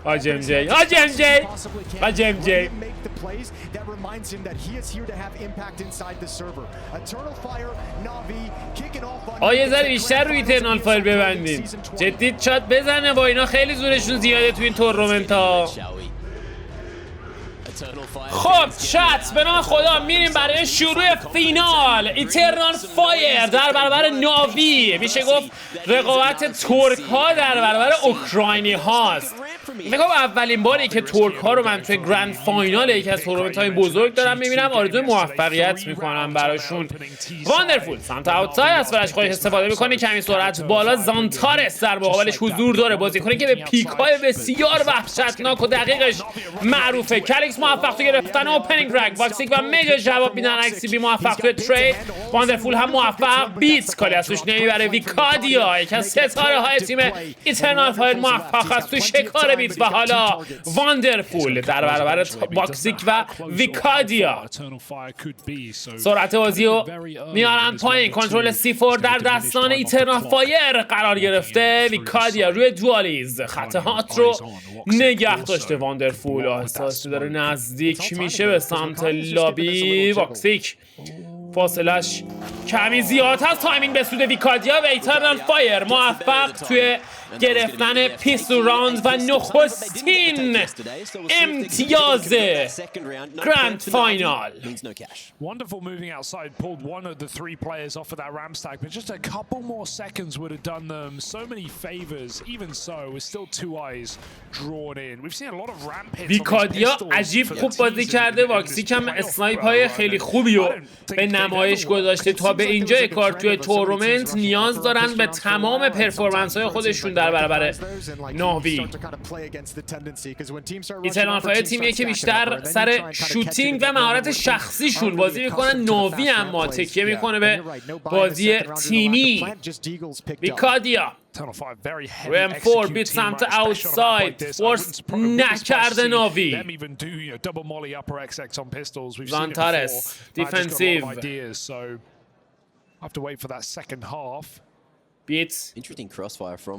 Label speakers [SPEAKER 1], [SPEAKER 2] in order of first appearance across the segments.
[SPEAKER 1] حاج ام جی حاج ام جی حاج ام جی یه ذره بیشتر روی ایترنال فایر ببندین. جدید شات بزنه با اینا خیلی زورشون زیاده تو این تورنمنت ها. خب چت به نام خدا میریم برای شروع فینال. ایترنال فایر در برابر ناوی. میشه گفت رقابت ترک ها در برابر اوکراینی هاست. میگم اولین باری که ترک ها رو من توی گرند فاینال یکی از تورنمنت های بزرگ دارم میبینم. آرزوی موفقیت میکنم براشون. واندرفول سمت اوتساید از فرش خودش استفاده میکنه. کمی سرعت بالا. زانتارس در مقابلش حضور داره. بازیکنی که به پیک های بسیار وحشتناک و دقیقش معروفه. کالیکس موفق تو گرفتن اوپنینگ رگ. واکسیک و میجر جواب میدن. اکسی بی موفق تو ترید. واندرفول هم موفق. بیت کالی ازش نمیبره. ویکادیا یک از ستاره های تیم ایترنال فایر موفق است تو شکار بیت. و حالا واندرفول در برابر واکسیک و ویکادیا. سرعت بازی رو میارن پایین. کنترل C4 در دستان ایترنال فایر قرار گرفته. ویکادیا روی دوالیز خط هات رو نگه داشته. واندرفول احساس داره نزدیک میشه به سمت لابی. واکسیک فاصلش کمی زیاد هست. تایمینگ به سود ویکادیا و ایترنال فایر موفق توی گرفتن پیستول راوند و نخستین امتیاز گرند فاینال.
[SPEAKER 2] Wonderful moving outside pulled one of the three players off of that ramp stack, but just a couple more seconds would have done them so many favors. Even so, with still two eyes drawn in. We've seen a lot of ramp hits.
[SPEAKER 1] ویکادیا عجیب خوب بازی کرده. واکسیک هم اسنایپ های خیلی خوبی رو به نمایش گذاشته. تا به اینجای کار توی تورنمنت نیاز دارن به تمام پرفورمنس های خودشون در برابر ناوی. ایترنال فایر تیمیه که بیشتر سر شوتینگ و مهارت شخصیشون بازی میکنن. ناوی اما تکیه میکنه به بازی تیمی. ویکادیا روی M4 بیت سمت اوتساید. فورس نکرده ناوی. زانتارس دیفنسیو. بیت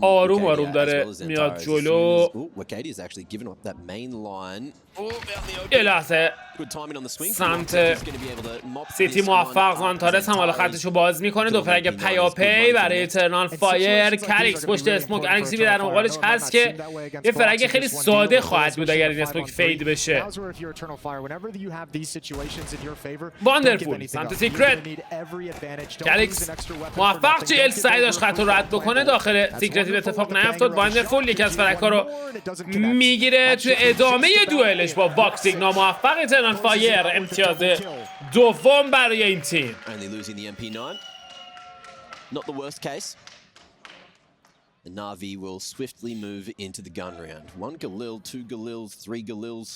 [SPEAKER 1] آروم آروم داره میاد جلو. یه لحظه سمت سیتی موفق. زانتارس هم حالا خطشو باز میکنه. دو فرگ پیاپی برای ایترنال فایر. کالیکس پشت اسموک. الکسی در مقابلش هست که یه فرگ خیلی ساده خواهد بود اگر این اسموک فید بشه. واندرفول سمت سیکرت. کالیکس موفق چه سعی داشت خط رو رد بکنه. داخل سیکرتی به اتفاق نیفتاد. واندرفول یکی از فرگ‌ها رو میگیره. تو ادامه دوئلش با واکسیک ناموفق. ایترنال فایر امتیاز دوم برای این تیم.
[SPEAKER 3] The Navi will swiftly move into the gun round. One Galil, two Galils, three Galils.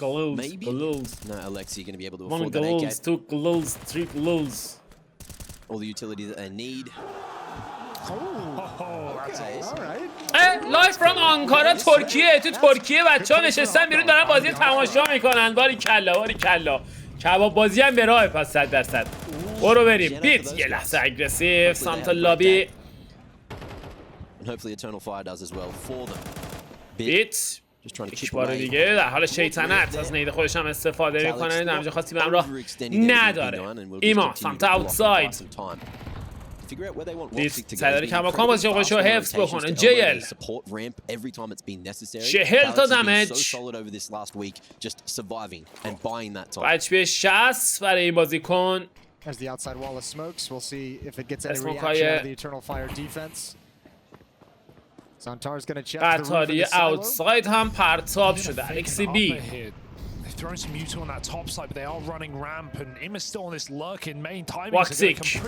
[SPEAKER 1] Galils,
[SPEAKER 3] maybe.
[SPEAKER 1] Galils.
[SPEAKER 3] No, Alexi going to be able to
[SPEAKER 1] One
[SPEAKER 3] afford that AK.
[SPEAKER 1] Galils, two Galils, three Galils.
[SPEAKER 3] All the utility that they need.
[SPEAKER 1] لایف فرام آنکارا ترکیه. تو ترکیه بچه‌ها نشستن بیرون دارن بازی تماشا میکنن. باری کلا باری کلا. کباب بازی هم به راه پس 100%. برو بریم. بیت یه لحظه اگریسیو سمت لابی. بیت یک بار دیگه در حال شیطنت از نید خودش هم استفاده میکنه. نمیشه خاصی به همراه نداره. ایما سمت اوتساید. بیت سعی کماکان بازی خودش رو حفظ بکنه. JL 40 تا دمج. HP 60 برای این بازیکن. اسموک های قطاری اوتساید هم پرتاب شده. الکسی بی واکسیک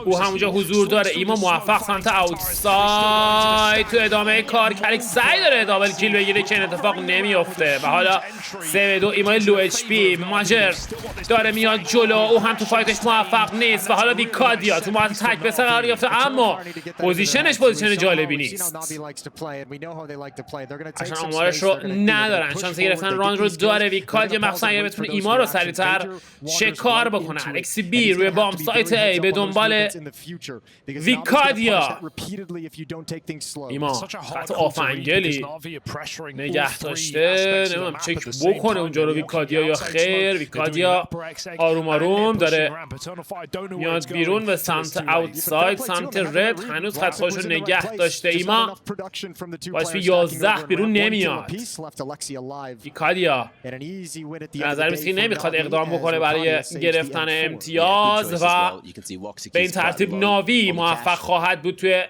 [SPEAKER 1] او همونجا حضور داره. ایما موفق سمت اوتساید تو ادامه کار. کالیکس سعی داره دابل کیل بگیره که این اتفاق نمیافته. و حالا 3-2 ایما لو اچ پی. ماجر داره میاد جلو. او هم تو فایتش موفق نیست. و حالا ویکادیا تو مورد تک به سر قرار گرفته اما پوزیشنش پوزیشن جالبی نیست. اصلا آمارش رو ندارن. شانس گرفتن راند رو داره. ویکادیا که مخصوصا اگر بتونه ایما رو سریعتر شکار بکنه. الکسی بی روی بام سایت ای به دنبال ویکادیا. ایما خط آفنگلی نگه داشته، نمیدونم چک بکنه اونجا رو ویکادیا یا خیر. ویکادیا آروم آروم داره میاد بیرون به سمت اوتساید، سمت رد. هنوز خط خودش رو نگه داشته ایما، باش 11 بیرون نمیاد. ویکادیا به نظر میاد که نمیخواد اقدام بکنه برای گرفتن امتیاز و به این ترتیب ناوی موفق خواهد بود توی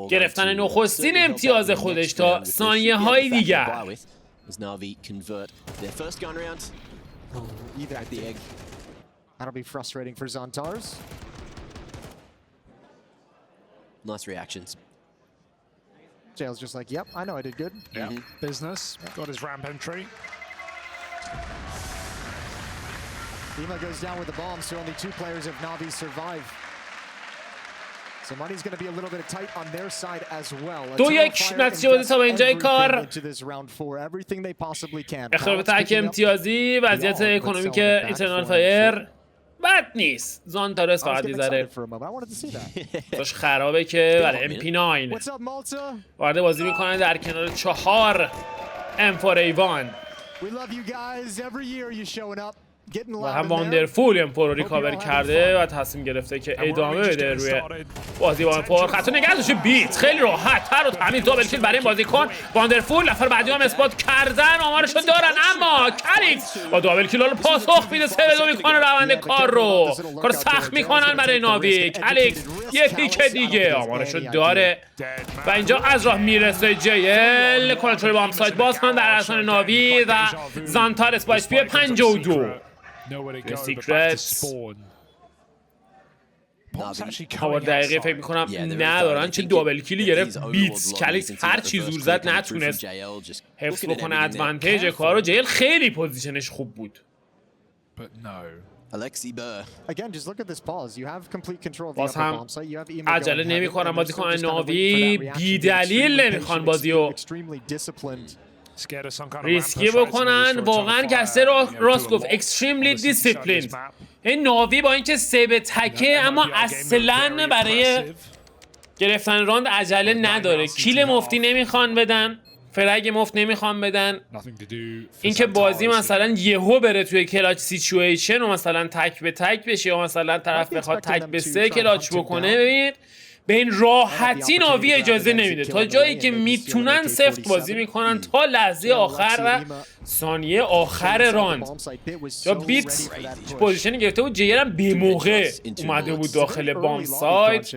[SPEAKER 1] گرفتن نخستین امتیاز خودش تا ثانیه های دیگر.
[SPEAKER 4] That'll be frustrating for Zontars.
[SPEAKER 3] Nice reactions.
[SPEAKER 4] Jail's just like, yep, I know I did good.
[SPEAKER 2] Yeah, business. Got his ramp entry.
[SPEAKER 4] Dima goes down with the bomb, so only 2 players of Navi survive. So money's going to be a little bit tight on their side as well.
[SPEAKER 1] 2-1 نتیجه بوده تا به اینجای کار. اختلاف تک امتیازی، وضعیت اکنومیک اینترنال فایر بد نیست. زانتارس فقط یه ذره توش خرابه که برای MP9 وارد بازی میکنه در کنار 4 M4 ایوان و هم واندرفول M4 رو ریکاور کرده و تصمیم گرفته که ادامه بده روی بازی با M4. خطا نگه داشته بیت خیلی راحت تر و تمیز دابل کیل برای این بازیکن. واندرفول نفر بعدی هم اثبات کردن آمارشو دارن، اما کالیکس با دابل کیل رو پاسخ میده، 3-2 میکنه روند کار رو. کار سخت میکنن برای ناوی. کالیکس یه پیک دیگه آمارشو داره و اینجا از راه میرسه جیل. کنترل با هم سایت باز کنن در اصل ناوی و زانتارس با HP 52. سیکرت هوا دقیقه فکر میکنم ندارن. چه دابل کیلی گرفت بیتس. کالیکس هر چی زور زد نتونست حفظ بکنه ادوانتیج کارو. جیل خیلی پوزیشنش خوب بود. باز هم عجله نمیکنن بازیکن ناوی، بی دلیل نمیخوان بازیو ریسکی بکنن. واقعا کسته راست گفت extremely disciplined. این ناوی با اینکه 3 به تکه اما اصلا برای گرفتن راند عجله نداره. کیل مفتی نمیخوان بدن، فرگ مفت نمیخوان بدن. اینکه بازی مثلا یهو بره توی کلاچ سیچویشن و مثلا تک به تک بشه یا مثلا طرف بخواد تک به 3 کلاچ بکنه، ببینید به این راحتی ناوی اجازه نمیده. تا جایی که میتونن سفت بازی میکنن تا لحظه آخر و ثانیه آخر راند. یا بیت پوزیشنی گرفته بود، جیر هم بی موقع اومده بود داخل بام سایت.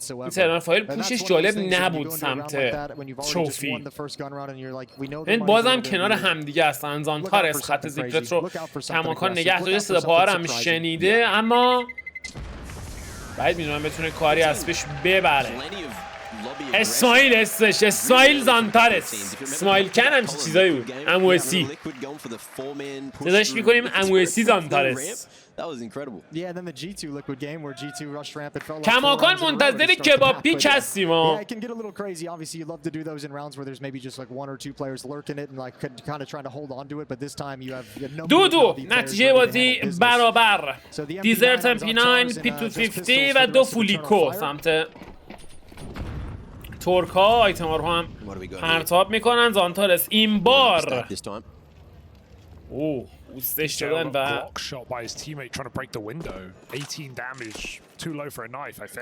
[SPEAKER 1] اینترنال فایر پوشش جالب نبود سمت تروفی. این بازم کنار همدیگه هستن. زانتارس خط زیکرت رو کماکان نگه داشته، صدا پاها هم شنیده، اما باید میدونم بتونه کاری از پیش ببره. اسماعیل استش، اسماعیل زانتارس، اسماعیل کن همچه چیزایی بود. اموسی صداش میکنیم اموسی زانتارس. کماکان منتظر کباب پیک هستیم ها. دو نتیجه بازی برابر. دیزرت MP9 P250 و 2 فولیکو سمت ترک ها. آیتم ها رو هم پرتاب میکنن. زانتارس این بار بوستش دادن و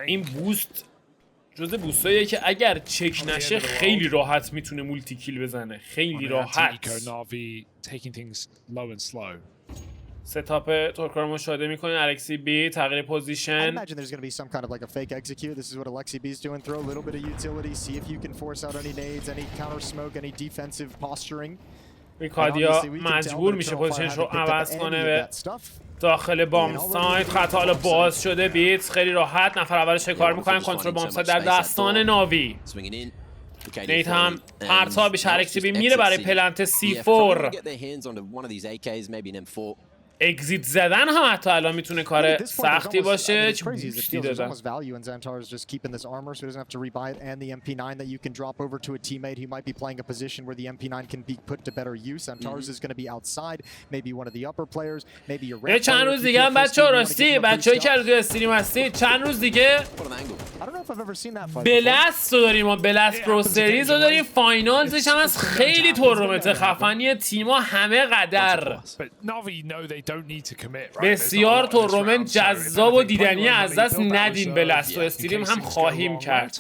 [SPEAKER 1] این بوست جزء بوستاییه که اگر چک نشه خیلی راحت میتونه مولتی کیل بزنه. خیلی راحت. ستاپ ترک رو مشاهده میکنین. الکسی بی تغییر پوزیشن. ویکادیا مجبور میشه پوزیشنش رو عوض کنه به داخل بام سایت. خط حالا باز شده. بیتس خیلی راحت نفر اولش کار میکنن. کنترل بام سایت در دستان ناوی. نیت هم پرتابش الکسی بی میره برای پلنت C4. اگزیت زدن هم حتی الان میتونه کار سختی باشه. چه بوستی دادن.
[SPEAKER 4] value in Xantar's just keeping this armor so he doesn't have to rebuy it, and the MP9 that you can drop over to a teammate who might be playing a position where the MP9 can be put to better use. Xantar's is going to be outside, maybe one of the upper players, maybe your red.
[SPEAKER 1] چند روز دیگه هم بچه‌ها راستی بچه‌ای که روی استریم هستید چند روز دیگه بلست رو داریم و بلست پرو سریز رو داریم. فاینالزش هم از خیلی تورنمنت خفنی تیما همه قدر بسیار تورنمنت جذاب و دیدنی از دست ندین. بلست و استریم هم خواهیم کرد.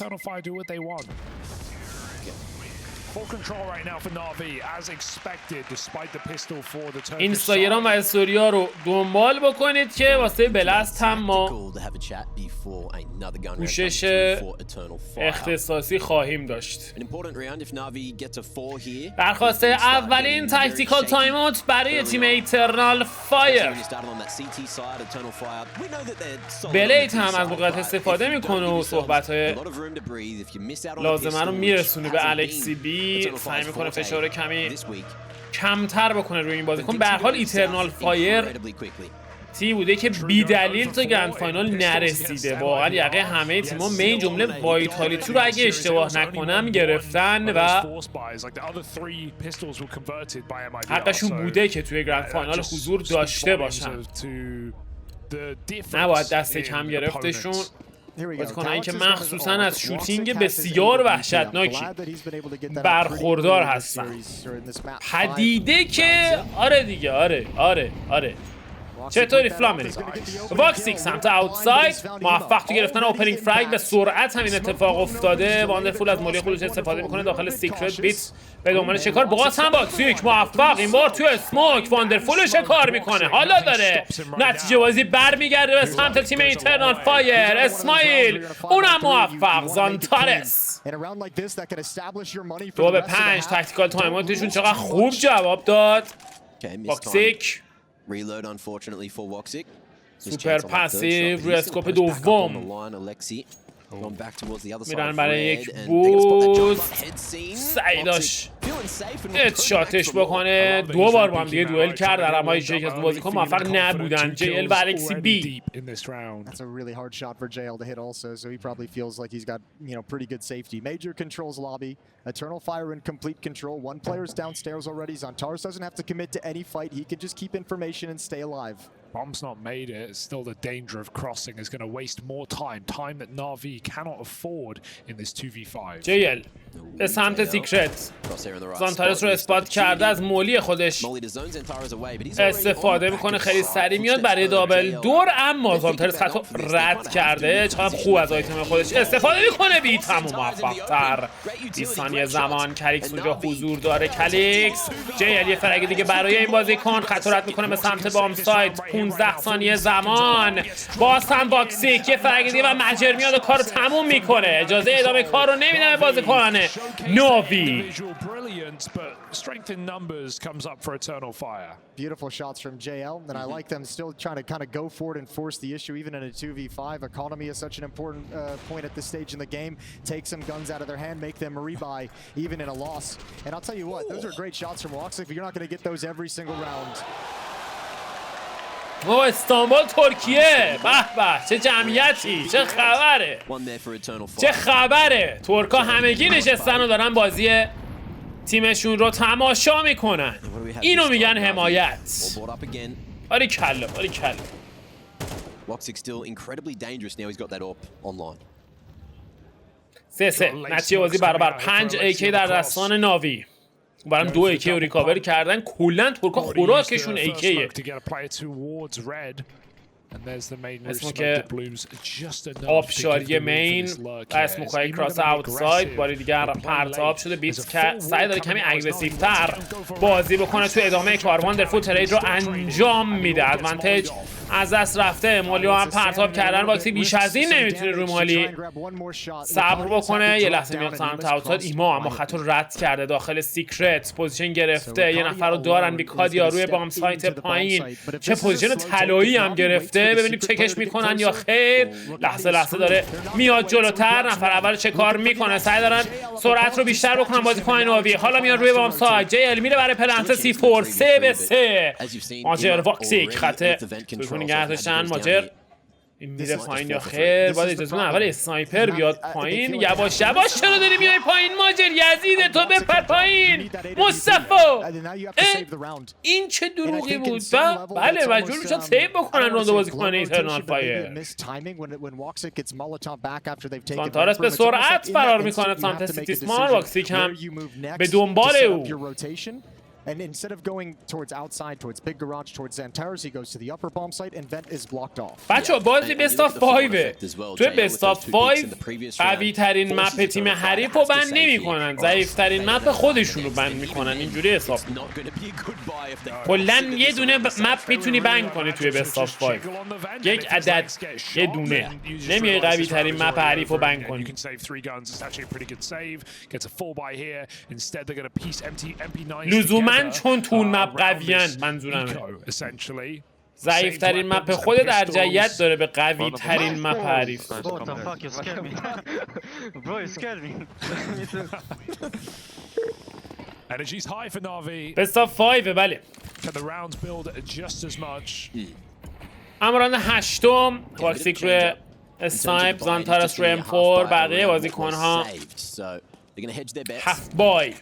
[SPEAKER 1] اینستاگرام و استوریا رو دنبال بکنید که واسه بلست هم ما پوشش اختصاصی خواهیم داشت. درخواست اولین تاکتیکال تایم اوت برای تیم ایترنال فایر. بلیت هم از موقعیت استفاده میکنه و صحبت‌های لازمه رو میرسونه به الکسی بی. سعی میکنه فشار کمی کمتر بکنه روی این بازیکن. به هر حال ایترنال فایر تیم بوده که بی دلیل تا گرند فاینال نرسیده. واقعا یقه همه تیم‌ها مین جمله وایتالیتی رو اگه اشتباه نکنم گرفتن و حقشون بوده که توی گرند فاینال حضور داشته باشن. نباید دست کم گرفتشون. بازیکنایی که مخصوصا از شوتینگ بسیار وحشتناکی برخوردار هستن. پدیده که آره دیگه آره چطوری فلامنی؟ واکسیک سمت اوتساید موفق تو گرفتن اوپنینگ فرگ. به سرعت همین اتفاق افتاده. واندرفول از مولی خودش استفاده میکنه داخل سیکرت بیت به دنبال شکار. باز هم واکسیک موفق این بار توی اسموک واندرفول شکار میکنه. حالا داره نتیجه بازی برمیگرده به سمت تیم ایترنال فایر. اسماعیل اونم موفق. زانتارس 2-5 تاکتیکال تایم اوتشون چقدر خوب جواب داد. واکسیک سوپر پاسیو روی اسکوپ دوم میرن برای یک بوست. سعی داشت شاتش بکنه. دو بار با هم دیگه دوئل کرد. در همه یک از دو بازیکن موفق نبودن. JL و الکسی بی.
[SPEAKER 4] That's a really hard shot for JL to hit also, so he probably feels like he's got, you know, pretty good safety. Major controls lobby. Eternal Fire in complete control. One player's downstairs already. Xantar's doesn't have to commit to any fight. He can just keep information and stay alive.
[SPEAKER 2] Bomb's not made it. Still the danger of crossing is going to waste more time. Time that Navi cannot afford in this 2v5.
[SPEAKER 1] JL به سمت سیکرت. زانتارس رو اثبات کرده. از مولی خودش استفاده میکنه. خیلی سریع میاد برای دابل دور، اما زانتارس خطا رد کرده. چقدر خوب از آیتم خودش استفاده میکنه. بیت هم موفق تر. 20 ثانیه زمان. کلیکس اونجا حضور داره. کلیکس JL یه فرق دیگه برای این بازیکن. خطا رد میکنه به سمت بام سایت. 15 ثانیه زمان. باز هم باکسیک یه فرق دیگه و مجر میاد و کارو تموم میکنه. اجازه ادامه کار رو نمیدن بازیکنان ناوی.
[SPEAKER 4] Beautiful shots from JL, and I like them still trying to kind of go for it and force the issue even in a 2v5. Economy is such an important point at this stage in the game. Take some guns out of their hand, make them rebuy even in a loss. And I'll tell you what, those are great shots from Woxic, but you're not going to get those every single round.
[SPEAKER 1] استانبول ترکیه. به به چه جمعیتی. چه خبره. چه خبره. ترکا همگی نشستن و دارن بازی تیمشون رو تماشا میکنن. اینو میگن حمایت. باری کلا باری کلا. سه نتیجه بازی برابر. 5 AK در دستان ناوی. برام 2 AK رو ریکاور کردن. کلا ترکا خوراکشون AKه. اسمو که آبشاری مین و اسمو که کراس اوتساید. باری دیگر پرتاب شده. بیت که سعی داره کمی اگریسیو تر بازی بکنه تو ادامه کار. واندرفول ترید رو انجام میده. ادوانتج از دست رفته. مالیو هم پرتاب کردن. واکسیک بیش از این نمیتونه رو مالی صبر بکنه. یه لحظه میاد سمت اوتساید. ایما اما خط رو رد کرده داخل سیکرت. پوزیشن گرفته. یه نفر رو دارن بیکادیا روی بام سایت پایین. چه پوزیشن طلایی هم گرفته. ببینیم چکش میکنن یا خیر. لحظه داره میاد جلوتر. نفر اول چه کار میکنه؟ سعی دارن سرعت رو بیشتر بکنن بازیکن ناوی. حالا میاد روی بام سایت. JL میره برای پلنت C4 3-3. ماجر واکسیک خط توی نگه داشتن. ماجر این میره پایین یا خیر؟ باید اجازه بدن اول اسنایپر بیاد پایین. یواش چرا داری میای پایین ماجر؟ یزید تو بپر پایین. مصطفی این چه دروغی بود؟ بله مجبور میشن سیو بکنن روندو بازیکن ایترنال فایر. کانتر به سرعت فرار میکنه سمت سیتی سمال. واکسیک هم به دنبال او.
[SPEAKER 4] And instead of going towards outside, towards big garage, towards Xantares, he goes to the upper bomb site and vent is blocked off.
[SPEAKER 1] بچه‌ها بازی بست آف 5 توی بست آف 5 قوی ترین مپ تیم حریف رو بند نمی‌کنن، ضعیف ترین مپ خودشون رو بند می‌کنن. اینجوری حساب کلاً یه دونه مپ میتونی بند کنی توی بست آف 5. یک عدد یه دونه نمیای قوی ترین مپ حریف رو بند کنی. لزوما چون تو اون مپ قویان منظورمه. ضعیف ترین مپ خود ارجحیت داره به قوی ترین مپ حریف. بست آف 5 بله. امران هشتم واکسیک روی اسنایپ، زانتارس روی M4، بقیه بازیکن‌ها 7 بای.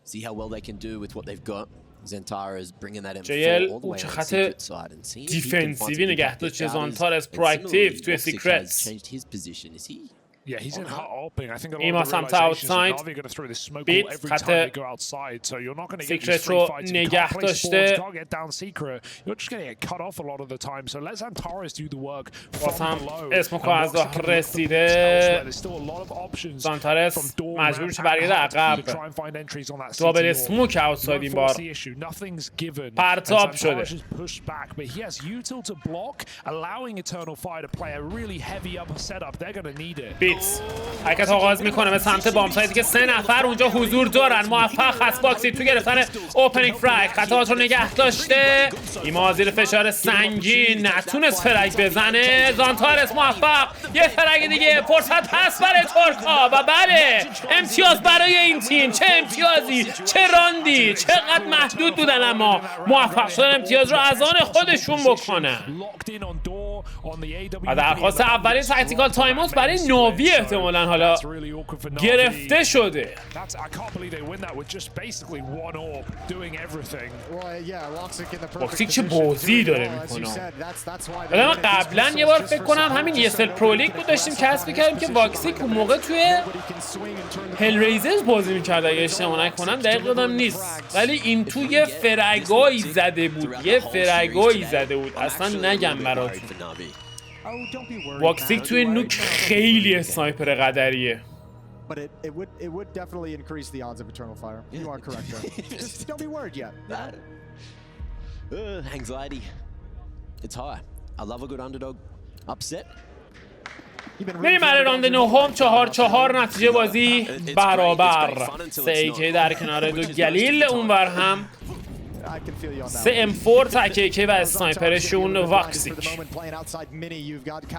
[SPEAKER 3] See how well they can do with what they've got. Xantares bringing that M4 all the way
[SPEAKER 1] چه
[SPEAKER 3] on the
[SPEAKER 1] خط
[SPEAKER 3] secret side and seeing if he can find
[SPEAKER 1] دیفنسیوی نگه داشت. چه زانتارس پروآکتیو توی سیکرتس.
[SPEAKER 3] changed his position. Is he?
[SPEAKER 2] Yeah, he's in hot opening. I think a lot
[SPEAKER 1] ایما
[SPEAKER 2] of the
[SPEAKER 1] سمت
[SPEAKER 2] realizations
[SPEAKER 1] outside.
[SPEAKER 2] are Navi going to throw this smoke
[SPEAKER 1] بیت
[SPEAKER 2] every
[SPEAKER 1] خط
[SPEAKER 2] time they go outside, so you're not going to get these
[SPEAKER 1] سیکرت
[SPEAKER 2] free
[SPEAKER 1] رو
[SPEAKER 2] fights. You
[SPEAKER 1] نگه
[SPEAKER 2] can't place
[SPEAKER 1] داشته.
[SPEAKER 2] boards, can't get down secret. You're just going to get cut off a lot of the time. So let Xantares do the work from
[SPEAKER 1] هم
[SPEAKER 2] below.
[SPEAKER 1] اسموکو از راه رسیده.
[SPEAKER 2] There's still a lot of options.
[SPEAKER 1] زانتارس
[SPEAKER 2] from door,
[SPEAKER 1] مجبور
[SPEAKER 2] ramp,
[SPEAKER 1] میشه
[SPEAKER 2] and
[SPEAKER 1] برگرده
[SPEAKER 2] hut to
[SPEAKER 1] عقب.
[SPEAKER 2] try and find entries on that
[SPEAKER 1] دابل
[SPEAKER 2] CT wall.
[SPEAKER 1] اسموک اوتساید این بار.
[SPEAKER 2] That's the issue. Nothing's given.
[SPEAKER 1] پرتاب
[SPEAKER 2] And
[SPEAKER 1] شده.
[SPEAKER 2] Xantares is pushed back, but he has util to block, allowing Eternal Fire to play a really heavy upper setup. They're going to need it.
[SPEAKER 1] بیتس حرکت آغاز میکنه به سمت بام سایتی که 3 نفر اونجا حضور دارن. موفق هست باکسی تو گرفتن اوپنینگ فرگ. خطات رو نگه داشته. ایما زیر فشار سنگین نتونست فرگ بزنه. زانتارس موفق. یه فرگ دیگه. فرصت هست برای ترکا و بله امتیاز برای این تیم. چه امتیازی، چه راندی، چقدر محدود بودن اما موفق شدن امتیاز رو از آن خودشون بکنن. و درخواست اولین تاکتیکال تایم‌اوت برای ناوی احتمالاً حالا گرفته شده. واکسیک چه بازی داره میکنه. من قبلا یه بار فکر کنم همین ESL پرو لیگ بود داشتیم کسب کردیم که واکسیک اون موقع توی هل ریزرز بازی میکرد اگه اشتباه نکنم، دقیق یادم نیست، ولی این تو یه فرگایی زده بود، اصلا نگم براتون. واکسیک توی نوک خیلی اسنایپر قدریه.
[SPEAKER 4] But it would definitely increase the odds of Eternal Fire. You are correct though. Just don't be worried yet.
[SPEAKER 3] Anxiety. It's high. I love a good underdog upset.
[SPEAKER 1] میریم برای راند نهم. 4-4 نتیجه بازی برابر. 3 AK در کنار دو گلیل، اونور هم 3 M4 تک AK و اسنایپرشون واکسیک.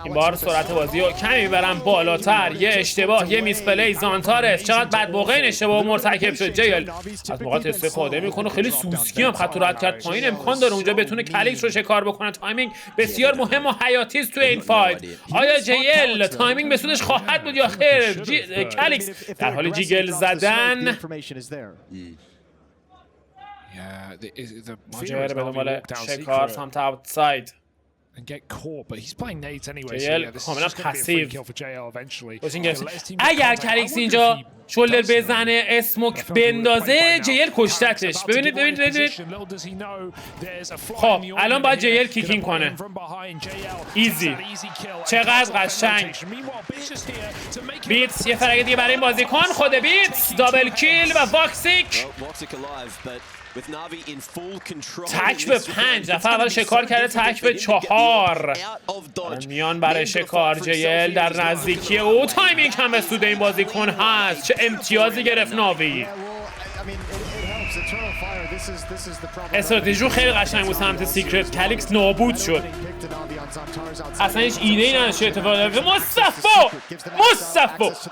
[SPEAKER 1] این بار سرعت بازی رو کمی میبرن بالاتر. یه اشتباه، یه میس پلی. زانتارس چقدر بد موقع این اشتباه مرتکب شد. جیل از موقعات استفاده میکنه، خیلی سوسکی هم خط رد کرد پایین. امکان داره اونجا بتونه کلیکس رو شکار بکنه. تایمینگ بسیار مهم و حیاتی است تو این فایت. آیا جیل تایمینگ به سودش خواهد بود یا خیر؟ کلیکس در حال جیگل زدن. ماجر به دنبال شکار سمت اوتساید. جیل کاملا پسیو. اگر کلیکس اینجا شولدر بزنه، اسموک بندازه، جیل کشتتش. ببینید خب الان باید جیل کیکینگ کنه. ایزی، چقدر قشنگ. بیتس یه فرق دیگه برای این بازیکن. خود بیتس دابل کیل و واکسیک تک به 5 نفر اول شکار کرده، تک به 4 میان برای شکار. JL در نزدیکی او، تایمینگ هم به سود این بازیکن هست. چه امتیازی گرفت ناوی. استراتژی رو خیلی قشنگ بود سمت سیکرت. کالیکس نابود شد، اصلا هیچ ایده ای نداشت چه اتفاقی بیفته.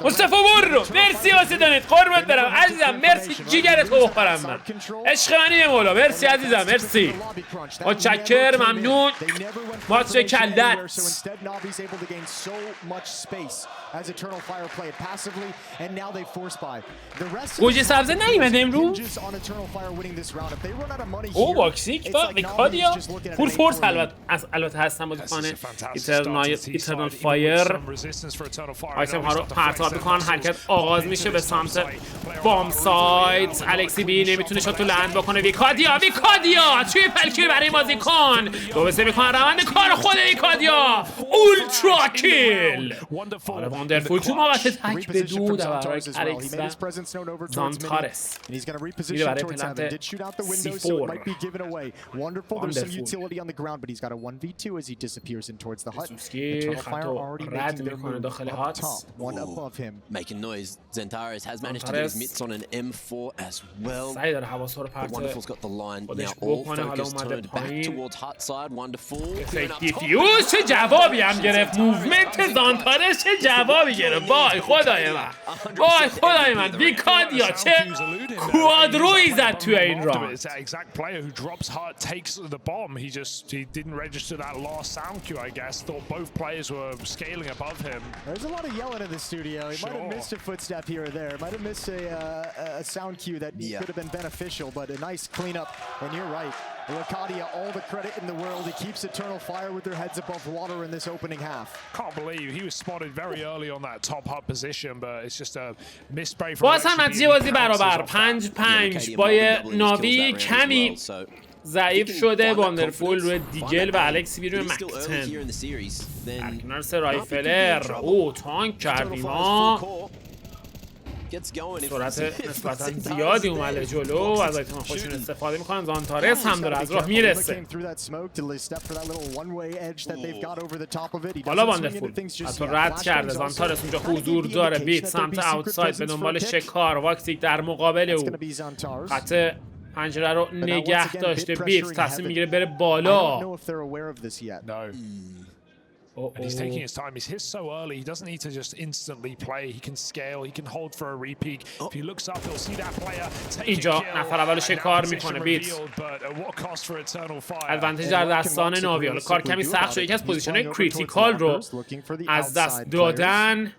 [SPEAKER 1] مصطفی برو. مرسی واسه دانت، قربونت برم عزیزم، مرسی جیگرت رو بخورم من، عشق منی مولا، مرسی عزیزم، مرسی، متشکر، ممنون، ماتش کلت. گوجه سبزه نیومده امروز. او باکسیک با ویکادیا فول فورس البته هستن بازیکن ایترنال فایر. آیتم ها رو پرتاب میکنن، حرکت آغاز میشه به سمت بام سایت. الکسی بی نمیتونه شاتو لند بکنه. ویکادیا توی پلکی برای بازیکن دو بسه میکنن روند کار خود ویکادیا. اولترا کیل. حالا واندرفول تو موقت تک به 2 در برای الکس و زانتارس میره برای پلنت C4. سوسکی خطو رد میکنه داخل هات.
[SPEAKER 3] Making noise. Zentaris has managed to get his mitts on an M4 as well.
[SPEAKER 1] سعی داره حواسا رو پرت
[SPEAKER 3] Wonderful's got the line now all focused turned back towards hot side. Wonderful.
[SPEAKER 1] دیفیوز چه جوابی هم گرفت. موومنت زانتارس چه جوابی گرفت. وای خدای من ویکادیا چه کوادرویی زد توی این راند.
[SPEAKER 2] He didn't register that last sound cue, I guess. Thought both players were scaling above him.
[SPEAKER 4] There's a lot of yelling in the studio. He might have missed a footstep here or there. Might have missed a sound cue that could have been beneficial, but a nice cleanup. And you're right. Lecadia, all the credit in the world. He keeps Eternal Fire with their heads above water in this opening half.
[SPEAKER 2] Can't believe he was spotted very early on that top hub position, but it's just a misspray from.
[SPEAKER 1] باز هم نتیجه بازی برابر 5-5 با ناوی کمی ضعیف شده. واندرفول روی دیگل و الکسی روی مکتن. در کنار سه رایفلر. او تانک کردیم ها. سرعت نسبتا زیادی اومده جلو، از آیتم خودشون استفاده میکنن. زانتارس هم داره از راه میرسه. بالا واندرفول حتی رد کرده. زانتارس اونجا حضور داره. بیت سمت اوتساید به دنبال شکار. واکسیک در مقابل او خط پنجره رو نگه داشته. بیت تصمیم میگیره بره بالا.
[SPEAKER 2] And he's taking his time. He's hit so early. He doesn't need to just instantly play. He can scale. He can hold for a repeat. If he looks up, he'll see that player take
[SPEAKER 1] اینجا نفر اول شکار میکنه. بیت ادوانتیج در دستان ناوی. حالا کار کمی سخت شده. یکی از پوزیشن‌های کریتیکال رو از دست دادن.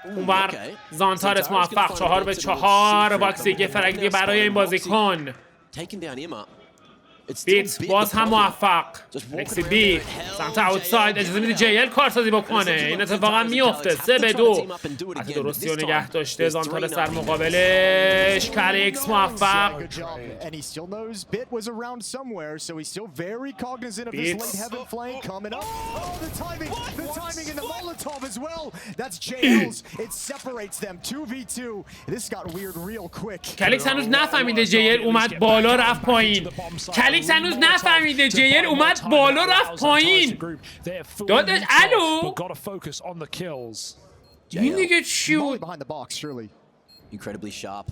[SPEAKER 1] اونور زانتارس موفق 4-4. باکسی فرنگی برای این بازیکن. بیت باز هم موفق. الکسی بی سمت اوتساید اجازه میده JL کارسازی بکنه. این اتفاقا میفته. 3-2 حتی درستی رو نگه داشته. زانتارس در مقابلش. کالیکس موفق. کالیکس هنوز نفهمیده JL اومد بالا رفت پایین. کالیکس هنوز نفهمیده JL اومد بالا رفت پایین. داداش الو این دیگه چی بود؟
[SPEAKER 3] Incredibly sharp.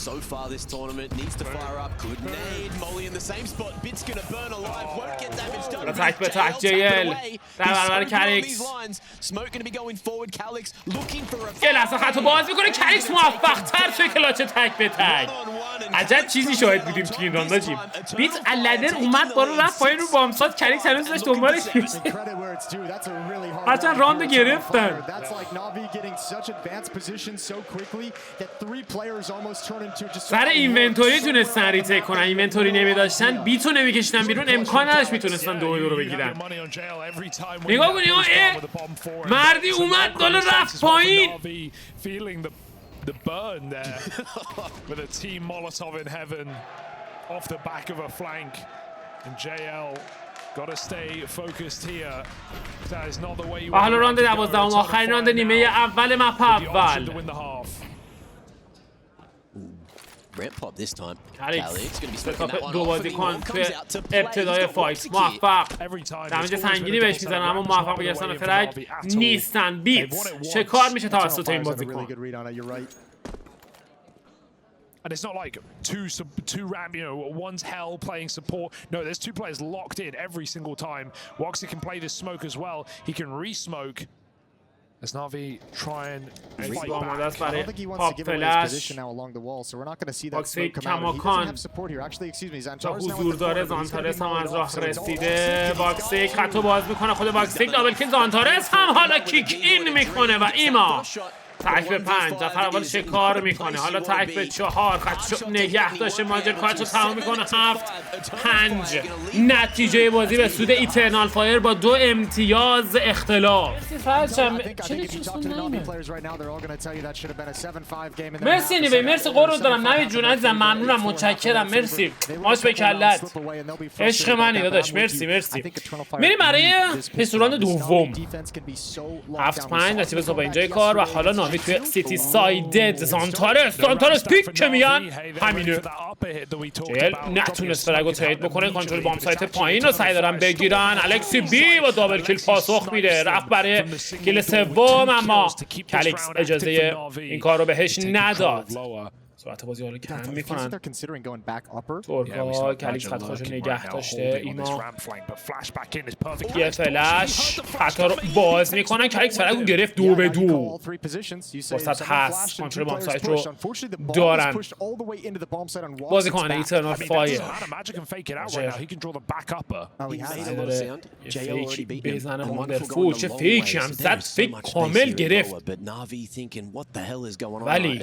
[SPEAKER 3] So far this tournament needs to fire up. Good nade. Molly in the same spot. Bit's gonna burn alive. Won't get damage done.
[SPEAKER 1] Attack به تک JL در برابر کالیکس.
[SPEAKER 3] Smoke gonna be going forward. Calyx looking for a.
[SPEAKER 1] یه لحظه خطو باز میکنه. کالیکس موفق تر شد کلاچ تک به تک. عجب چیزی شاهد بودیم تو این راند داشتیم. بیت الادر اومد بالا رفت پایین رو بامسات. کالیکس هنوز داشت دنبالش میشه. هرچند راندو گرفتن. سر اینونتوری تونستن ریتیک کنن. اینونتوری نمیداشتن بیتو نمیکشتن بیرون. امکان نداشت میتونستن 2-2 رو بگیرن. نگاه کنی مردی اومد بالا رفت پایین.
[SPEAKER 2] The burn there with a team Molotov in heaven off the back of a flank, and JL got to stay focused here. That is not the way you want to
[SPEAKER 1] راند 12 آخرین راند نیمه اول مپ اول.
[SPEAKER 3] Ramp pop this time.
[SPEAKER 1] کالیکس
[SPEAKER 3] Calyx gonna be smoking that one
[SPEAKER 1] دو
[SPEAKER 3] off, and
[SPEAKER 1] بازیکن
[SPEAKER 3] he
[SPEAKER 1] توی
[SPEAKER 3] comes out to play
[SPEAKER 1] ابتدای
[SPEAKER 3] those
[SPEAKER 1] فایت
[SPEAKER 3] Watsiki.
[SPEAKER 1] موفق
[SPEAKER 2] Every time.
[SPEAKER 1] دمیج
[SPEAKER 2] It's always
[SPEAKER 1] سنگینی
[SPEAKER 2] been a
[SPEAKER 1] بهش
[SPEAKER 2] double
[SPEAKER 1] میزنن
[SPEAKER 2] set.
[SPEAKER 1] اما
[SPEAKER 2] Ram's
[SPEAKER 1] موفق
[SPEAKER 2] not
[SPEAKER 1] به
[SPEAKER 2] gonna
[SPEAKER 1] گرفتن
[SPEAKER 2] wait for
[SPEAKER 1] فرگ
[SPEAKER 2] Navi at all.
[SPEAKER 1] نیستن. بیت
[SPEAKER 2] They won it
[SPEAKER 1] شکار
[SPEAKER 2] once.
[SPEAKER 1] میشه توسط این
[SPEAKER 4] Eternal Fire's had a really
[SPEAKER 1] بازیکن.
[SPEAKER 4] good read on it, you're right.
[SPEAKER 2] And it's not like two Ram, you know, one's hell playing support. No, there's two players locked in every single time. Woxy can play this smoke as well. He can re-smoke. As Navi try and fight
[SPEAKER 1] آماده است
[SPEAKER 2] back.
[SPEAKER 4] I
[SPEAKER 1] برای
[SPEAKER 4] don't think he wants to
[SPEAKER 1] پاپ
[SPEAKER 4] give away his
[SPEAKER 1] فلش.
[SPEAKER 4] position now along the wall, so we're not going to see that
[SPEAKER 1] Woxy
[SPEAKER 4] smoke come out. He
[SPEAKER 1] کماکان.
[SPEAKER 4] doesn't have support here. Actually, excuse me,
[SPEAKER 1] تا
[SPEAKER 4] Zantaro's now
[SPEAKER 1] حضور
[SPEAKER 4] in the
[SPEAKER 1] داره.
[SPEAKER 4] corner, but he's gonna
[SPEAKER 1] زانتارس
[SPEAKER 4] be
[SPEAKER 1] هم
[SPEAKER 4] mowed
[SPEAKER 1] از راه
[SPEAKER 4] off, so it's all
[SPEAKER 1] رسیده.
[SPEAKER 4] Woxy.
[SPEAKER 1] باکسیک خطو باز میکنه. خود باکسیک دابل کیل. زانتارس هم حالا کیک این میکنه و ایما تک به 5 در اول شکار میکنه. حالا تک به 4 خط نگه داشته. ماجر کارت رو تمام میکنه. 7-5 نتیجه بازی به سود ایترنال فایر با 2 امتیاز اختلاف. مرسی نیوی، مرسی قربونت برم. نوید جون عزیزم ممنونم، متشکرم، مرسی. ماش به کلت، عشق منی داداش، مرسی مرسی. میریم برای پیسوراند دوم. 7-5 نتیجه با اینجای کار و حالا ناوی توی سیتی سایدد. زانتارس پیک که میان همینه. جیل نتونست فرگو ترید بکنه. کنترل بام سایت پایین رو سعی دارن بگیرن. الکسی بی با دابل کیل پاسخ میده. رفت برای کیل سوم اما کالیکس اجازه این کار رو بهش نداد. سرعت بازی حالا کم میکنن. تورکا کالیکس خط خوش نگه داشته. ایما یه فلش خطا رو باز میکنن. کالیکس فرگو گرفت 2-2. فرصت هست. کنترل بام سایت رو دارن بازیکن ایترنال فایر. فیک بزنه مادرفول. چه فیکی هم زد. فیک کامل گرفت. ولی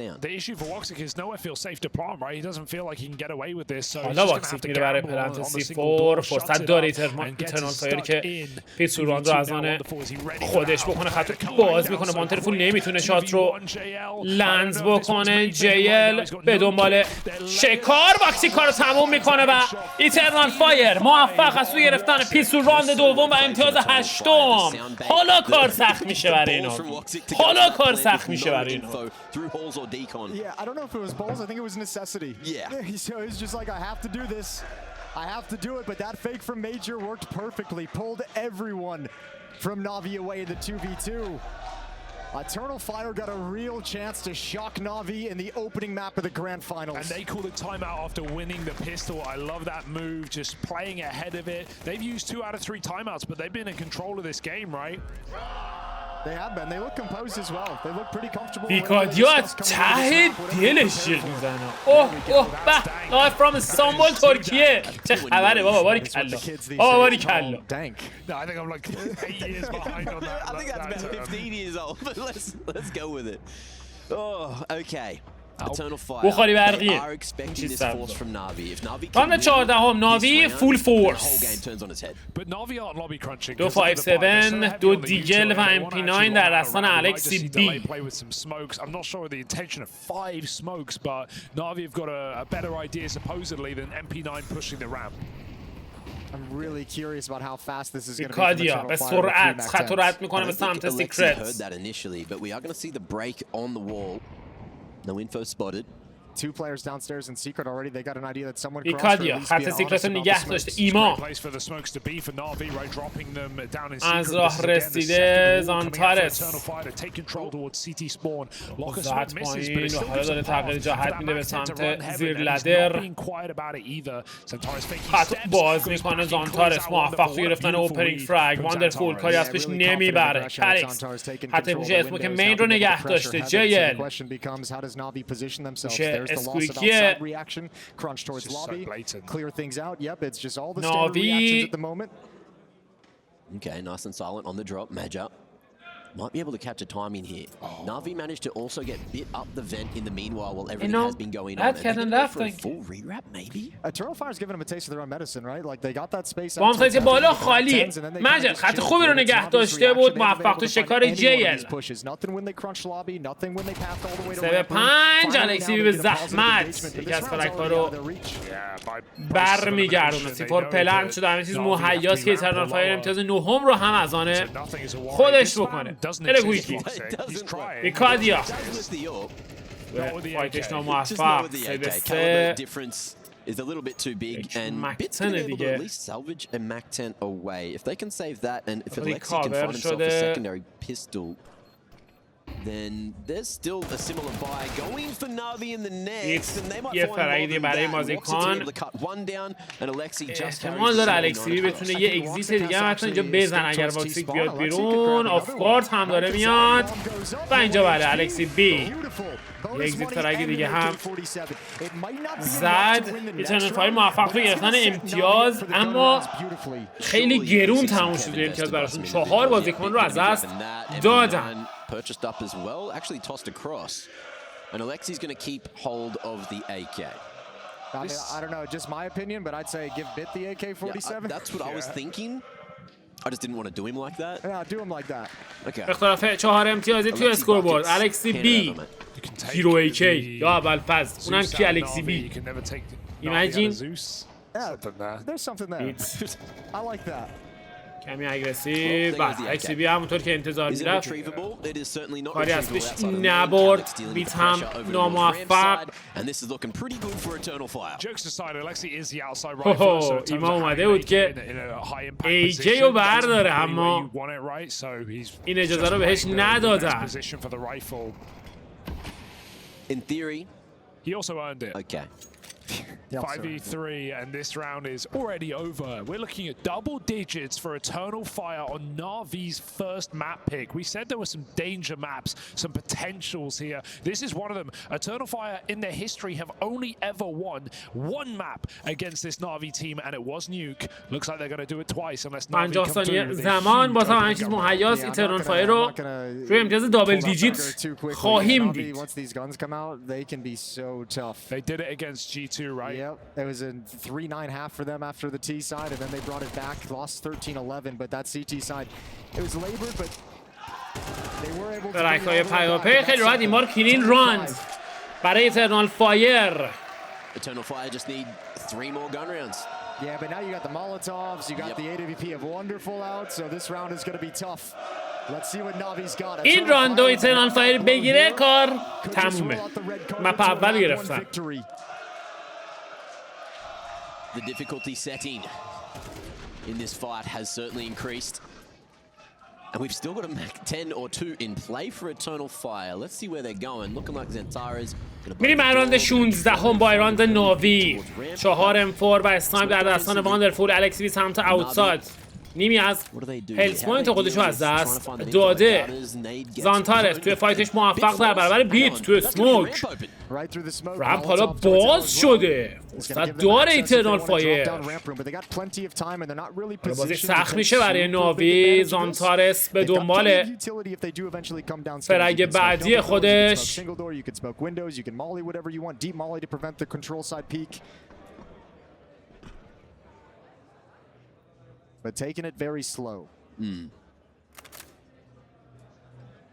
[SPEAKER 2] The issue for Woxic is nowhere feels safe to plant, right? He doesn't feel like he can get away with this. So
[SPEAKER 1] حالا واکسیک میره برای پلنت C4. فرصت داره ایترنال فایر که پیتسوراند رو از آن خودش بکنه. خط باز میکنه. مانترفول نمیتونه شات رو لنز بکنه. جیل به دنبال شکار. واکسیک کار رو تموم میکنه و ایترنال فایر موفق است تو گرفتن پیتسوراند دوم و امتیاز 8. حالا کار سخت میشه برای اینا. حالا کار سخت میشه برای اینا.
[SPEAKER 3] Through holes or decon.
[SPEAKER 4] Yeah, I don't know if it was balls. I think it was necessity.
[SPEAKER 3] Yeah.
[SPEAKER 4] So he's just like, I have to do this. I have to do it. But that fake from Major worked perfectly. Pulled everyone from Navi away in the 2v2. Eternal Fire got a real chance to shock Navi in the opening map of the grand finals.
[SPEAKER 2] And they call it timeout after winning the pistol. I love that move, just playing ahead of it. They've used 2 out of 3 timeouts, but they've been in control of this game, right?
[SPEAKER 4] They have been. They look composed as well. They look pretty comfortable.
[SPEAKER 1] بیکادیا از ته دلش جیغ میزنه. اوه اوه به لایف فرام استانبول ترکیه. چه خبره بابا؟ باری کلا بابا باری کلا.
[SPEAKER 2] No, I think I'm like 8 years behind on that.
[SPEAKER 3] I think that's about 15 years old, but let's go with it. Oh, okay. Eternal Fire.
[SPEAKER 1] بخاری
[SPEAKER 3] They
[SPEAKER 1] برقیه.
[SPEAKER 3] are expecting this force from Navi. If Navi
[SPEAKER 1] ران
[SPEAKER 3] can
[SPEAKER 1] 14 ناوی فول
[SPEAKER 3] the whole
[SPEAKER 1] فورس.
[SPEAKER 3] game turns on its head.
[SPEAKER 2] But Navi aren't lobby crunching.
[SPEAKER 1] 2 5-7 2 دیگل و MP9 در دستان الکسی بی.
[SPEAKER 2] Play with some smokes. I'm not sure the intention of 5 smokes, but Navi have got a better idea supposedly than MP9 pushing the ramp.
[SPEAKER 4] I'm really curious about how fast this is going to be.
[SPEAKER 1] بیکادیا به سرعت خط رد میکنه به
[SPEAKER 3] I think
[SPEAKER 1] سمت
[SPEAKER 3] Alexi
[SPEAKER 1] سیکرت.
[SPEAKER 3] heard that initially, but we are going to see the break on the wall. No info spotted.
[SPEAKER 4] 2 players downstairs in secret already. They got an idea that someone crossed.
[SPEAKER 1] بیکادیا خط سیکرت رو نگه داشته. ایما از راه رسیده. زانتارس زد پایین و حالا داره تغییر جهت میده به سمت زیر لدر. خط باز میکنه. زانتارس موفق تو گرفتن اوپنینگ فرگ. واندرفول کاری از پیش نمیبره. کالیکس خط پوش اسمو که مین رو نگه داشته. جیل اسکویکیه. ناوی
[SPEAKER 3] Okay, nice and silent on the drop. Major might be able to capture timing here. Navi managed to also get bit up the vent in the meanwhile while everything has been going on. Full re-wrap maybe?
[SPEAKER 4] Eternal Fire's giving them a taste of their own medicine, right? Like they got that space.
[SPEAKER 1] بام سایت بالا خالیه. مجد خط خوبی رو نگه داشته بود. موفق تو شکار جیل. 3-5 الکسی به زحمت یکی از فرک‌ها رو بر میگردونه. سیفور پلن شده. همه چیز مهیاست که ایترنال فایر امتیاز 9 رو هم از آن خودش بکنه. الگویکی بیکادیا فایتش ناموفق
[SPEAKER 3] 3-3 is a little bit too big, and Bit's going to be able to at least salvage a Mac-10 away. If they can save that, and if Alexi can find himself a secondary pistol, then there's still a similar buy going for Navi in the next, and they might find more than that. Moxie able to cut one down, and Alexi just
[SPEAKER 1] احتمال داره الکسی بتونه یه اگزیت دیگه هم حتی اینجا بزن اگر واکسیک بیاد بیرون. آف کورس هم داره میاد و اینجا بله الکسی بی یه اگزیت فرگی دیگه هم زد. ایترنال فایر موفق به گرفتن امتیاز، اما خیلی گرون تموم شده امتیاز براشون. 4 بازیکن رو از دست دادن.
[SPEAKER 3] Purchased up as well, actually tossed across, and Alexi's going to keep hold of the AK.
[SPEAKER 4] I don't know, just my opinion, but I'd say give Bit the AK-47.
[SPEAKER 3] Yeah, that's what I was thinking. I just didn't want to do him like that.
[SPEAKER 4] Yeah, do him like that.
[SPEAKER 3] Okay.
[SPEAKER 1] اختلاف 4 امتیازی توی اسکوربورد. الکسی بی هیرو AK یا اول فاز. اونم کی الکسی بی. Imagine.
[SPEAKER 4] Yeah, there's something there. I like that.
[SPEAKER 1] کمی اگریسیو. الکسی بی همونطور که انتظار میرفت کاری از پیش نبرد. بیت هم ناموفق. ایما اومده بود که AJ رو برداره، اما این اجازه رو بهش ندادن.
[SPEAKER 3] In theory,
[SPEAKER 2] he also earned it.
[SPEAKER 3] Okay.
[SPEAKER 2] 5v3, and this round is already over. We're looking at double digits for Eternal Fire on Navi's first map pick. We said there were some danger maps, some potentials here. This is one of them. Eternal Fire in their history have only ever won one map against this Navi team, and it was Nuke. Looks like they're going to do it twice unless Navi come through.
[SPEAKER 1] زمان باز هم چیز مهیاس ایترنال فایر رو روی امتیاز دابل دیجیت خواهیم دید.
[SPEAKER 2] They did it against G2, right?
[SPEAKER 4] Yep, it was a 3-9 half for them after the T side, and then they brought it back, lost 13-11, but that CT side, it was labored, but they were able to...
[SPEAKER 1] رایکای پیاپی خیلی راحت این بار کلین راند برای ایترنال فایر.
[SPEAKER 3] Eternal Fire just need 3 more gun rounds.
[SPEAKER 4] Yeah, but now you got the Molotovs, you got the AWP of Wonderful out, so this round is going to be tough. Let's see what Navi's got.
[SPEAKER 1] این راندو ایترنال فایر بگیره کار تمومه. مپ اول گرفتن.
[SPEAKER 3] The difficulty setting in this fight has certainly increased. And we've still got a Mac 10 or 2 in play for Eternal Fire. Let's see where they're going. Looking like Zentara's
[SPEAKER 1] میریم راند 16 هم با راند ناوی. 4 M4 و اسنایپ در دستان واندرفول. الکسی بی سمت اوتساید. نیمی از هلت پوینت خودشو از دست داده. زانتارس توی فایتش موفق در برابر بیت توی سموک. رمپ حالا باز شده. فرصت داره ایترنال فایر. بازی سخت میشه برای ناوی. زانتارس به دنبال فرگ بعدی خودش.
[SPEAKER 4] But taking it very slow.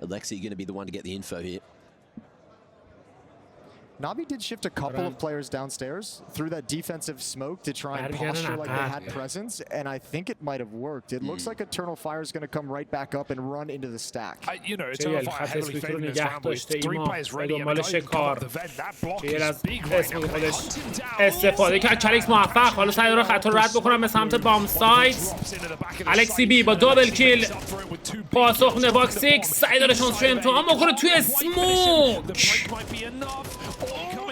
[SPEAKER 3] Alexi going to be the one to get the info here.
[SPEAKER 4] Navi did shift a couple of players downstairs through that defensive smoke to try and posture like they had presence, and I think it might have worked. It looks like Eternal Fire is going to come right back up and run into the stack.
[SPEAKER 2] You know, Eternal Fire heavily favored this round, but 3 players ready and above the vent. That block is big right now. They hunt him down.
[SPEAKER 1] استفاده کرد کلیکس موفق. حالا سعی داره خط رو رد بکنم به سمت بام سایت. الکسی بی با دابل کیل پاسخ میده. واکسیک سعی داره شانس رو امتحان بکنه توی سموک.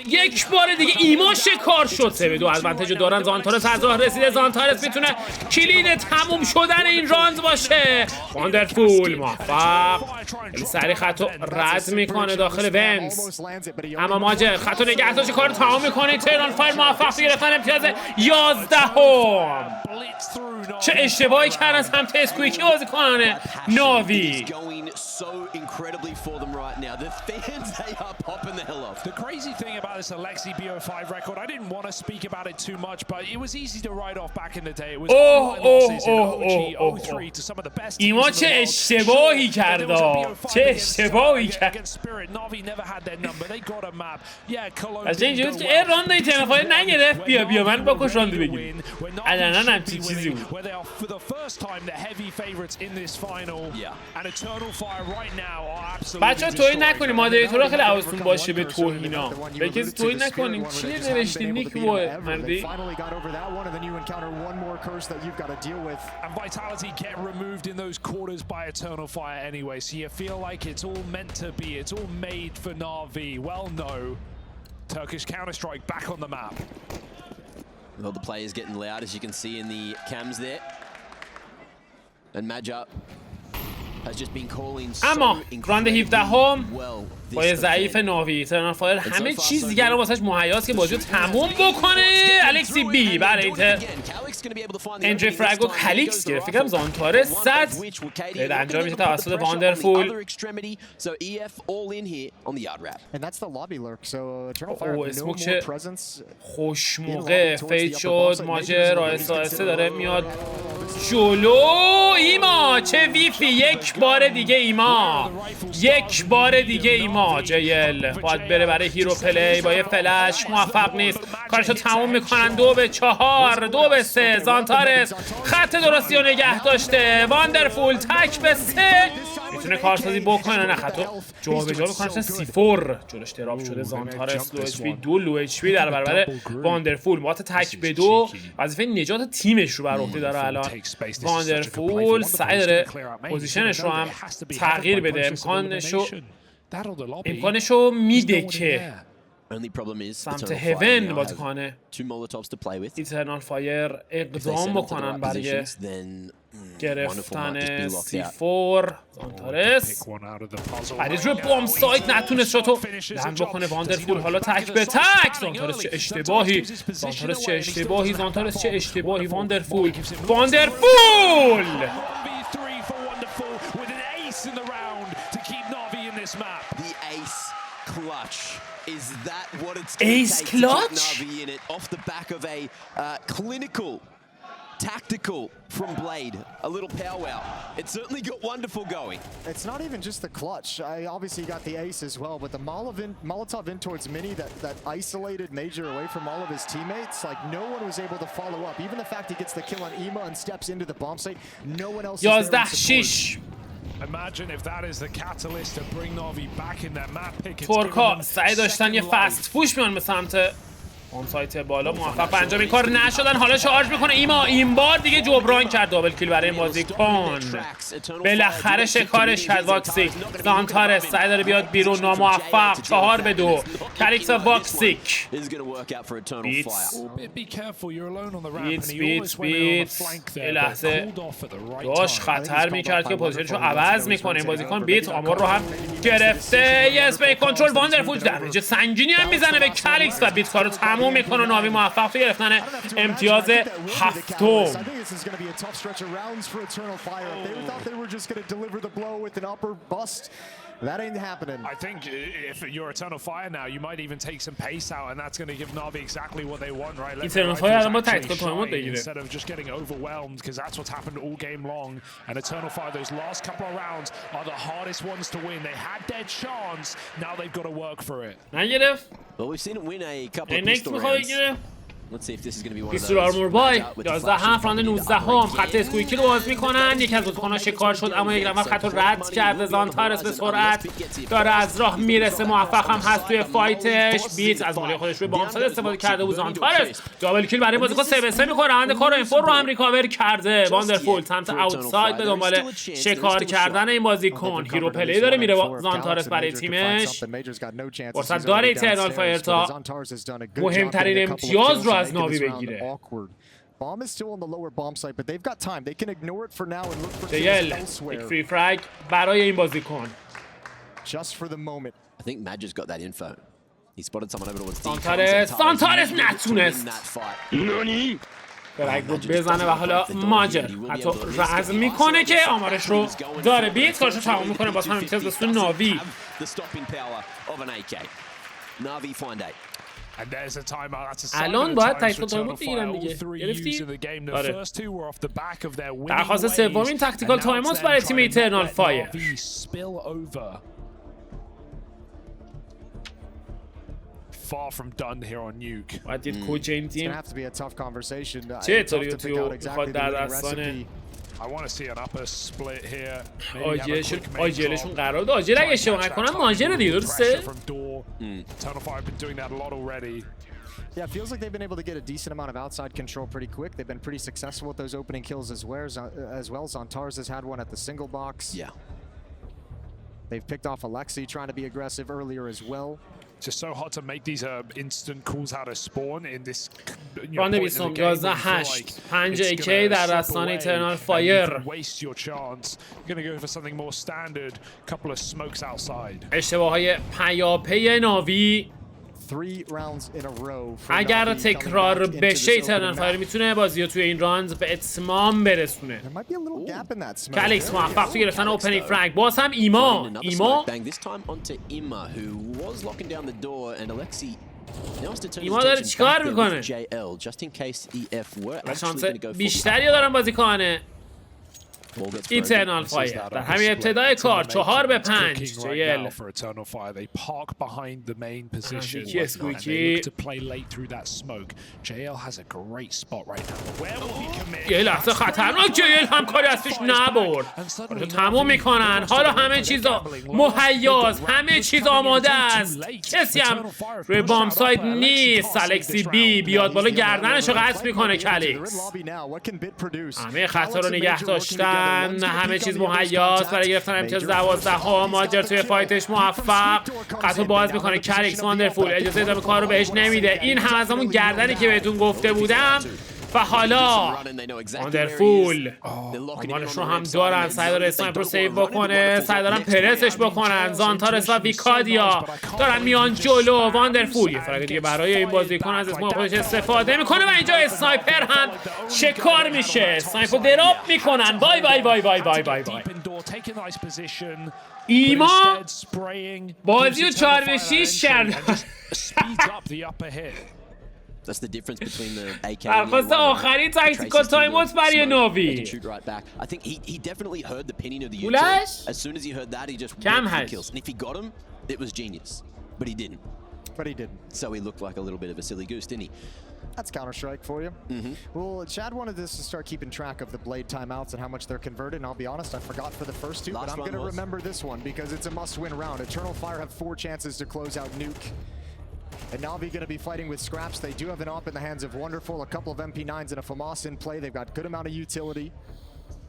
[SPEAKER 1] یک بار دیگه ایما شکار شد. 3-2 ادوانتج دارن. زانتارس از راه رسیده. زانتارس میتونه کلین تموم شدن این راند باشه. واندرفول موفق خیلی سریع خط رد میکنه داخل ونز، اما ماجر خط نگه داشت کار تمام میکنه. ایترنال فایر موفق به گرفتن امتیاز 11ام. چه اشتباهی کردن سمت اسکویکی بازیکنان ناوی.
[SPEAKER 2] The crazy thing about about this Alexi BO5 record. I didn't want to speak about it too much, but it was easy to write off back in the day. It was losses in OG 03 to some of the best teams in the world.
[SPEAKER 1] چه اشتباهی کرد. چه اشتباهی کرد.
[SPEAKER 2] Navi never had their number. They got a map. Yeah, Cologne.
[SPEAKER 1] از اینجوری بود که راند ایترنال نگرفت. بیا من بکش راند بگیر. الان هم چیزی بود.
[SPEAKER 2] Where they are for the first time the heavy favorites in this final. And Eternal Fire right now are absolutely.
[SPEAKER 1] بچه‌ها توهین نکنید. مادریتورها خیلی حواستون باشه به توهینا. به کسی توهین نکنین. چی نوشتین نیک مردی؟
[SPEAKER 2] And Vitality get removed in those quarters by Eternal Fire anyway, so you feel like it's all meant to be. It's all made for Navi. Well, no. Turkish Counter-Strike back on the map.
[SPEAKER 3] Well, the players getting loud, as you can see in the cams there. And Maja has just been calling so
[SPEAKER 1] اما راند 17 هم
[SPEAKER 3] well.
[SPEAKER 1] با یه ضعیف ناوی ایترنال فایر همه چیز دیگه الان واسش مهیاست که بازی رو تموم بکنه. الکسی بی برای اینتر انجری فرگ و کالیکس گرفت. فکرم زانتارس زد. انجام میشه توسط واندرفول. او اسموک چه خوش موقع فید شد. ماجر آهسته داره میاد جلو. ایما چه ویفی. یک بار دیگه ایما. یک بار دیگه ایما. جیل باید بره برای هیرو پلی با یه فلش. موفق نیست. کارشو تموم میکنن. 2-4 2-3. زانتارس خط درستی رو نگه داشته. واندرفول تک به 3 میتونه کارسازی بکنه. نه خطا جابجا میکنه. C4 جلوش تراب شده. زانتارس لو اچ پی 2 لو اچ پی در برابر واندرفول. موقع تک به 2 وظیفه نجات تیمش رو بر عهده داره. الان واندرفول سعی داره پوزیشنش رو هم تغییر بده. امکانشو میده که سمت هیون بازی کنه. ایترنال فایر اقدام بکنن برای گرفتن C4. زانتارس پریز روی بام سایت نتونست شاتو لند بکنه. واندرفول حالا تک به تک. زانتارس چه اشتباهی. زانتارس چه اشتباهی. واندرفول
[SPEAKER 3] The ace clutch. Is that what it's
[SPEAKER 1] ace clutch?
[SPEAKER 3] Navi in it off the back of a clinical, tactical from Blade. A little powwow. It certainly got wonderful going.
[SPEAKER 4] It's not even just the clutch. I obviously got the ace as well, but the Molotov in towards Mini that isolated Major away from all of his teammates. Like no one was able to follow up. Even the fact he gets the kill on Ema and steps into the bomb site, no one else is there to support.
[SPEAKER 2] Imagine if that is the catalyst to bring Navi back in that map pick.
[SPEAKER 1] تورکا سعی داشتن یه فست پوش میان به سمت اون سایت بالا. موفق به انجام این کار نشدن. حالا شارژ میکنه ایما. این بار دیگه جبران کرد. دابل کیل برای این بازیکن. بالاخره شکارش کرد واکسیک. زانتارس سعی داره بیاد بیرون. ناموفق. 4-2. کالیکس و واکسیک. بیتس یه لحظه داشت خطر میکرد که پوزیشنشو عوض میکنه. این بازیکن بیت آمار رو هم گرفته. یه اسپی کنترل. واندرفول دمیج سنگینی هم میزنه به کالیکس و بیت کارو تموم میکنه. ناوی موفق تو گرفتن امتیاز 7.
[SPEAKER 4] That ain't happening.
[SPEAKER 2] I think if you're Eternal Fire now, you might even take some pace out, and that's going to give Navi exactly what they want, right?
[SPEAKER 1] Eternal Fire ما تکتیکال تایماوت بگیره.
[SPEAKER 2] Instead of just getting overwhelmed, because that's what's happened all game long. And Eternal Fire, those last couple of rounds are the hardest ones to win. They had their chance. Now they've got to work for it.
[SPEAKER 1] نگرفت.
[SPEAKER 3] Well, we've seen him win a couple of pistol rounds. Let's see if this is going to be one of
[SPEAKER 1] پیستول آرمور بای 11 راند 19 خط اسکویکی رو باز میکنن. یکی از بازیکن‌ها شکار شد اما یک نفر خط رو رد کرده. زانتارس به سرعت داره از راه میرسه. موفق هم هست توی فایتش. بیت از موقع خودش روی بامساد استفاده کرده بود. زانتارس دابل کیل برای بازیکن 3-3 میکنه. روند کار اینفور رو هم ریکاور کرده. واندرفول سمت اوتساید به دنبال شکار کردن این بازیکن. هیرو پلی داره میره زانتارس برای تیمش. فرصت داره ایترنال فایر تا مهمترین امتیاز رو از ناوی بگیره.
[SPEAKER 4] Bomb is still on the lower bomb site, but they've got time. They can ignore it for now and look for
[SPEAKER 1] things elsewhere. یک فری فرگ برای این بازیکن.
[SPEAKER 4] Just for the moment.
[SPEAKER 3] I think Maja's got that info. He spotted someone over towards
[SPEAKER 1] زانتارس نتونست. نانی؟ فرگ رو بزنه و حالا ماجر حتی رزم میکنه که آمارش رو داره. بیت کارش رو تمام میکنه. باز هم امتیاز به سوی ناوی. الان باید تکتیکال تایم‌اوت بگیرن دیگه. گرفتی؟ آره. درخواست سومین تکتیکال تایم‌اوت برای تیم ایترنال فایر.
[SPEAKER 2] Far from done here on Nuke.
[SPEAKER 1] باید دید کوچ این تیم چه طوری میخواد در دستانه آجیلشون قرار داد. آجیل اگه اشتباه نکنم ماجر دیگه، درسته؟
[SPEAKER 4] Yeah, it feels like they've been able to get a decent amount of outside control pretty quick. They've been pretty successful with those opening kills as well. Zontarz has had one at the single box.
[SPEAKER 3] Yeah.
[SPEAKER 4] They've picked off Alexi trying to be aggressive earlier as well.
[SPEAKER 2] It's just so hard to make these instant calls how to spawn in this.
[SPEAKER 1] راند 28 5 AK در دستان ایترنال فایر.
[SPEAKER 2] Waste your chance. You're going to go for something more standard. Couple of smokes outside.
[SPEAKER 1] اشتباههای پیاپی ناوی اگر تکرار بشه ایترنال فایر میتونه بازی رو توی این راند به اتمام برسونه. کالیکس موفق تو گرفتن اوپنینگ فرانک. باز هم ایما داره چیکار میکنه؟ و شانس بیشتری دارن بازی کنه ایترنال فایر در همین ابتدای کار. 4-5 JL. یه لحظه خطرناک. JL هم کاری از پیش نبرد. تموم میکنن. حالا همه چیزا مهیاست، همه چیز آماده است. کسی هم روی بام ساید نیست. الکسی بی بیاد بالا گردنشو قطع میکنه کالیکس. همه خطا رو نگه داشتن. همه چیز مهیاست برای گرفتن امتیاز 12. ماجر توی فایتش موفق. خطا باز میکنه کالیکس. واندرفول اجازه ادامه کار رو بهش نمیده. این هم از همون گردنی که بهتون گفته بودم. و حالا واندرفول آمانش رو هم دارن. سعی داره اسنایپر رو سیو بکنه. سعی دارن پرسش بکنن. زانتارس و ویکادیا دارن میان جلو. واندرفول یه فرق دیگه برای این بازیکن از اسم خودش استفاده میکنه و اینجا اسنایپر هم شکار میشه. اسنایپر دراپ میکنن. بای بای بای بای بای بای بای. ایما بازی رو 4-6 کرد.
[SPEAKER 3] That's the difference between the AK.
[SPEAKER 1] درخواست آخری تکتیکال تایم‌اوت برای ناوی.
[SPEAKER 3] I think he definitely heard the pinning of the
[SPEAKER 1] Ulash.
[SPEAKER 3] As soon as he heard that, he just
[SPEAKER 1] Cam
[SPEAKER 3] went for
[SPEAKER 1] has.
[SPEAKER 3] kills. And if he got him, it was genius. But he didn't. So he looked like a little bit of a silly goose, didn't he?
[SPEAKER 4] That's Counter-Strike for you. Well, Chad wanted us to start keeping track of the blade timeouts and how much they're converted. And I'll be honest, I forgot for the first two, but I'm going to remember this one because it's a must-win round. Eternal Fire have 4 chances to close out Nuke. And Navi going to be fighting with scraps. They do have an op in the hands of Wonderful, a couple of MP9s and a FAMAS in play. They've got good amount of utility.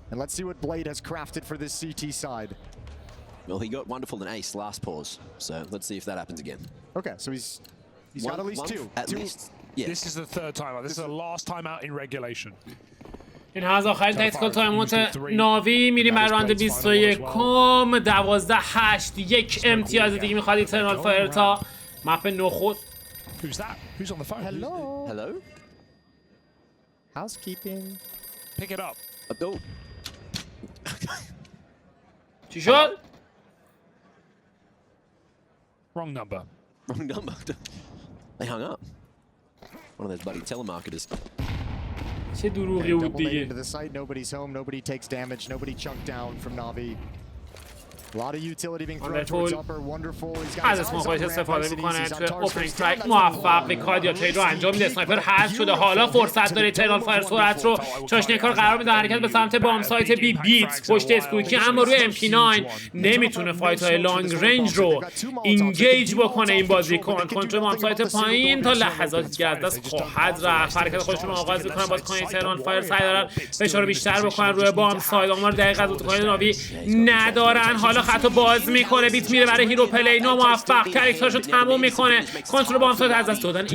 [SPEAKER 4] And let's see what Blade has crafted for this CT side.
[SPEAKER 3] Well, he got Wonderful and Ace last pause. So let's see if that happens again.
[SPEAKER 4] Okay, so he's got at least 2.
[SPEAKER 3] At least. Yeah.
[SPEAKER 2] This is the third timeout. This is the last timeout in regulation.
[SPEAKER 1] این از آخرین تکتیکال تایم‌اوت ناوی. میریم بر راند 21. 12-8 یک امتیاز دیگه میخواد ایترنال فایر تا مپ نخود.
[SPEAKER 2] Who's that? Who's on the phone?
[SPEAKER 3] Hello?
[SPEAKER 4] Housekeeping.
[SPEAKER 2] Pick it up.
[SPEAKER 3] Oh.
[SPEAKER 1] چی شد؟
[SPEAKER 2] Wrong number.
[SPEAKER 3] Wrong number. They hung up. One of those bloody telemarketers.
[SPEAKER 1] چه دروغی بود دیگه.
[SPEAKER 4] Into the site, nobody's home, nobody takes damage, nobody chunked down from Navi. A lot of utility being thrown towards upper. Wonderful.
[SPEAKER 1] از اسم خودش استفاده میکنه توی اوپنینگ استرایک. موفق به کادیا ترید رو انجام میده. اسنایپر حذف شده. حالا فرصت داره ایترنال فایر سرعت رو چاشنی کار قرار میده حرکت به سمت بام سایت بی بیت پشت اسکویکی، اما روی MP9 نمیتونه فایت های لانگ رنج رو اینگیج بکنه. این بازیکن کنترل بام سایت پایین تا لحظاتی دیگه از دست خواهد رفت. حرکت خودشون رو آغاز میکنن. بازیکن ایترنال فایر سعی دارن فشار بیشتر بکنن روی بام سایت. آمار دقیق از بازیکن ناوی ندارن. حالا خطا باز میکنه. بیت میره برای هیرو پلی. ناموفق. کاریکترشو تموم میکنه. کنترل بام سایت از دست دادن.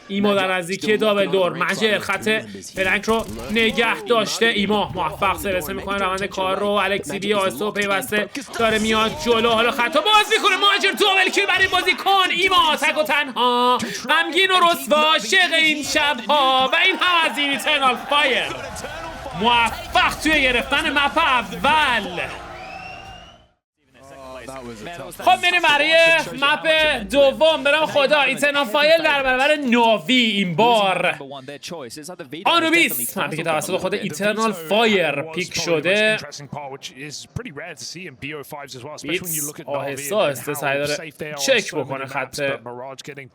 [SPEAKER 1] ایما در نزدیکی دابل دور. مجر خط فرانک رو نگه داشته. ایما موفق سرسه میکنه روند کار رو. الکسی بی آسته و پیوسته داره میاد جلو. حالا خطا باز میکنه. ماجر دابل کیل برای بازیکن. ایما تک و تنها غمگین و رسوا عاشق این شب‌ها و این هم از ایترنال فایر موفق توی گرفتن مپ اول. خب میریم برای مپ دوم. برام خدا ایترنال فایر در برابر ناوی این بار. آنوبیس مپی که توسط خود ایترنال فایر پیک شده. بیتس آهسته آهسته سعی داره چک بکنه خط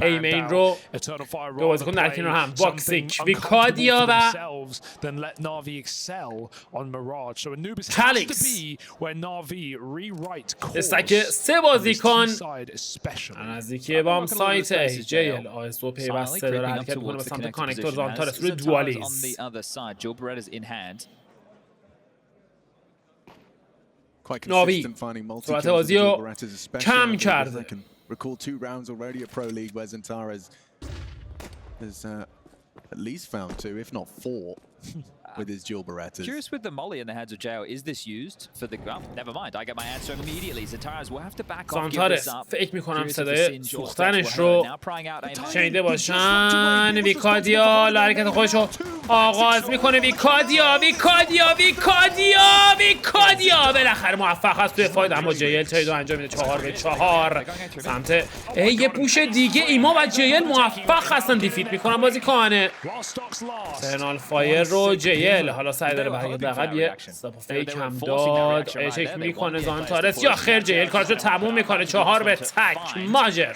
[SPEAKER 1] ایمین رو. دو بازیکن در کنار هم باکسینگ ویکادیا و کالیکس. استک سه بازیکن نزدیکی بام سایت JL آهسته و پیوسته داره حرکت میکنه به سمت کانکتور. زانتارس روی دوالیز. ناوی سرعت بازی رو کم کرده.
[SPEAKER 5] Recall 2 rounds already at Pro League where Zantara's has at least found 2, if not 4, with his dual Berettas.
[SPEAKER 6] Curious with the molly in the hands of JL, is this used for the grab? Never mind, I get my answer immediately. Zantara's will have to back off, give this up.
[SPEAKER 1] فکر میکنم صدای سوختنش رو شنیده باشن. ویکادیا حرکت خودش رو آغاز میکنه. ویکادیا بالاخره موفق است توی فاید، اما JL ترید رو انجام میده. 4-4 سمت یه پوش دیگه. ایما و JL موفق هستن دیفیت میکنن بازیکن ایترنال فایر رو. JL حالا سعی داره برگرد عقب، یه استاپ فیک هم داد. چک میکنه زانتارس یا خیر. JL کارش رو تموم میکنه. 4-1 ماجر.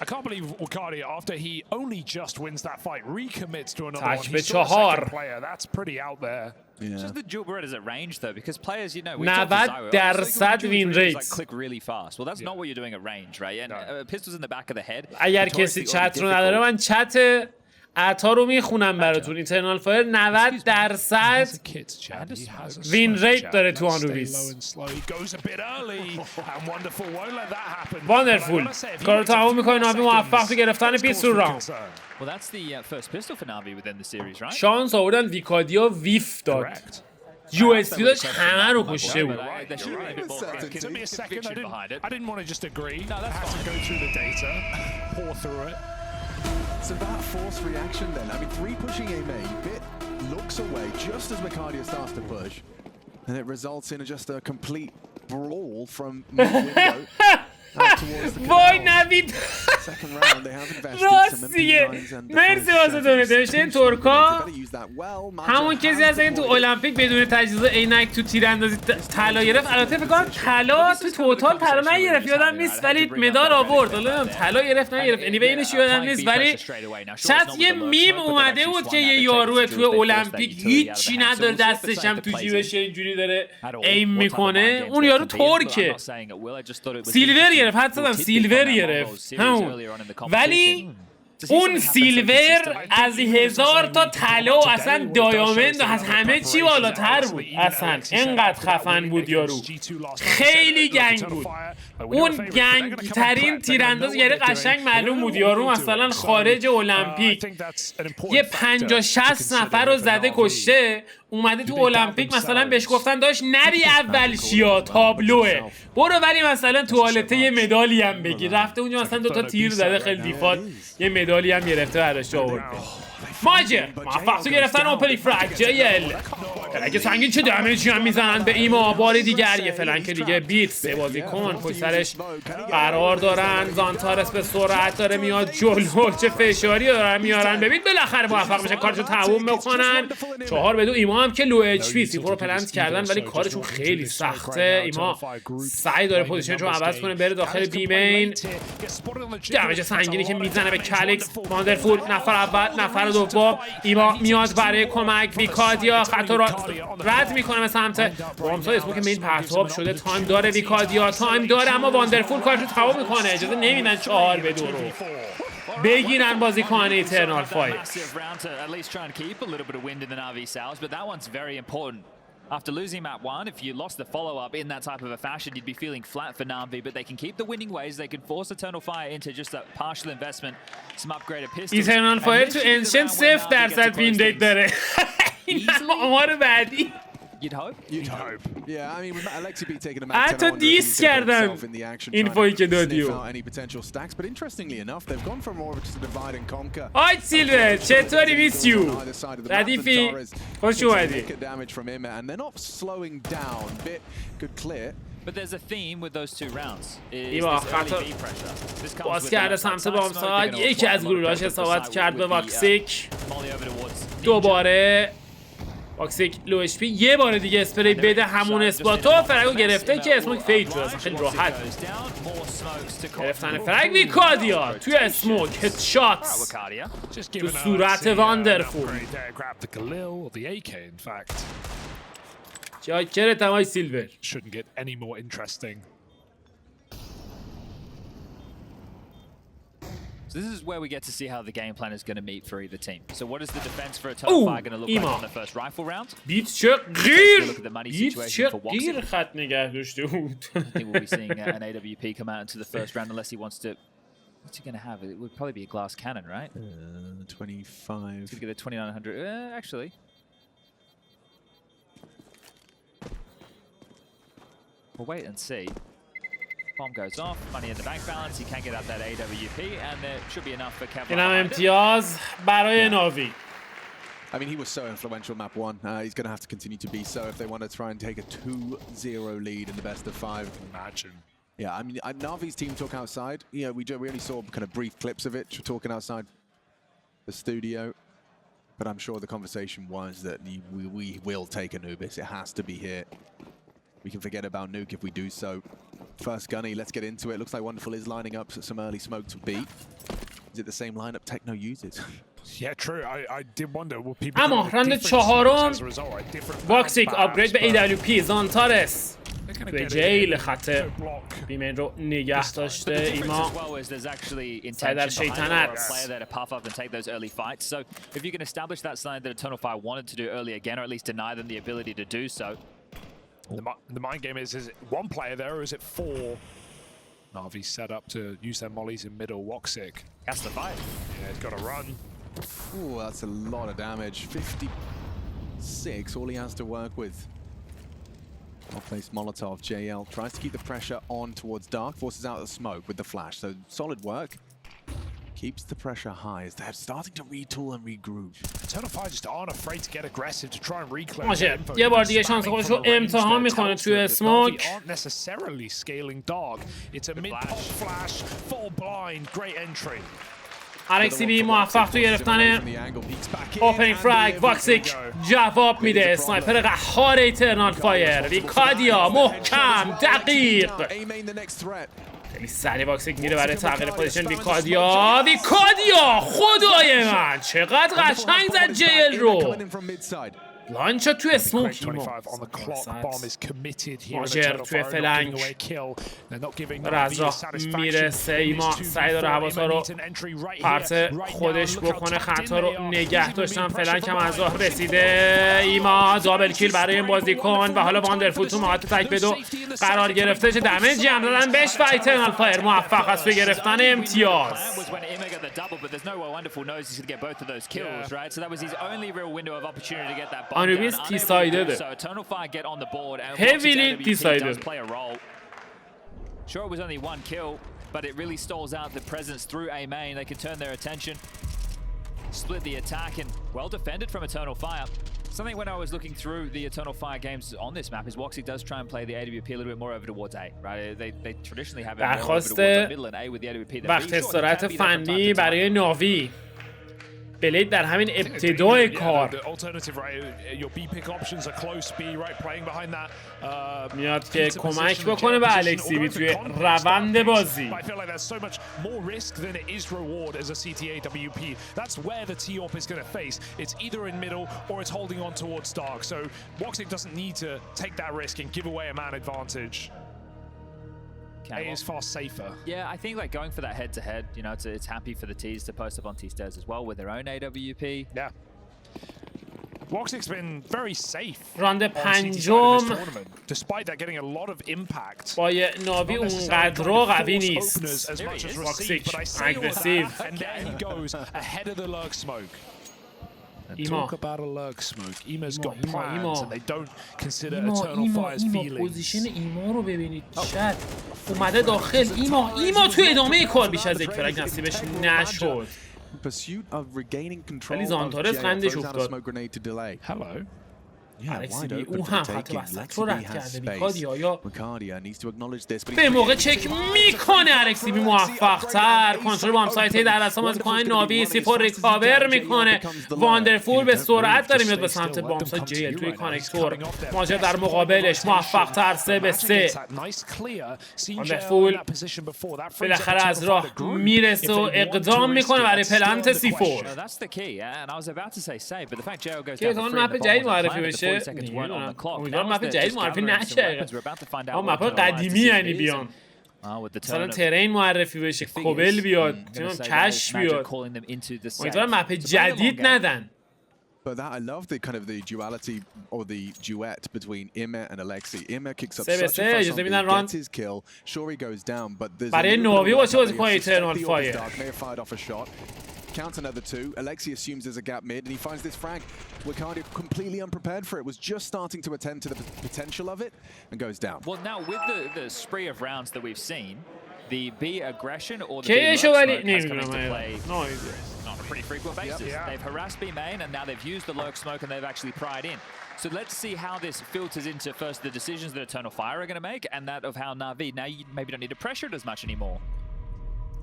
[SPEAKER 2] I can't believe Wakadia, after he only just wins that fight, recommits to another one.
[SPEAKER 1] He's
[SPEAKER 2] still a second player. That's pretty out there.
[SPEAKER 6] It's just the dual Berettas at range though, because players, you know, we talked to Zyro,
[SPEAKER 1] win rates.
[SPEAKER 6] click really fast. Well, that's not what you're doing at range, right? And pistols in the back of the head.
[SPEAKER 1] اگر کسی چت رو نداره من چت عطا رو میخونم براتون. ایترنال فایر 90% وین ریت داره تو آنوبیس. واندرفول کار رو تمام میکنه. ناوی موفق تو گرفتن پیستول راوند. شانس آوردن ویکادیا ویف داد. USD داشت همه رو کشته بود.
[SPEAKER 5] So that forced reaction then, I mean 3 pushing a main, Bit looks away just as Makadia starts to push, and it results in just a complete brawl from mid-window out towards the
[SPEAKER 1] وای نوید
[SPEAKER 5] second round. They have invested some
[SPEAKER 1] راستیه.
[SPEAKER 5] MP9s and
[SPEAKER 1] مرسی واسه دونه نوشته. این ترکا همون کسی هست که تو المپیک بدون تجهیز عینک تو تیراندازی طلا گرفت. البته فکر کنم طلا تو توتال طلا نگرفت، یادم نیست، ولی مدال آورد. حالا طلا گرفت نگرفت، انیوی اینش یادم نیست، ولی شاید یه میم اومده بود که یه یارو توی المپیک هیچی نداره دستش هم تو جیبش اینجوری داره ایم میکنه. اون یارو ترکه. سیلور گرفت، حد زدم سیلور گرفت همون. ولی اون سیلور از 1000 تا طلا و اصلا دایامند و از همه چی بالاتر بود. اصلا انقدر خفن بود یارو، خیلی گنگ بود. اون گنگ ترین تیراندازگری قشنگ معلوم بود. یارو مثلا خارج المپیک یه 50-60 نفر رو زده کشته، اومده تو المپیک مثلا بهش گفتن داشت نری اول شیا تابلوه، برو ولی مثلا توالته یه مدالی هم بگیر. رفته اونجا مثلا 2 تا تیر زده خیلی دیفات، یه مدالی هم گرفته براش آورد. ماجر موفق تو گرفتن اوپلی فرگ. JL فلنک سنگین چه دمیجی هم میزنن به ایما. بار دیگر یه فلنک دیگه. بیت 3 بازیکن پشت سرش قرار دارن. زانتارس به سرعت داره میاد جلو، چه فشاری دارن میارن. ببین بالاخره موفق میشه کارشو تموم بکنن. 4-2. ایما هم که لو اچ پی سی رو پلنت کردن ولی کارشون خیلی سخته. ایما سعی داره پوزیشنش رو عوض کنه بره داخل بی مین. دمیج سنگینی که میزنه به کالیکس. واندرفول نفر اول، نفر دوم ایما میاد برای کمک. ویکادیا خط رو رد میکنه به سمت رامسا. اسمو که مین پرتاب شده. تایم داره ویکادیا، تایم داره، اما واندرفول کارش رو تمام میکنه. اجازه نمیدن 4-2 رو بگیرن بازیکن ایترنال فایر.
[SPEAKER 6] After losing map 1, if you lost the follow-up in that type of a fashion, you'd be feeling flat for Navi, but they can keep the winning ways. They can force Eternal Fire into just a partial investment, some upgraded pistols.
[SPEAKER 1] Eternal Fire to Ancient 0% win rate داره. این آمار بعدی.
[SPEAKER 6] You'd hope.
[SPEAKER 5] You'd hope. Yeah, I mean, with Alexi B taking a match
[SPEAKER 1] حتی دیس کردن این فایی که دادیو.
[SPEAKER 5] But interestingly enough, they've gone for more of just a divide and conquer.
[SPEAKER 1] آی سیلور چطوری میسیو؟ ردیفی خوش اومدی.
[SPEAKER 5] Damage from him, and they're not slowing down. Bit could clear.
[SPEAKER 6] But there's a theme with those two rounds.
[SPEAKER 1] ایما خطا باز کرده سمت بامساید. یکی از گلولاش اصابت کرد به واکسیک. دوباره واکسیک لو اچ پی. یه بار دیگه اسپری بده همون اسپاتو. فرگو گرفته که اسموک فید شد. خیلی راحت گرفتن فرگ. ویکادیا توی اسموک هد شات تو صورت واندرفول. جاکر تمای سیلور.
[SPEAKER 2] Shouldn't get any more interesting.
[SPEAKER 6] So this is where we get to see how the game plan is going to meet for either team. So what is the defense for Eternal Fire going to look like on the first rifle round?
[SPEAKER 1] بیت چقدر خط نگه داشته بود.
[SPEAKER 6] I think we'll be seeing an AWP come out into the first round unless he wants to. What's he going to have? It would probably be a glass cannon, right?
[SPEAKER 5] 25.
[SPEAKER 6] He's going to get a 2900. Actually. We'll wait and see. Bomb goes off, money in the bank balance, he can get out that AWP, and there should be enough for Kevlar.
[SPEAKER 1] اینم امتیاز برای ناوی.
[SPEAKER 5] I mean, he was so influential map 1. He's going to have to continue to be so if they want to try and take a 2-0 lead in the best of 5.
[SPEAKER 2] Imagine.
[SPEAKER 5] Yeah, I mean, Navi's team talk outside. You know, we only saw kind of brief clips of it, talking outside the studio. But I'm sure the conversation was that we will take Anubis. It has to be here. We can forget about Nuke if we do so. First gunny, let's get into it. Looks like Wonderful is lining up some early smoke to beat. Is it the same lineup Techno uses?
[SPEAKER 2] Yeah, true. I did wonder what people.
[SPEAKER 1] اما راند چهارم واکسیک آپگرید به AWP. زانتارس به جیل خط بیمین رو نگه داشته. ایما سعی در شیطنت.
[SPEAKER 6] So if you can establish that sign that Eternal Fire wanted to do early again, or at least deny them the ability to do so.
[SPEAKER 2] The mind game is it one player there or is it 4? Navi set up to use their mollies in middle. Woxic
[SPEAKER 6] Has to fight.
[SPEAKER 2] Yeah, he's got to run.
[SPEAKER 5] Ooh, that's a lot of damage. 56, all he has to work with. Well-placed Molotov. JL tries to keep the pressure on towards Dark, forces out the smoke with the flash. So solid work. Keeps the pressure high as they're starting to retool and regroup.
[SPEAKER 2] Eternal Fire just aren't afraid to get aggressive to try and reclaim.
[SPEAKER 1] باشه یه بار دیگه شانس خودش رو امتحان میکنه توی اسموک.
[SPEAKER 2] Aren't necessarily scaling Dark. It's a mid-pop flash, full blind, great entry.
[SPEAKER 1] الکسی بی موفق تو گرفتن اوپنینگ فرگ. واکسیک جواب میده. سنایپر قهار ایترنال فایر. ویکادیا محکم دقیق. خیلی سریع واکسیک میره برای تغییر پوزیشن. ویکادیا خدای من چقدر قشنگ زد جیل رو. لانچ توی اسموک. ماجر توی فلنگ از راه میرسه. ایما سعی داره حواسا رو پرت خودش بکنه. خطا رو نگه داشتن. فلنگ هم از راه رسیده. ایما دابل کیل برای این بازیکن و حالا واندرفول تو موقعیت تک به 2 قرار گرفته. چه دمیج هم دادن بهش و ایترنال فایر موفق است به گرفتن امتیاز. Anubis decided it. Heavily decided.
[SPEAKER 6] Sure, it was only 1 kill, but it really stalls out the presence through A main. They can turn their attention, split the attack, and well defended from Eternal Fire. Something when I was looking through the Eternal Fire games on this map is Woxic does try and play the AWP a little bit more over towards A, right? They traditionally have it more over towards the middle and A with the AWP.
[SPEAKER 1] وقت استراحت فنی برای ناوی. بلید در همین ابتدای کار میاد که کمک بکنه به الکسی بی توی روند بازی.
[SPEAKER 2] A is far safer.
[SPEAKER 6] Yeah, I think like going for that head-to-head, you know, it's happy for the T's to post up on T-Stairs as well with their own AWP.
[SPEAKER 2] Yeah. Woxic's been very safe.
[SPEAKER 1] راند پنجم
[SPEAKER 2] despite that getting a lot of impact.
[SPEAKER 1] با ناوی اونقدر قوی نیست. واکسیک اگریسیو.
[SPEAKER 2] And there he goes ahead of the lurk smoke.
[SPEAKER 1] ایما
[SPEAKER 2] talk about a lurk smoke. Ima's got plans and they don't consider Eternal Fire's feelings.
[SPEAKER 1] پوزیشن ایما رو ببینید چت اومده داخل. ایما تو ادامه کار بیش از یک فرگ نصیبش نشد.
[SPEAKER 5] Pursuit of regaining control
[SPEAKER 1] ولی زانتارس قندش افتاد.
[SPEAKER 2] Hello.
[SPEAKER 1] الکسی بی او هم خط وسط رو رد کرده بیکادیا یا به
[SPEAKER 5] به
[SPEAKER 1] موقع چک میکنه الکسی بی موفق تر کنترل بام سایتی در دست بازیکن ناوی سیفور ریکاور میکنه واندرفول به سرعت داره میاد به سمت بام سایت جیل توی کانکتور ماجر در مقابلش موفق تر 3 به 3 واندرفول بالاخره از راه میرسه و اقدام میکنه برای پلنت سیفور که احتمال مپ جدید معرفی بشه امیدوارم مپ جدید معرفی نشه اما مپ قدیمی یعنی بیان مثلا ترین معرفی بشه کوبل بیاد کش بیاد امیدوارم مپ جدید ندن.
[SPEAKER 5] But that I love the kind of the duality or the duet between Immer and Alexi. Immer kicks up such a fuss on B, gets his kill. Shuri goes down, but there's
[SPEAKER 1] برای ناوی باشه بازیکن ایترنال فایر.
[SPEAKER 5] Fired off a shot. Count another two. Alexi assumes there's a gap mid, and he finds this frag. Wakanda completely unprepared for it. Was just starting to attend to the potential of it, and goes down.
[SPEAKER 6] Well, now with the spree of rounds that we've seen, the B aggression or the
[SPEAKER 1] که
[SPEAKER 6] B
[SPEAKER 1] شو ولی
[SPEAKER 6] smoke has come into
[SPEAKER 1] نمیدونم
[SPEAKER 6] play on a pretty frequent basis.
[SPEAKER 2] Yeah.
[SPEAKER 6] They've harassed B main and now they've used the lurk smoke and they've actually pried in. So let's see how this filters into first the decisions that Eternal Fire are going to make and that of how Navi. Now you maybe don't need to pressure it as much anymore.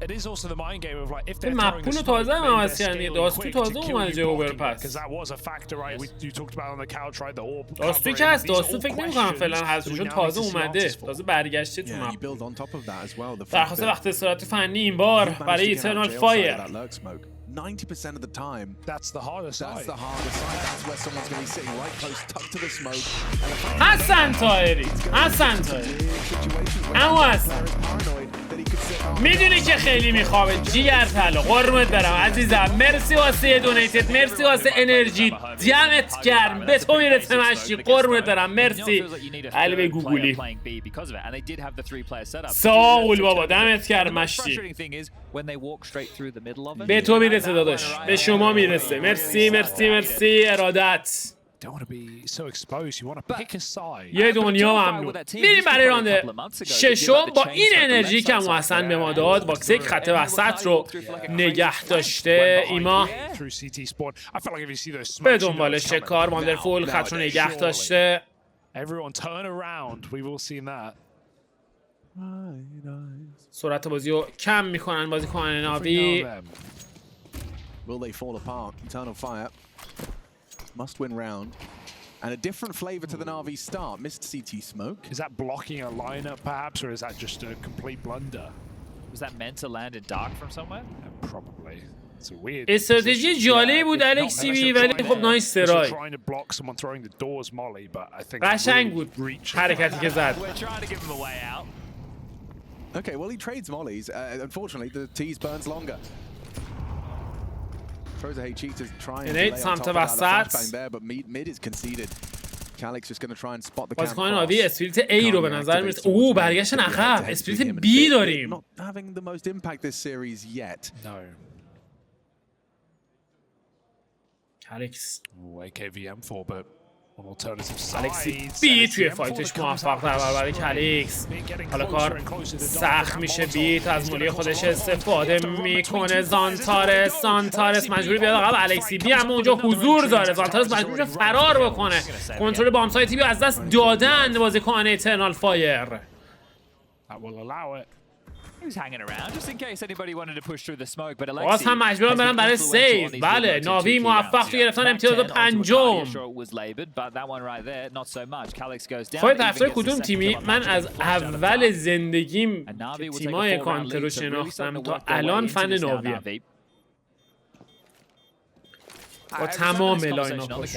[SPEAKER 2] It is also the mind game of like if they're
[SPEAKER 1] این
[SPEAKER 2] throwing the
[SPEAKER 1] مپونو
[SPEAKER 2] smoke,
[SPEAKER 1] تازه
[SPEAKER 2] maybe
[SPEAKER 1] هم
[SPEAKER 2] they're
[SPEAKER 1] هست یعنی
[SPEAKER 2] scaling
[SPEAKER 1] داستو
[SPEAKER 2] quick
[SPEAKER 1] تازه
[SPEAKER 2] to kill
[SPEAKER 1] اومده
[SPEAKER 2] you
[SPEAKER 1] جه اوور
[SPEAKER 2] blocking it,
[SPEAKER 1] پس
[SPEAKER 2] 'cause that was a factor, right? You talked about on the couch, right? The orb
[SPEAKER 1] داستو
[SPEAKER 2] covering.
[SPEAKER 1] که هست
[SPEAKER 2] These are
[SPEAKER 1] داستو
[SPEAKER 2] all
[SPEAKER 1] فکر نمی‌کنم فعلا
[SPEAKER 2] questions
[SPEAKER 1] هست
[SPEAKER 2] that we
[SPEAKER 1] چون
[SPEAKER 2] now
[SPEAKER 1] تازه
[SPEAKER 2] need to see
[SPEAKER 1] اومده
[SPEAKER 2] answers for.
[SPEAKER 1] تازه برگشته تو
[SPEAKER 5] Yeah, you
[SPEAKER 1] مپ
[SPEAKER 5] build on top of that as well. The fact
[SPEAKER 1] درخواست
[SPEAKER 5] that
[SPEAKER 1] وقت اصالت فنی این بار
[SPEAKER 5] you managed
[SPEAKER 1] برای
[SPEAKER 5] to get out
[SPEAKER 1] ایترنال
[SPEAKER 5] jail side of
[SPEAKER 1] فایر
[SPEAKER 5] that lurk smoke. 90% of the time,
[SPEAKER 2] That's the harder
[SPEAKER 5] that's
[SPEAKER 2] side.
[SPEAKER 5] the harder side. That's where someone's going to be sitting right close, tucked to the smoke.
[SPEAKER 1] حسن طاهری حسن طاهری اما حسن میدونی که خیلی میخوابه جیگر طلا قربونت برم عزیزم مرسی واسه دونیتد مرسی واسه انرژی دمت گرم به تو میرسه مشی قربونت برم مرسی علی گوگولی ساقول بابا دمت گرم مشی به تو میرسه داداش به شما میرسه مرسی مرسی مرسی ارادت
[SPEAKER 2] Don't want to be so exposed. You want to pick a side.
[SPEAKER 1] یه دنیا ممنون میریم برای راند ششم با این انرژی که محسن به ما داد باکس یک خط وسط رو نگه داشته ایما
[SPEAKER 2] Through CT spawn. I feel like if you see those smokes,
[SPEAKER 1] به
[SPEAKER 2] you know
[SPEAKER 1] دنبال
[SPEAKER 2] it's coming.
[SPEAKER 1] شکار واندرفول خط رو نگه داشته
[SPEAKER 2] Everyone turn around. We've all seen that.
[SPEAKER 1] سرعت بازی رو کم میکنن بازیکن
[SPEAKER 2] Bring
[SPEAKER 1] ناوی
[SPEAKER 2] on them.
[SPEAKER 5] Will they fall apart? Eternal Fire must win round. And a different flavor to the Navi start. Missed CT smoke.
[SPEAKER 2] Is that blocking a lineup perhaps, or is that just a complete blunder?
[SPEAKER 6] Was that meant to land in dark from somewhere?
[SPEAKER 2] Probably. It's a weird.
[SPEAKER 1] استراتژی جالبی بود الکسی بی ولی خب نایس ترای
[SPEAKER 2] Trying to block someone throwing the doors molly, but I think
[SPEAKER 1] قشنگ بود حرکتی که زد
[SPEAKER 6] We're trying to give him a way out.
[SPEAKER 5] Okay, well he trades mollies. Unfortunately, the tease burns longer. Throws a hey cheaters trying to lay on
[SPEAKER 1] سمت
[SPEAKER 5] top of that
[SPEAKER 1] وسط
[SPEAKER 5] flashbang there, but mid is conceded. Calyx just going to try and spot the camp
[SPEAKER 1] بازیکن ناوی اسپریت A رو به نظر میرسه اوه برگشتن عقب اسپریت B داریم
[SPEAKER 5] Not having the most impact this series yet.
[SPEAKER 2] No.
[SPEAKER 1] کالکس
[SPEAKER 2] AKVM4, but on alternative
[SPEAKER 1] الکسی
[SPEAKER 2] sides.
[SPEAKER 1] بی توی فایتش موفق در برابر کالکس حالا کار سخت میشه بیت از مولی خودش استفاده میکنه زانتارس مجبوری بیاد عقب الکسی بی اما اونجا حضور داره زانتارس مجبور فرار بکنه کنترل بام سایتی بی از دست دادن بازیکن ایترنال فایر
[SPEAKER 2] That will allow it.
[SPEAKER 6] He was hanging around just in case anybody wanted to push through the smoke, but
[SPEAKER 1] باز هم مجبورم برم برای سیو بله ناوی موفق تو گرفتن امتیاز پنجم خواهید طرفدار کدوم تیمی؟ من از اول زندگیم که تیمای کانتر رو شناختم تا الان فن ناویم با تمام لاین اپاش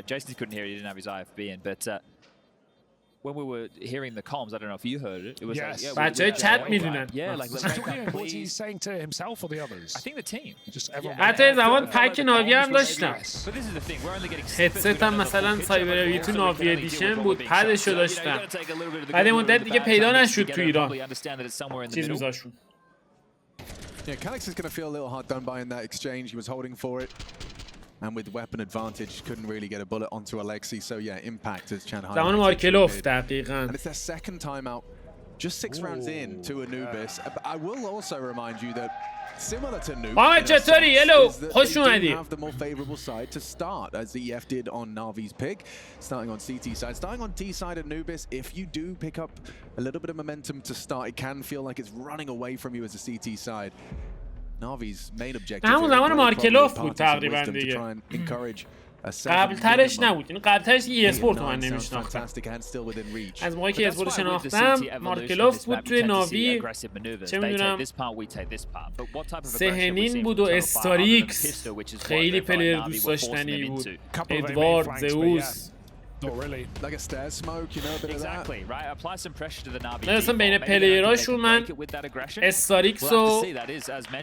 [SPEAKER 6] Jason couldn't hear it, he didn't have his IFB in, but when we were hearing the comms, I don't know if you heard it. It was
[SPEAKER 2] Yes.
[SPEAKER 6] like,
[SPEAKER 1] بچه چت میدونن
[SPEAKER 6] yeah, like
[SPEAKER 2] What's he saying to himself or the others?
[SPEAKER 6] I think the team.
[SPEAKER 2] Just everyone.
[SPEAKER 1] حتی زمان پک ناوی هم داشتم
[SPEAKER 6] But this is the thing. We're only getting
[SPEAKER 1] هدست هم مثلا سایبر وی تو ناوی ادیشن بود پدش رو داشتم بعد مدت دیگه پیدا نشد تو ایران چیز میذاشون
[SPEAKER 5] Yeah, Calyx is going to feel a little hard done by in that exchange. He was holding for it. And with weapon advantage, couldn't really get a bullet onto Alexi. So yeah, impact as Chan highlighted.
[SPEAKER 1] زمان مارکلوف دقیقاً
[SPEAKER 5] And it's their second timeout just 6 rounds in to Anubis. I will also remind you that similar to Nuke,
[SPEAKER 1] محمد چطوری؟ یلو خوش اومدی.
[SPEAKER 5] have the more favorable side to start, as the EF did on Navi's pick, starting on CT side, starting on T side Anubis. If you do pick up a little bit of momentum to start, it can feel like it's running away from you as a CT side. Navi's main objective
[SPEAKER 1] همون زمان مارکلوف بود تقریبا دیگه. قبل ترش نبود، این قبل ترش یه اسپورت من نمیشناختم. از موقعی که اسپورت شناختم مارکلوف بود توی ناوی، چه میدونم سهنین بود و استاریکس، خیلی پلیر دوست داشتنی بود، ادوارد، زئوس. مثلا بین پلیراشون من استاریکس و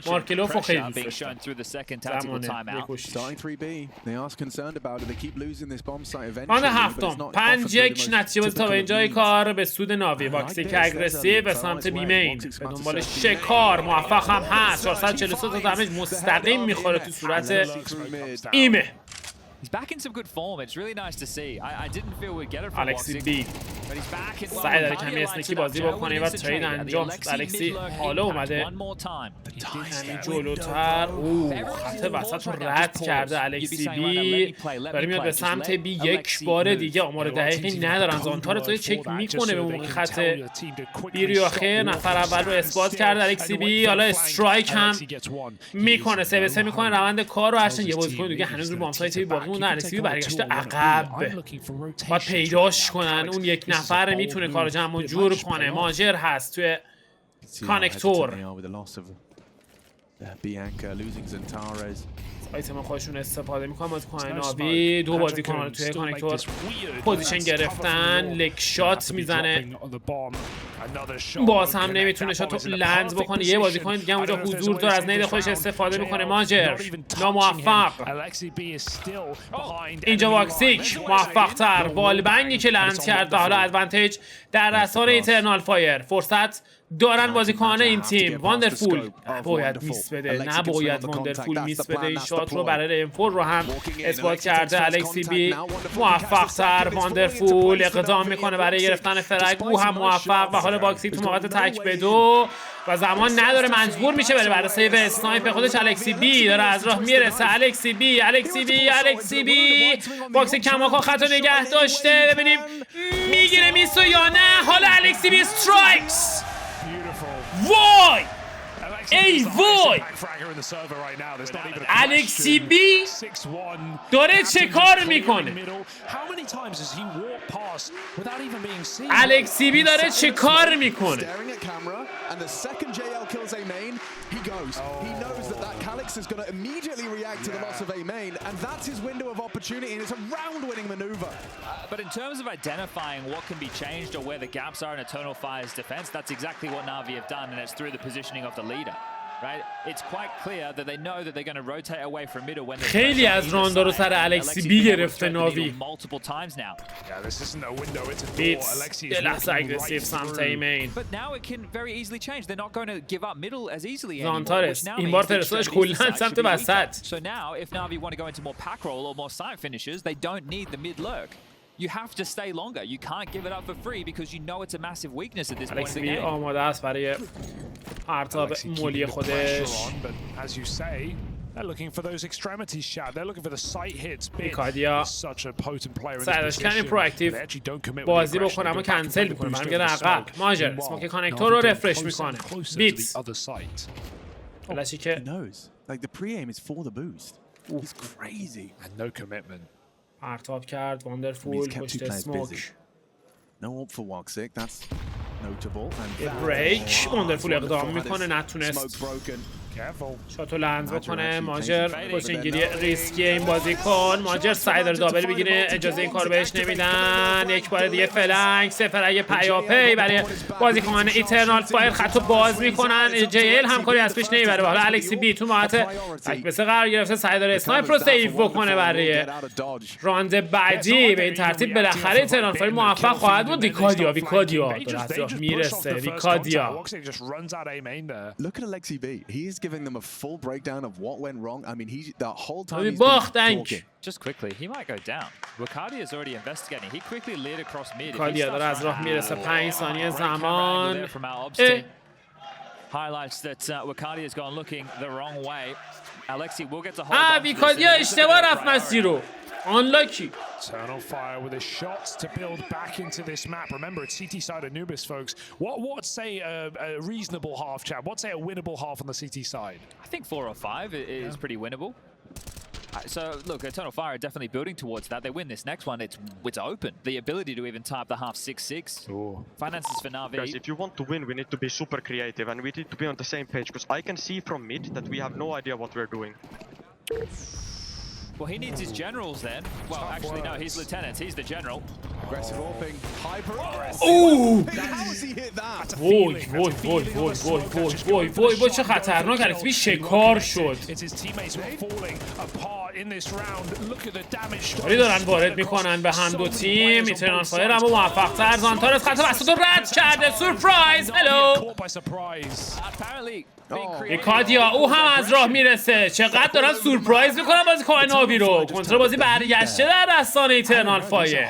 [SPEAKER 1] مارکلوف رو خیلی دوست داشتم. راند هفتم 5-1 نتیجه بازی تا به اینجای کار به سود ناوی. باکسی که اگریسیو به سمت بی مین به دنبال شکار، موفق هم هست. 443 تا دمیج مستقیم میخوره تو صورت ایمه.
[SPEAKER 6] He's back in some good form. It's really nice to see. I didn't feel we'd get it from
[SPEAKER 1] الکسی بی سعی داره کمی اسنکی بازی بکنه و ترید انجام. الکسی حالا اومده همین جلوتر. خط وسط رو رد کرده الکسی بی، داره میاد به سمت بی. یک بار دیگه آمار دقیقی ندارن. زانتار تو چک میکنه به موقع خط بی رو آخر. نفر اول رو اثبات کرده الکسی بی. حالا استرایک هم میکنه، 3-3 میکنه روند کار رو. هرچند یه بازیکن دیگه هنوز رو بامسایت باقی اون الکسی برگشته عقب، باید پیداش کنن. اون یک نفر میتونه کار جمع و جور کنه. ماجر هست توی کانکتور. آیتم خودشون استفاده میکنن بازیکن ناوی. دو بازیکن توی کانکتور پوزیشن گرفتن. لک شات میزنه، باز هم نمیتونه شات لند بکنه. یه بازیکن دیگه اونجا حضور داره، از نید خودش استفاده میکنه. ماجر ناموفق. اینجا واکسیک موفق تر. والبنگی که لند کرد. حالا ادوانتیج در دستان ایترنال فایر. فرصت دارن بازیکنان این تیم. واندرفول باید میس بده، نباید واندرفول میس بده. این شات رو برای M4 رو هم اثبات کرده الکسی بی. موفق تر. واندرفول اقدام میکنه برای گرفتن فرگ، او هم موفق. و حالا باکسی تو موقع تک به دو و زمان نداره، مجبور میشه بره برای سیو اسنایپ خودش. الکسی بی داره از راه میرسه. الکسی بی باکس کماکان خطا نگه داشته. ببینیم میگیره میسو یا نه. حالا الکسی بی استرایکس. وای ای وای، الکسی بی داره چه کار میکنه؟ الکسی بی داره چه کار میکنه؟
[SPEAKER 6] But in terms of identifying what can be changed or where the gaps are in Eternal Fire's defense, that's exactly what Navi have done, and it's through the positioning of the leader. Right? It's quite clear that they know that they're going to rotate away from middle when
[SPEAKER 1] خیلی از راندا رو سر الکسی بی گرفته ناوی. بیتس یه لحظه اگریسیو سمت ایمین. زانتارس این بار فرستادش کلن سمت وسط.
[SPEAKER 6] So now if Navi want to go into more pack roll or more site finishes, they don't need the mid lurk. You have to stay longer. You can't give it up for free because you know it's a massive weakness at this point in the game.
[SPEAKER 1] آماده است برای پرتاب مولی خودش.
[SPEAKER 2] They're looking for those extremities shot. They're looking for the sight hits.
[SPEAKER 1] بیکادیا
[SPEAKER 2] Such a potent player in
[SPEAKER 1] سعیدش کمی پرواکتیو بازی بکنه اما کنسل میکنه. برمیگرده عقب. ماجر اسموک کانکتور رو رفرش میکنه. بیتس بلشی که
[SPEAKER 5] like the pre-aim is for the boost. He's crazy.
[SPEAKER 2] And no commitment.
[SPEAKER 1] پرتاب کرد. واندرفول پشت اسموک.
[SPEAKER 5] No up for Woxic. That's notable.
[SPEAKER 1] بریک. واندرفول اقدام میکنه، نتونست شاتو لنز بکنه. ماجر پشتگیری ریسکی این بازیکن. ماجر سعی داره دابل بگیره، اجازه این کار بهش نمیدن. یک بار دیگه فلنگ سفرگ پیاپی برای بازیکن ایترنال فایر. خطو باز میکنن. JL همکاری از پیش نمیبره. حالا الکسی بی تو موقعیت تک بسه قرار گرفته، سعی داره اسنایپ رو سیو بکنه برای راند بعدی. به این ترتیب بالاخره ایترنال فایر موفق خواهد بود. ویکادیا داره از راه میرسه. ویکادیا
[SPEAKER 5] giving them a full breakdown of what went wrong. I mean, the whole time he's
[SPEAKER 1] been
[SPEAKER 5] talking.
[SPEAKER 6] Just quickly, he might go down. Wakadia is already investigating. He quickly leered across mid.
[SPEAKER 1] وکادیا داره از راه میرسه. 5 ثانیه زمان.
[SPEAKER 6] Highlights that Wakadia has gone looking the wrong way. Alexi will get to hold.
[SPEAKER 1] ویکادیا اشتباه رفت مسیر رو. Unlucky.
[SPEAKER 2] Eternal Fire with his shots to build back into this map. Remember, it's CT side Anubis, folks. What's say a reasonable half, chat? What's say a winnable half on the CT side?
[SPEAKER 6] I think 4 or 5 is pretty winnable. So look, Eternal Fire are definitely building towards that. They win this next one, it's open. The ability to even tie up the half 6-6. Finances for Navi.
[SPEAKER 7] Guys, if you want to win, we need to be super creative and we need to be on the same page, because I can see from mid that we have no idea what we're doing.
[SPEAKER 6] Well, he needs his generals then. Well, actually, no, he's lieutenants. He's the general.
[SPEAKER 5] Aggressive AWPing, hyper aggressive.
[SPEAKER 1] Ooh!
[SPEAKER 5] How has he hit that?
[SPEAKER 1] وای چه خطرناک اسمی شکار شد.
[SPEAKER 2] It's his teammates who are falling apart in this round. Look at the damage.
[SPEAKER 1] داری دارن وارد میکنن به هم دو تیم. ایترنال فایر اما موفق تر. زانتار از خط وسط رو رد کرده. سورپرایز. هلو. ویکادیا او هم از راه میرسه. چقدر دارن سورپرایز میکنن بازیکن ناوی رو. کنتر بازی برگشته در دستان ایترنال فایر.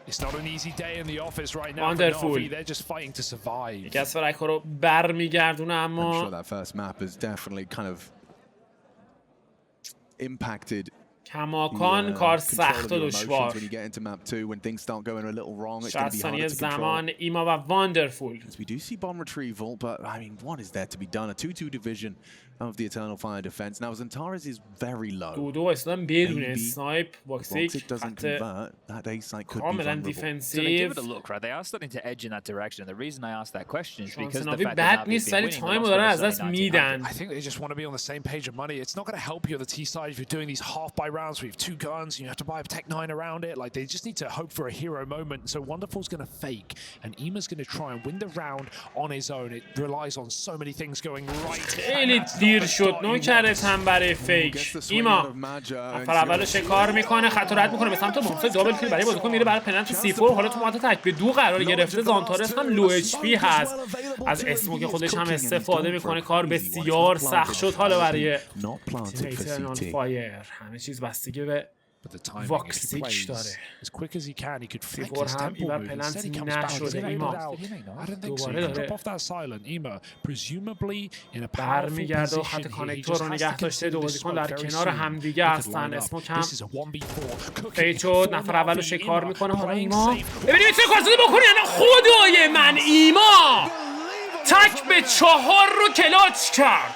[SPEAKER 2] It's not an easy day in the office right now.
[SPEAKER 1] Wonderful.
[SPEAKER 2] They're just fighting to survive.
[SPEAKER 1] یکی از فرایک‌ها رو برمیگردونه اما
[SPEAKER 5] I'm sure that first map has definitely kind of impacted
[SPEAKER 1] کماکان کار سخت و دشوار. 60 ثانیه زمان ایما و واندرفول.
[SPEAKER 5] We do see bomb retrieval, but I mean, what is there to be done? A 2-2 division of the Eternal Fire defense. Now, Zantares is very low.
[SPEAKER 1] دو اصلا بدون اسنایپ باکسیک کاملا دیفنسیو.
[SPEAKER 6] They are starting to edge in that direction. The reason I asked that question is because
[SPEAKER 1] the fact that نیست ولی تایم رو دارن از دست میدن.
[SPEAKER 2] I think they just want to be on the same page of money. It's not going to help you on the T side if you're doing these half by rounds where you have 2 guns and you have to buy a Tech 9 around it. Like, they just need to hope for a hero moment. So Wonderful's going to fake and Ima's going to try and win the round on his own. It relies on so many things going right.
[SPEAKER 1] خیلی دیر شد. نوکرت هم برای فیک. ایما نفر اول شکار میکنه. خط رد میکنه به سمت محسن. دابل کیل برای بازیکن میره برای پنالتی C4. حالا تو مات تک به 2 قرار گرفته. زانتارس هم لو اچ پی هست. از اسموک خودش هم استفاده میکنه. کار بسیار سخت شد حالا برای ایترنال فایر. همه چیز بستگی به واکسیک داره. سیفور هم ایور پلنتی نشده. ایما دوباره داره برمیگرده و خط کانکتور رو نگه داشته. دو بازیکن در کنار همدیگه هستن. اسموک هم فیت شد. نفر اول رو شکار میکنه. حالا ایما ببینیم چه کارزدی بکنی. خدای من ایما تک به 4 رو کلاچ کرد.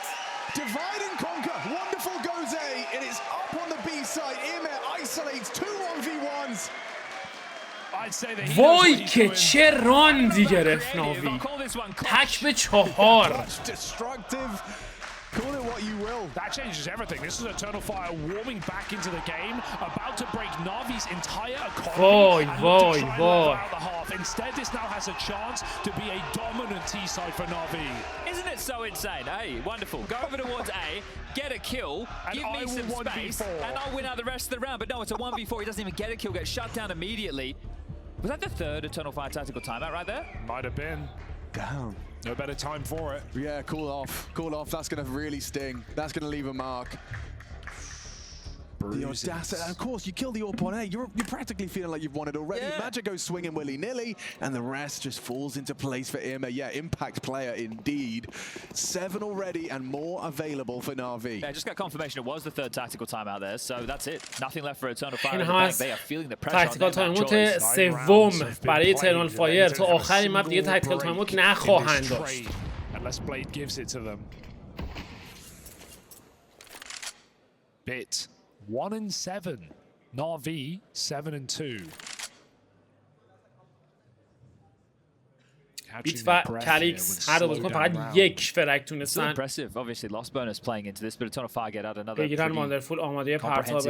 [SPEAKER 1] وای که چه راندی گرفت ناوی. تک به 4.
[SPEAKER 5] Call it what you will.
[SPEAKER 2] That changes everything. This is Eternal Fire warming back into the game, about to break Navi's entire economy. Instead, this now has a chance to be a dominant T side for Navi.
[SPEAKER 6] Isn't it so insane? Hey, wonderful. Go over towards A, get a kill, give me some space, and I'll win out the rest of the round. But no, it's a 1v4. He doesn't even get a kill, gets shut down immediately. Was that the 3rd Eternal Fire tactical timeout right there?
[SPEAKER 2] Might have been.
[SPEAKER 5] Damn.
[SPEAKER 2] No better time for it.
[SPEAKER 5] Yeah, cool off. Cool off. That's going to really sting. That's going to leave a mark. The audacity. And of course, you kill the AWP on A. You're practically feeling like you've won it already. Yeah. Magic goes swinging willy-nilly, and the rest just falls into place for Irma. Yeah, impact player indeed. 7 already and more available for Navi.
[SPEAKER 6] Yeah, I just got confirmation it was the 3rd tactical timeout there, so that's it. Nothing left for Eternal Fire in the bank. They are feeling the pressure on them.
[SPEAKER 1] تاکتیکال تایموت سوم برای ایترنال فایر. تا آخرین مپ دیگه تاکتیکال تایموت نخواهند داشت.
[SPEAKER 2] Unless Blade gives it to them. Bit 1-7. Navi 7-2.
[SPEAKER 1] بیت و کالیکس هر دو بازیکن فقط 1 فرک تونستن بگیرن. واندرفول آماده پرتاب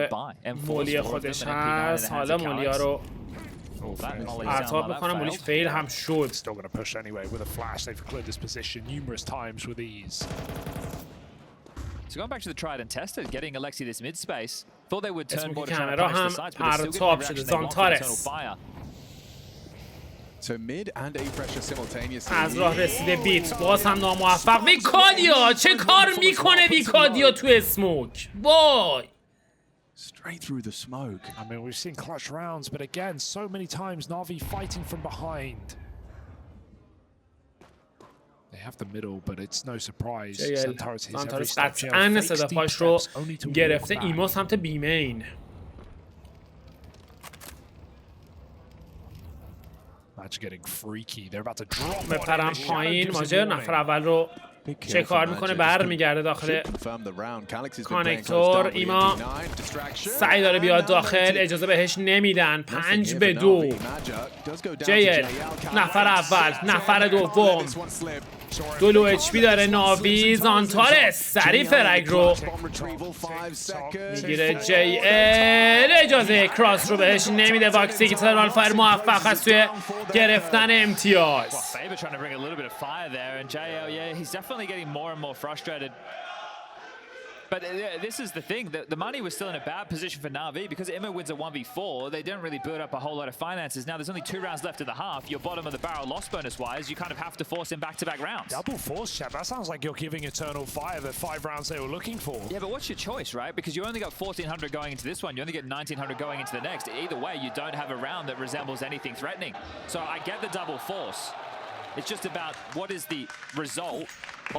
[SPEAKER 1] مولی خودش هست. حالا مولیا رو پرتاب میکنم. مولیش فیل هم شد.
[SPEAKER 6] So going back to the tried and tested, getting Alexi this mid space. Thought they would turn more to
[SPEAKER 1] کامرا هم پرتاب شده. زانتارس از راه رسیده بیت، باز هم ناموفق. ویکادیا چه کار میکنه ویکادیا تو اسموک؟ وای.
[SPEAKER 5] Straight through the smoke.
[SPEAKER 2] I mean, we've seen clutch rounds, but again, so many times Navi fighting from behind. They have the middle, but it's no surprise.
[SPEAKER 1] زانتارس قطعاً صدا پاش رو گرفته. ایما سمت بیمین.
[SPEAKER 2] Match getting freaky. They're about to drop.
[SPEAKER 1] بپرم پایین. ماجر نفر اول رو چه کار میکنه؟ برمیگرده داخل کانکتور. ایما سعی داره بیاد داخل، اجازه بهش نمیدن. 5-2. JL نفر اول، نفر دوم. 2 HP داره ناوی. زانتارس سریع فرگ رو میگیره. JL اجازه کراس رو بهش نمیده. واکسی ایترنال فایر موفق است توی گرفتن امتیاز.
[SPEAKER 6] But this is the thing, the money was still in a bad position for Navi because Emma wins a 1v4. They don't really build up a whole lot of finances. Now there's only 2 rounds left in the half. You're bottom of the barrel loss bonus wise. You kind of have to force in back-to-back rounds.
[SPEAKER 2] Double force, chap. That sounds like you're giving Eternal Fire the 5 rounds they were looking for.
[SPEAKER 6] Yeah, but what's your choice, right? Because you only got 1,400 going into this one. You only get 1,900 going into the next. Either way, you don't have a round that resembles anything threatening. So I get the double force. It's just about what is the result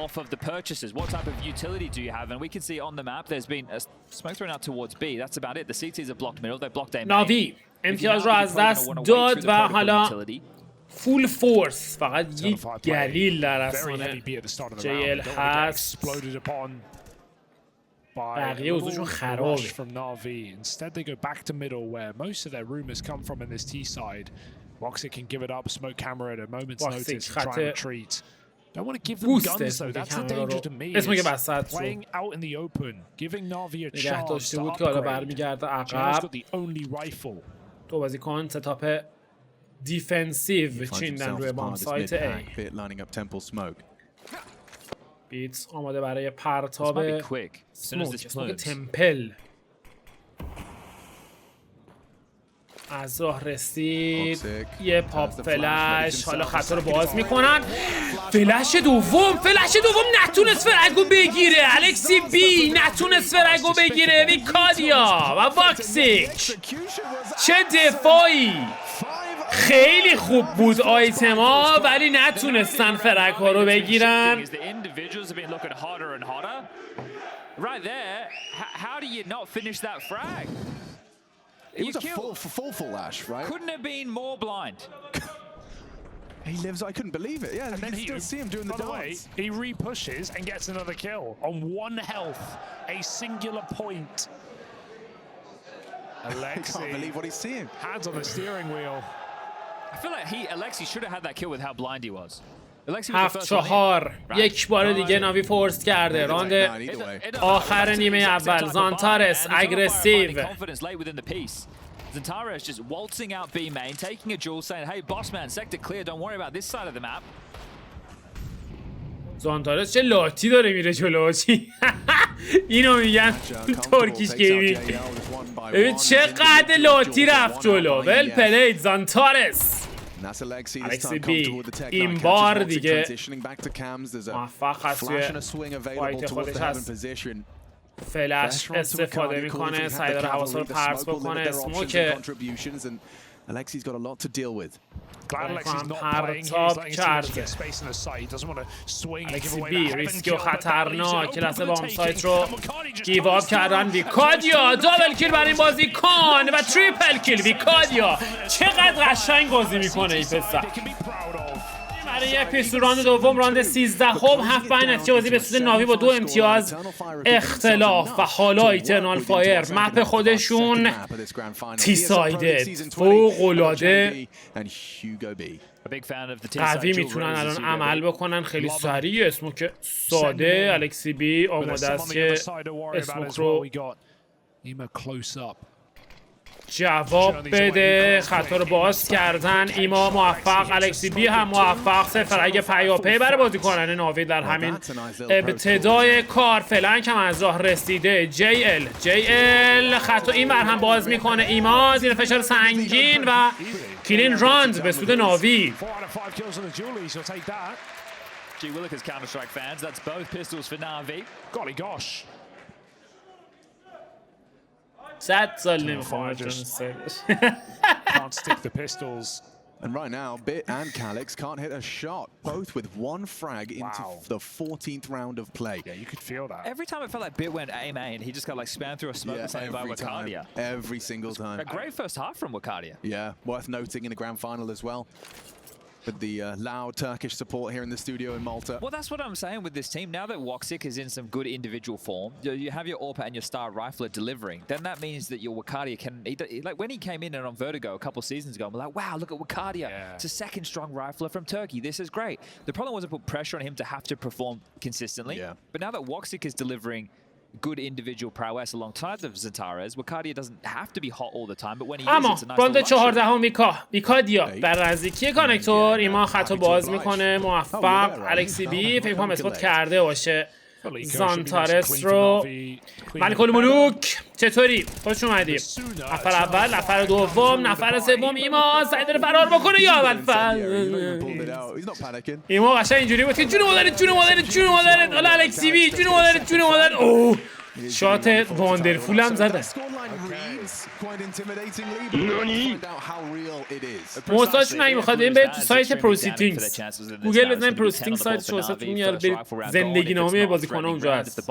[SPEAKER 6] off of the purchases. What type of utility do you have? And we can see on the map there's been a smoke thrown out towards B. That's about it. The CTs are blocked middle. They blocked A.
[SPEAKER 1] ناوی امتیاز رو از دست داد و حالا فول فورس فقط یک گلیل در اصانه JL هست. بقیه اوضاعشون خرابه.
[SPEAKER 2] Instead they go back to middle where most of their rumors come from in this T side. Voxic can give it up, smoke camera at a moment's notice and try and retreat. Don't want to give them guns though, that's the danger to me. Playing out in the open, giving Navi a chance to upgrade. JL's got the only rifle.
[SPEAKER 1] تو بازیکن ستاپ دیفنسیو چیندن روی بام سایت A. بیتس آماده برای پرتاب سموک تمپل. از راه رسید. یه پاپ فلش. حالا خطا رو باز میکنن. فلش دوم نتونست فرگو بگیره. الکسی بی نتونست فرگو بگیره. ویکادیا و واکسیک چه دفاعی. خیلی خوب بود آیتما ولی نتونستن فرگ ها رو بگیرن.
[SPEAKER 5] It was a full flash, right?
[SPEAKER 6] Couldn't have been more blind.
[SPEAKER 5] He lives. I couldn't believe it. Yeah, and then you still see him doing the dance.
[SPEAKER 2] He repushes and gets another kill on 1 health, a singular point.
[SPEAKER 5] I can't believe what he's seeing.
[SPEAKER 2] Hands on the steering wheel.
[SPEAKER 6] I feel like Alexi should have had that kill with how blind he was.
[SPEAKER 1] 7-4 یک بار دیگه ناوی فورس کرده. راند آخر نیمه اول. زانتارس اگریسیو.
[SPEAKER 6] Zantara is just waltzing out B main, taking a jewel, saying, "Hey, boss man, sector clear. Don't worry about this side of the map."
[SPEAKER 1] زانتارس چه لاتی داره میره جلو. اینو میگن ترکیش گیمینگ. ببین چقدر لاتی رفت جلو. ول پلید زانتارس. الکسی بی این بار دیگه موفق هست توی فایت خودش هست. فلش استفاده میکنه. سعی داره حواسا رو پرس بکنه. اسموک پرتاب کرده. الکسی بی ریسکی و خطرناک. لحظه بام سایت رو گیواب کردن. ویکادیا دابل کیل بر این بازی کن و تریپل کیل. ویکادیا چقدر قشنگ بازی میکنه این پسر. برای اپیزود راند دوم راند 13 خب 7 نتیجه بازی به سود ناوی با 2 امتیاز اختلاف و حالا ایترنال فایر مپ خودشون تی سایدد فوق‌العاده قوی میتونن الان عمل بکنن. خیلی سریع. اسموک ساده. الکسی بی آماده است که اسموک رو جواب بده. خطا رو باز کردن. ایما موفق. الکسی بی هم موفق. صفر اگه پیاپی برای بازیکنان ناوی در همین ابتدای کار. فلنک هم از راه رسیده. JL خطا این بر هم باز میکنه. ایما زیر فشار سنگین و کلین راند به سود ناوی.
[SPEAKER 2] 4 out of 5 kills on the Julies, you'll take that.
[SPEAKER 6] Gee Willikers Counter-Strike fans, that's both pistols for Navi.
[SPEAKER 2] Golly gosh.
[SPEAKER 1] 100 سال نمیخوام
[SPEAKER 2] Can't stick the pistols.
[SPEAKER 5] And right now, Bit and Calix can't hit a shot, both with one frag into the 14th round of play.
[SPEAKER 2] Yeah, you could feel that.
[SPEAKER 6] Every time it felt like Bit went A main, he just got like spammed through a smoke by Wakadia.
[SPEAKER 5] Every single time.
[SPEAKER 6] A great first half from Wakadia.
[SPEAKER 5] Yeah, worth noting in the grand final as well. With the loud Turkish support here in the studio in Malta.
[SPEAKER 6] Well, that's what I'm saying with this team. Now that Woxic is in some good individual form, you have your AWPA and your Star Rifler delivering, then that means that your Wakadia can... like when he came in and on Vertigo a couple seasons ago, we're like, wow, look at Wakadia. Yeah. It's a second strong rifler from Turkey. This is great. The problem was to put pressure on him to have to perform consistently. Yeah. But now that Woxic is delivering good individual prowess alongside of Zantares, Wakadia doesn't have to be hot all the time, but when he is, it's a nice
[SPEAKER 1] راند
[SPEAKER 6] little
[SPEAKER 1] 14 ویکادیا بر نزدیکی کانکتور. ایما خطو باز میکنه، موفق. الکسی بی فکر کنم اسپات کرده باشه زانتارس رو. ملک الملوک چطوری؟ خوش اومدی. نفر اول، نفر دوم، نفر سوم. ایما سعی داره فرار بکنه یا اول ایما قشنگ اینجوری بود که جون مادرت جون مادرت جون مادرت. حالا الکسی بی جون مادرت جون مادرت. اوه شات واندرفول هم زده. محتاجتون اگه میخواد این برید تو سایت پروسیتینگز، گوگل بزنید پروسیتینگ سایتش واسهتون میاره، برید زندگی نامه بازیکن‌ها اونجا هست.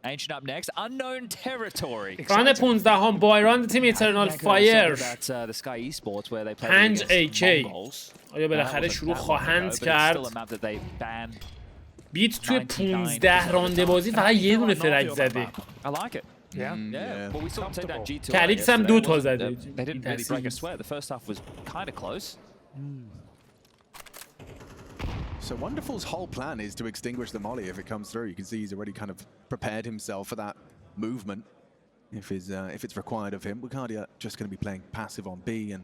[SPEAKER 6] Ancient up next, unknown territory.
[SPEAKER 1] راند 15 هم بایراند تیم ایترنال فایر. 5 AK. آیا بالاخره شروع خواهند کرد؟ بیت توی 15 رانده بازی فقط یه دونه فرگ زده. کالیکس هم 2 تا زده.
[SPEAKER 5] So Wonderful's whole plan is to extinguish the molly if it comes through. You can see he's already kind of prepared himself for that movement if it's required of him. Wakadia just going to be playing passive on B, and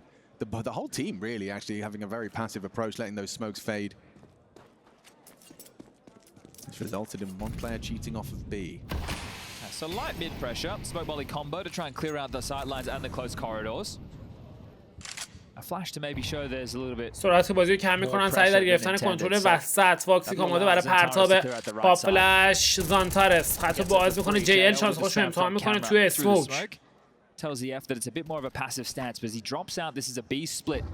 [SPEAKER 5] the whole team really actually having a very passive approach, letting those smokes fade. It's resulted in one player cheating off of B.
[SPEAKER 6] So light mid pressure, smoke volley combo to try and clear out the sidelines and the close corridors. A flash to maybe show there's a little bit.
[SPEAKER 1] سرعت بازی رو کم می‌کنن، سعی در گرفتن کنترل وسط. واکسیک آماده برای پرتاب با فلش. زانتارس خطو باز می‌کنه. JL شانس خوش رو امتحان می‌کنه توی اسموک.
[SPEAKER 6] Tells EF that it's a bit more of a passive stance, but as he drops out, this is a B split,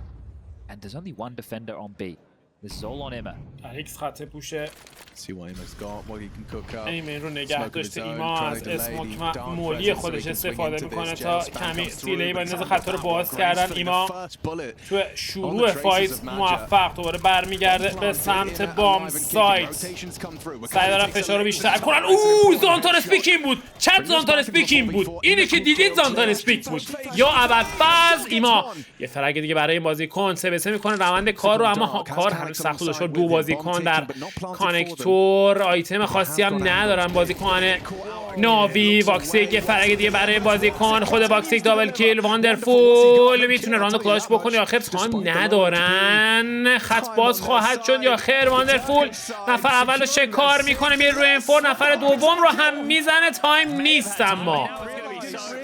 [SPEAKER 6] and there's only one defender on B. This is all on Emma.
[SPEAKER 1] الکس خط پوشه.
[SPEAKER 5] See what Emma's got, what he can cook up.
[SPEAKER 1] ایمن رو نگه داشته. ایما از اسموک و مولی خودش استفاده میکنه تا کمی دیلی بندازه. خطا رو باز کردن. ایما تو شروع فایت موفق دوباره برمیگرده به سمت بام سایت. سعی دارن فشار رو بیشتر کنن. زانتار اسپیکین بود. چت زانتار اسپیکین بود. اینه که دیدید زانتار اسپیک بود. یا ابوالفضل. ایما یه فرق دیگه برای این بازیکن 3-3 میکنه روند کار رو، اما کار هنوز سخت داشت. 2 بازیکن در کانکتور، آیتم خاصی هم ندارن بازیکن ناوی. واکسیک یه فرق دیگه برای بازیکن. خود واکسیک دابل کیل. واندرفول میتونه راند کلاش بکنه یا خیر تایم ندارن. خط باز خواهد شد یا خیر. واندرفول نفر اول رو شکار میکنه، میره روی انفور. نفر دوم رو هم میزنه. تایم نیست، اما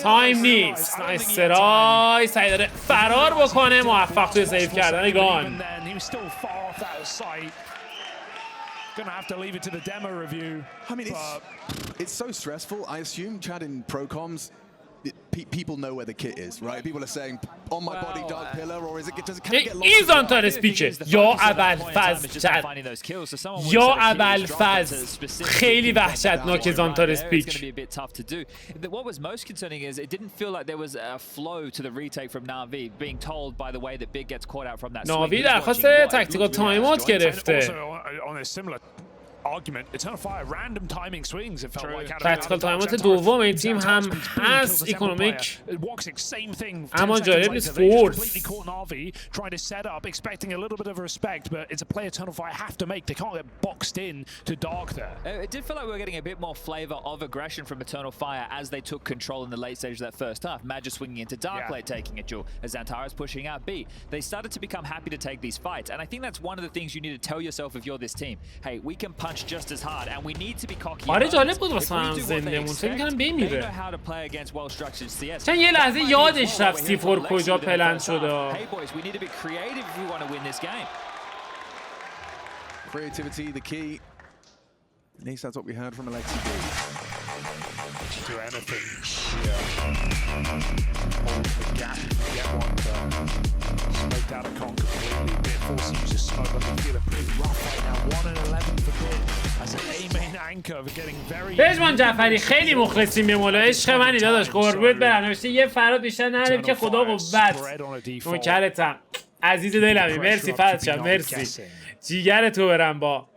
[SPEAKER 1] تایم نیست. نایسترای سعی داره فرار بکنه، موفق توی سیف کردن گان.
[SPEAKER 2] Gonna have to leave it to the demo review.
[SPEAKER 5] I mean, it's so stressful. I assume, Chad, in pro-coms, people know where the kit is, right? People are saying, on my body, dark pillar, or is it, does it kind of get lost?
[SPEAKER 1] این زانتار اسپیکه یا ابوالفضل چت یا ابوالفضل. خیلی وحشتناک زانتار اسپیک.
[SPEAKER 6] What was most concerning is it didn't feel like there was a flow to the retake from Navi, being told by the way that Big gets caught out from that.
[SPEAKER 1] ناوی درخواست تاکتیکال تایم اوت گرفته.
[SPEAKER 2] argument. Eternal Fire, random timing swings. It felt like
[SPEAKER 1] تاکتیکال تایمات دوم این تیم هم هست. اکونومیک اما جالب نیست. فورس
[SPEAKER 2] trying to set up, expecting a little bit of respect, but it's a play Eternal Fire have to make. They can't get boxed in to Dark there.
[SPEAKER 6] It did feel like we were getting a bit more flavor of aggression from Eternal Fire as they took control in the late stage of that first half. Magic swinging into Dark late, taking a duel. As Xantara's pushing out B, they started to become happy to take these fights, and I think that's one of the things you need to tell yourself if you're this team. Hey, we can punch
[SPEAKER 1] آره جالب بود واسه من زنده مون فکر می‌کردم بمیره چون یه لحظه یادش رفت C4 کجا پلن شده.
[SPEAKER 5] Creativity, the key. At least that's what we heard from Alexi B.
[SPEAKER 2] Do anything. Yeah. Hold the gap. Get one to smoke out a con completely. Bit force uses smoke, but they feel a bit rough right now. 1 and 11 for Bit as an A main anchor of getting very.
[SPEAKER 1] پژمان جعفری خیلی مخلصیم به مولا عشق منی داداش قربونت برم. نوشته یه فراد بیشتر نریم که خدا قوت. نوکرتم. عزیز دلمی مرسی فرشاد مرسی. جیگر تو برم با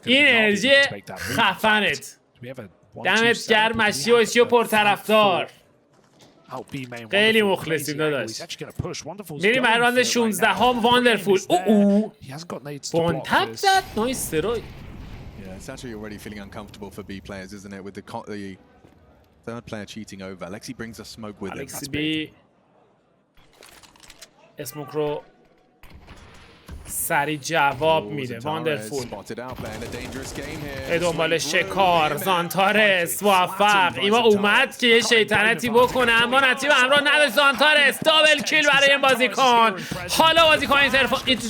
[SPEAKER 1] این انرژی خفنت. دمت گرم مشی و پرطرفدار. خیلی مخلصیم داداش. میریم برای راند 16 هم واندرفول. بون تپ زد نایس تروی.
[SPEAKER 5] Yeah, it's actually already feeling uncomfortable for B players, isn't it? With the third player cheating over. Alexi brings a smoke with him.
[SPEAKER 1] Alexi B اسموک رو سری جواب میده. واندرفول به دنبال شکار. زانتارس موفق. ایما اومد که یه شیطنتی بکنه اما نتیجه همراه نداشت. زانتارس دابل کیل برای این بازیکن. حالا بازیکن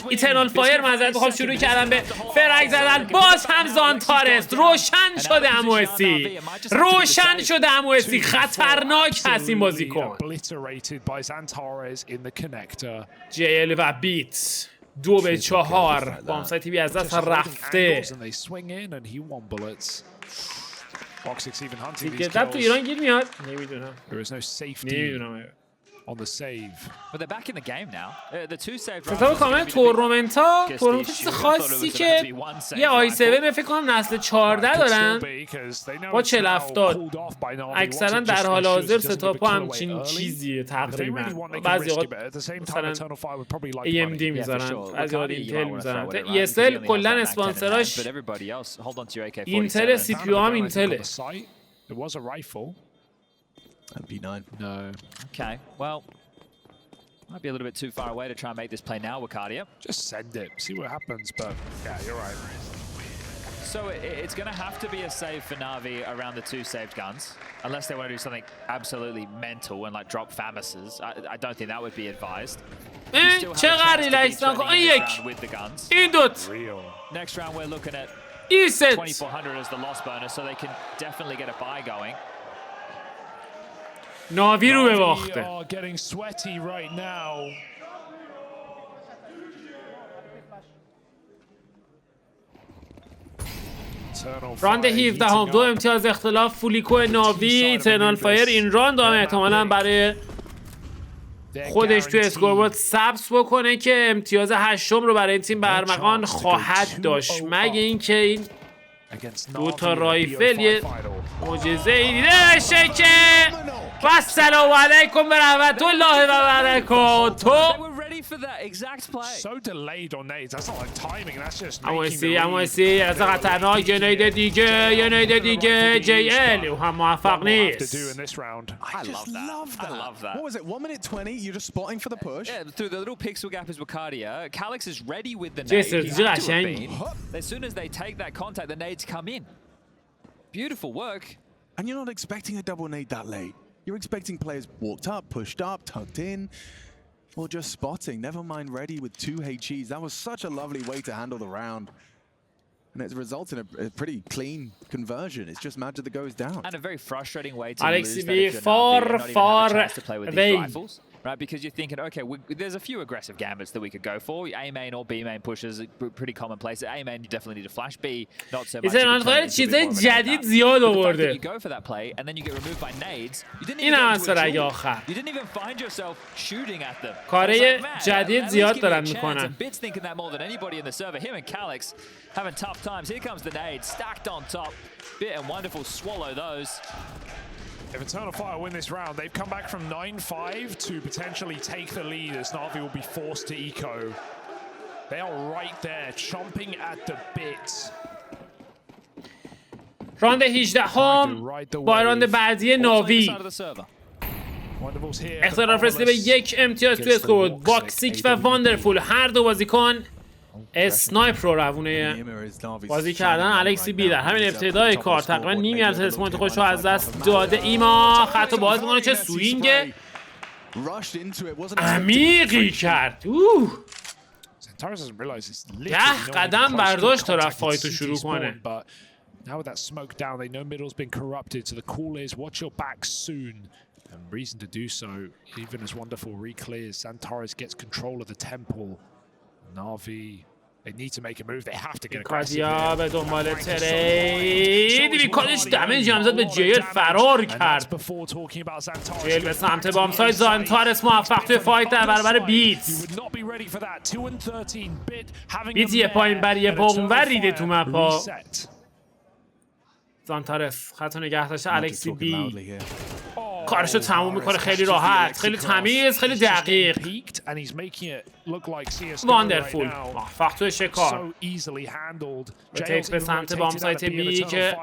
[SPEAKER 1] ایترنال فایر معذرت میخوام شروع کردن به فرق زدن. باز هم زانتارس روشن شده اموسی. روشن شده اموسی. خطرناک هست این بازیکن. JL و بیت 2-4 بامسایتی بی از دست رفته. دیگه تو ایران گیر میاد؟ نمیدونم. نمیدونم. کتاب کامل تورنمنت ها چیز خاصی که یه آی 7 فکر کنم نسل 14 دارن با 40-70 اکثرا در حال حاضر ستاپ ها همچین چیزیه تقریبا. بعضی اوقات مثلا AMD میذارن بعضی اوقات اینتل میذارن. ESL کلا اسپانسراش اینتل سی پی یو هم اینتله.
[SPEAKER 5] And B9.
[SPEAKER 6] No. Okay, well, might be a little bit too far away to try and make this play now, Wakadia.
[SPEAKER 2] Just send it, see what happens, but yeah, you're right.
[SPEAKER 6] So it's going to have to be a save for Navi around the 2 saved guns, unless they want to do something absolutely mental and like drop Famises. I don't think that would be advised.
[SPEAKER 1] چقدر ریلکس نکن. این یک این دوت.
[SPEAKER 6] Next round we're looking at
[SPEAKER 1] این ست
[SPEAKER 6] 2400 as the loss bonus, so they can definitely get a buy going.
[SPEAKER 1] ناوی رو به باخته. راند 17 هم 2 امتیاز اختلاف فولیکو ناوی. ایترنال فایر این راند هم احتمالاً برای خودش توی اسکوربورد ثبت بکنه که امتیاز 8 رو برای این تیم به ارمغان خواهد داشت مگه اینکه این دو تا رایفل یه معجزه ای دیده بشه که و السلام علیکم و رحمت الله و برکاته. اموسی از خطرناک. یه نیده دیگه JL او هم موفق نیست.
[SPEAKER 5] I just love that. What was it? 1 minute 20. You're just spotting for the push.
[SPEAKER 6] Yeah, through the little pixel gap is Wakadia. Calix is ready with the nade. As soon as they take that contact, the nades come in. Beautiful work.
[SPEAKER 5] And you're not expecting a double nade that late. You're expecting players walked up, pushed up, tucked in, or just spotting. Never mind ready with 2 HEs. That was such a lovely way to handle the round. And it results in a pretty clean conversion. It's just magic that goes down.
[SPEAKER 6] And a very frustrating way to
[SPEAKER 1] Alexi
[SPEAKER 6] lose
[SPEAKER 1] B
[SPEAKER 6] far to play with these rifles. Right, because you're thinking, okay, there's a few aggressive gambits that we could go for. A main or B main pushes are pretty commonplace. A main, you definitely need to flash. B, not so much.
[SPEAKER 1] چیز جدید زیاد آورده.
[SPEAKER 6] You go for that play and then you get removed by nades.
[SPEAKER 1] این عنصر آخر.
[SPEAKER 6] You didn't even find yourself shooting at them.
[SPEAKER 1] کارهای جدید زیاد دارن میکنن.
[SPEAKER 6] Bit's thinking that more than anybody in the server. Him and Calix having tough times. Here comes the nade stacked on top. Bit and Wonderful swallow those.
[SPEAKER 2] If Eternal Fire win this round, they've come back from 9-5 to potentially take the lead as Navi will be forced to eco. They are right there, chomping at the bit.
[SPEAKER 1] راند 18 هم با راند بعدی ناوی. اختلاف رسیده به 1 امتیاز توی اسکوربورد. باکسیک و واندرفول هر دو بازیکن اسنایپ رو روونه بازی کردن الکسی بی در همین ابتدای کار تقریبا نیمی از اسپوینت خودش رو از دست داده. ایما خط باز میکنه، چه سوینگ عمیقی کرد. 10 قدم برداشت تا رفت فایتو شروع کنه.
[SPEAKER 2] Now with that smoke down, they know middle's been corrupted, so the call is watch your back soon. And reason to do so, even as Wonderful re-clears, Xantares gets control of the temple. Navi, they need to make a move, they have to get aggressive.
[SPEAKER 1] کادیا به دنبال ترید، ویکادش دمیج هم زد به جیل فرار کرد. جیل به سمت بامساید، زانتارس موفق توی فایت در برابر بیت. بیت یه پایین بر یه پاونور ریده تو مپا. زانتارس خط نگه داشته الکسی بی کارشو تموم میکنه خیلی راحت، خیلی تمیز، خیلی دقیق. واندرفول موفق توی شکار. تکس به سمت بامسایت بی که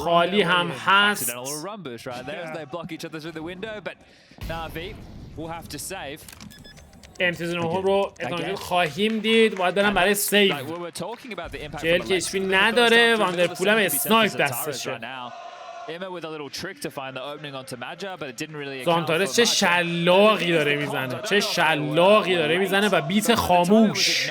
[SPEAKER 1] خالی هم هست. امتیاز 9 رو ادامه خواهیم دید. باید برم برای سیو. جل که HP نداره. واندرپول هم اسنایپ دستشه. زانتارس چه شلاقی داره میزنه، چه شلاقی داره میزنه و بیت خاموش.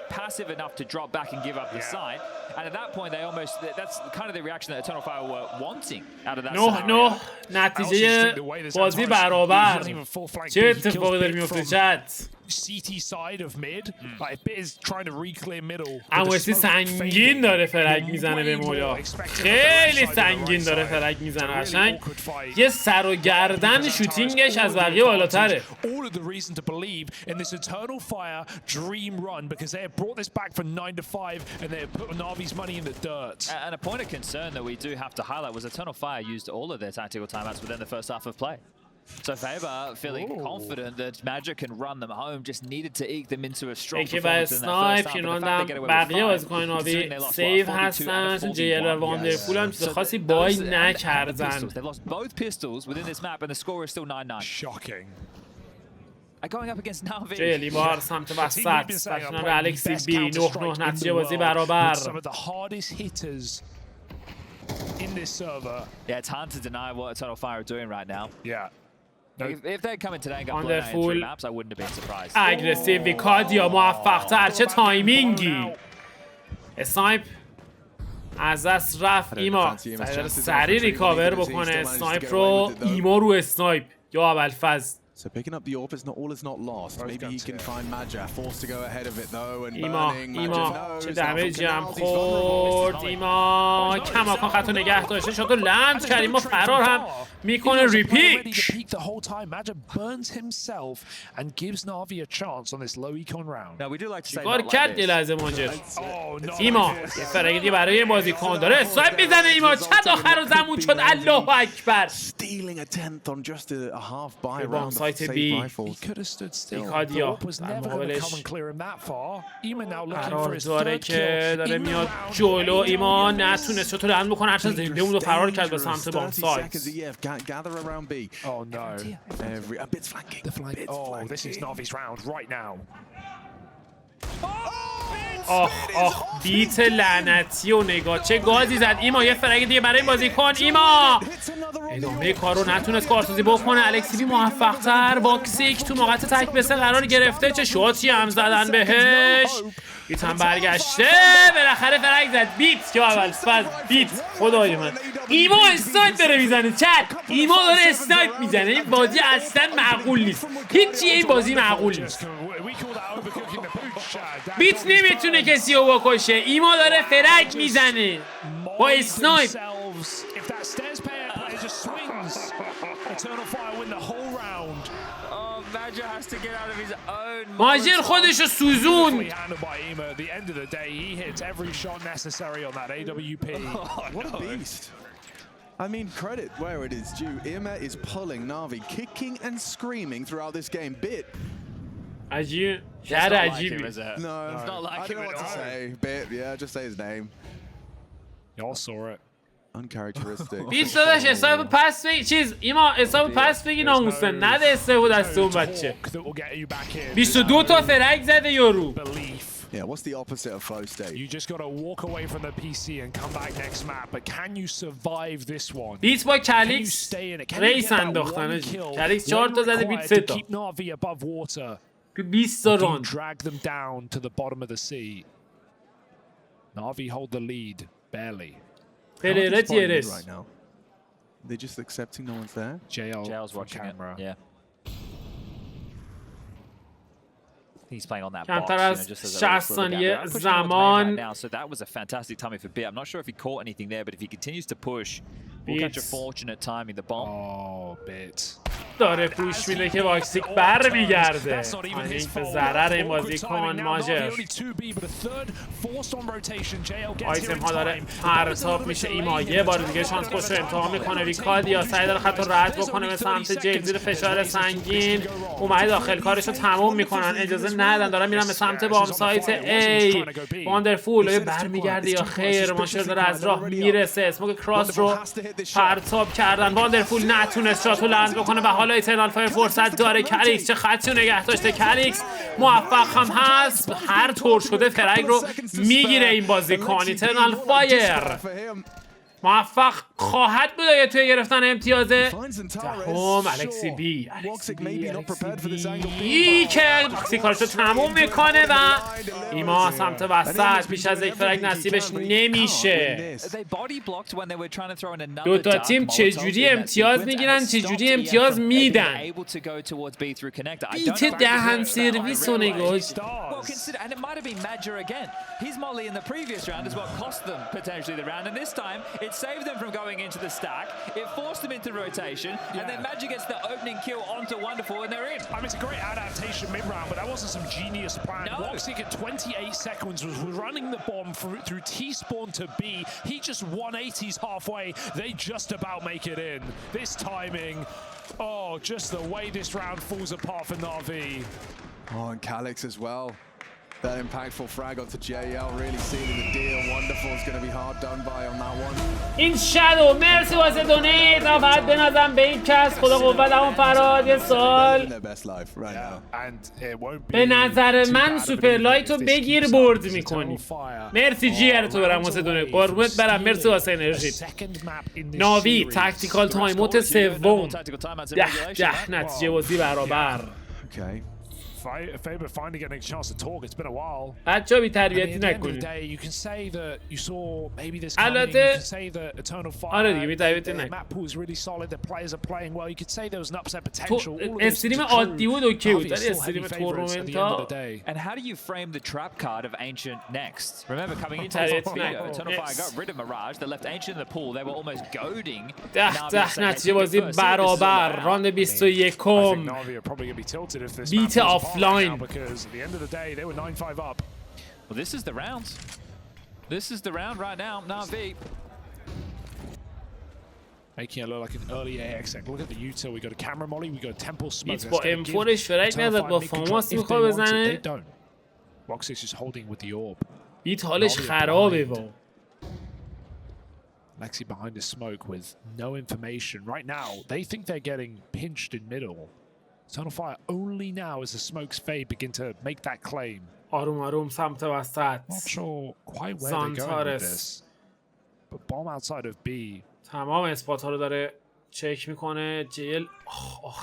[SPEAKER 6] passive enough to drop back and give up the side, and at that point they almost, that's kind of the reaction that Eternal Fire were wanting out of that scenario.
[SPEAKER 1] نتیجه بازی برابر. چه اتفاقی داره میفته چت؟
[SPEAKER 2] CT side of mid, like Bit is trying to reclear middle.
[SPEAKER 1] اموسی سنگین داره فرگ میزنه به مویا، خیلی سنگین داره فرگ میزنه. قشنگ یه سر و گردن شوتینگش از بقیه بالاتره.
[SPEAKER 2] All of the reason to believe in this Eternal Fire dream run because they have brought this back from 9-5 and they have put Navi's money in the dirt.
[SPEAKER 6] And a point of concern that we do have to highlight was Eternal Fire used all of their tactical timeouts within the first half of play. So Faber, feeling confident that Magic can run them home, just needed to eke them into a strong performance in that first half.
[SPEAKER 1] بقیه بازیکن ناوی سیو هستن. جیل و واندرفول هم چیز خاصی بای نکردن.
[SPEAKER 6] They've lost both pistols within this map and the score is still 9-9.
[SPEAKER 2] Shocking.
[SPEAKER 6] Going up against Navi.
[SPEAKER 1] جیلی بار سمت وسط و کنار الکسی بی. 9-9 نتیجه بازی برابر.
[SPEAKER 2] Some of the hardest hitters in this server.
[SPEAKER 6] Yeah, it's hard to deny what Eternal Fire are doing right now.
[SPEAKER 2] Yeah.
[SPEAKER 6] If they'd come in today and got blown out in 3 maps, I wouldn't have been surprised.
[SPEAKER 1] اگریسیو ویکادیا موفق تر. چه تایمینگی. اسنایپ از دست رفت. ایما سریع ریکاور بکنه اسنایپ رو. ایما رو اسنایپ یا ابوالفضل.
[SPEAKER 5] So picking up the AWP is not lost. Maybe he can find Maja, forced to go ahead of it though, and burning.
[SPEAKER 1] ایما چه دمیجی هم خورد. ایما کماکان خط نگه داشته، شد و لند کرد. ایما فرار هم میکنه. ریپیک.
[SPEAKER 2] The whole time Maja burns himself and gives Navi a chance on this low econ round.
[SPEAKER 6] Now we do like to say
[SPEAKER 1] کار کرد یه لحظه مانجر. ایما یه فرقی برای این بازیکن داره. اسنایپ میزنه. ایما چند آخر زمون شد. الله اکبر.
[SPEAKER 5] Stealing a 10th on just a half buy round.
[SPEAKER 1] بی
[SPEAKER 2] ایکادیا در مقابلش
[SPEAKER 1] قرار داره که داره میاد جلو. ایما نتونست چطور لند بکنه. هرچند زنده اون رو فرار کرد به سمت بام سایت. آخ بیت لعنتی و نگاه چه گازی زد. ایما یه فرق دیگه برای بازی کن. ایما ادامه کار رو نتونست کارسازی بکنه. الکسی بی موفق تر. باکسیک تو موقعیت تک بسه قرار گرفته. چه شاتی هم زدن بهش. بیت هم برگشته. بالاخره فرق زد بیت که اول فاز بیت. خدای من ایما اسنایپ داره میزنه. چت ایما داره اسنایپ میزنه. این بازی اصلا معقول نیست. هیچی این بازی معقول نیست. بیت نمیتونه کسی رو بکشه. ایما داره فرق میزنه با اسنایپ. ماجر خودشو سوزون.
[SPEAKER 5] I mean, credit where it is due. Irma is pulling Navi, kicking and screaming throughout this game. Bit.
[SPEAKER 1] عجیب. شهر عجیبی.
[SPEAKER 5] No, I don't know what to say. Bit, yeah, just say his name.
[SPEAKER 2] Y'all saw it.
[SPEAKER 5] uncharacteristic.
[SPEAKER 1] 20 داداش حساب پس بگی چیز ایما حساب پس بگی ناموسن نده استه بود دست اون بچه 22 تا فرگ زده یارو.
[SPEAKER 5] Yeah, what's the opposite of flow state?
[SPEAKER 2] You just got to walk away from the PC and come back next map. But can you survive this one?
[SPEAKER 1] بیت با کالیکس ریس انداختن کالیکس 4 تا زده بیت 3 تا 20 تا راند.
[SPEAKER 2] Drag them down to the bottom of the sea. Navi hold the lead barely.
[SPEAKER 1] پلیره تیرس.
[SPEAKER 5] They're just accepting no one's there.
[SPEAKER 6] JL's watching camera. Yeah. He's playing on that
[SPEAKER 1] کمتر
[SPEAKER 6] box,
[SPEAKER 1] از
[SPEAKER 6] just as
[SPEAKER 1] 60 ثانیه زمان.
[SPEAKER 6] now, so that was a fantastic timing for Bit. I'm not sure if he caught anything there, but if he continues to push, we'll catch a fortunate timing the bomb.
[SPEAKER 2] Oh, Bit.
[SPEAKER 1] داره پوش میده که واکسیک بر میگرده. این به ضرر این بازیکن ماجر. آیتم ها داره پرتاب میشه ایما یه بار دیگه شانس خوش رو امتحان میکنه. ویکادیا سعی داره خط رو رد بکنه به سمت جیل زیر فشار سنگین اومده داخل کارش رو تموم میکنن. اجازه ندن دارن میرن به سمت بام سایت ای. واندرفول برمیگرده یا خیر؟ ماشر داره از راه میرسه. اسموک کراس رو پرتاب کردن. واندرفول نتونست شاتو لند بکنه و حالا ایترنال فایر فرصت داره. کالیکس چه خطی نگه داشته. کالیکس موفق هم هست. هر طور شده فرگ رو میگیره این بازیکن. ایترنال فایر موفق خواهد بود توی گرفتن امتیاز دهم. الکسی بی که کارشو تموم میکنه و ایما سمت وسط بیش از یک فرگ نصیبش نمیشه. دوتا تیم چجوری امتیاز میگیرن چجوری امتیاز میدن. بیت دهن سرویس و نگاه.
[SPEAKER 6] It saved them from going into the stack. It forced them into rotation, and then Magic gets the opening kill onto Wonderful, and they're in.
[SPEAKER 2] I mean, it's a great adaptation mid-round, but that wasn't some genius plan.
[SPEAKER 6] No.
[SPEAKER 2] Woxic at 28 seconds was running the bomb through T-spawn to B. He just 180s halfway. They just about make it in. This timing, oh, just the way this round falls apart for Navi.
[SPEAKER 5] Oh, and Calix as well. That impactful frag onto JL really sealing the deal. Wonderful is going to be hard done by on that one.
[SPEAKER 1] این شادو مرسی واسه دونیت. فقط بنازم به این کس خدا قوت همون فرهاد یه سال. به نظر من سوپر لایت رو بگیر برد میکنی. مرسی جیر تو برم واسه دونیت. قربونت برم. مرسی واسه انرژیت. ناوی تاکتیکال تایموت سوم 10 نتیجه بازی برابر.
[SPEAKER 2] Faber finally getting a chance to talk. It's been a while.
[SPEAKER 1] بچه‌ها بی تربیتی نکنید.
[SPEAKER 2] You can say that you saw maybe this coming. You can say that Eternal Fire.
[SPEAKER 1] آره دیگه بی تربیتی نکنید.
[SPEAKER 2] Map pool is really solid. The players are playing well. You could say there was an upset potential.
[SPEAKER 1] استریم عادی بود اوکی بود. ولی استریم تورنمنت ها.
[SPEAKER 6] And how do you frame the trap card of Ancient next? Remember coming into this video, Eternal Fire got rid of Mirage. They left Ancient in the pool. They were almost goading.
[SPEAKER 1] 10 نتیجه بازی برابر. راند 21. بیت آفلاین.
[SPEAKER 2] Because at the end of the day, they were 9-5 up.
[SPEAKER 6] Well, this is the round. This is the round right now. Navi
[SPEAKER 2] making it look like an early AX. Look at the util. We got a camera molly. We got a temple smoke.
[SPEAKER 1] بیت با M4ش فرق نداد. با فاماس میخواد بزنه.
[SPEAKER 2] Roxy is holding with the orb.
[SPEAKER 1] بیت حالش خرابه با.
[SPEAKER 2] Lexi behind the smoke with no information. Right now, they think they're getting pinched in middle. Eternal Fire only now as the smokes fade begin to make that claim.
[SPEAKER 1] آروم آروم سمت وسط.
[SPEAKER 2] Not sure quite where they're going with this. But bomb outside of B.
[SPEAKER 1] تمام اسپات ها رو داره چک میکنه. جیل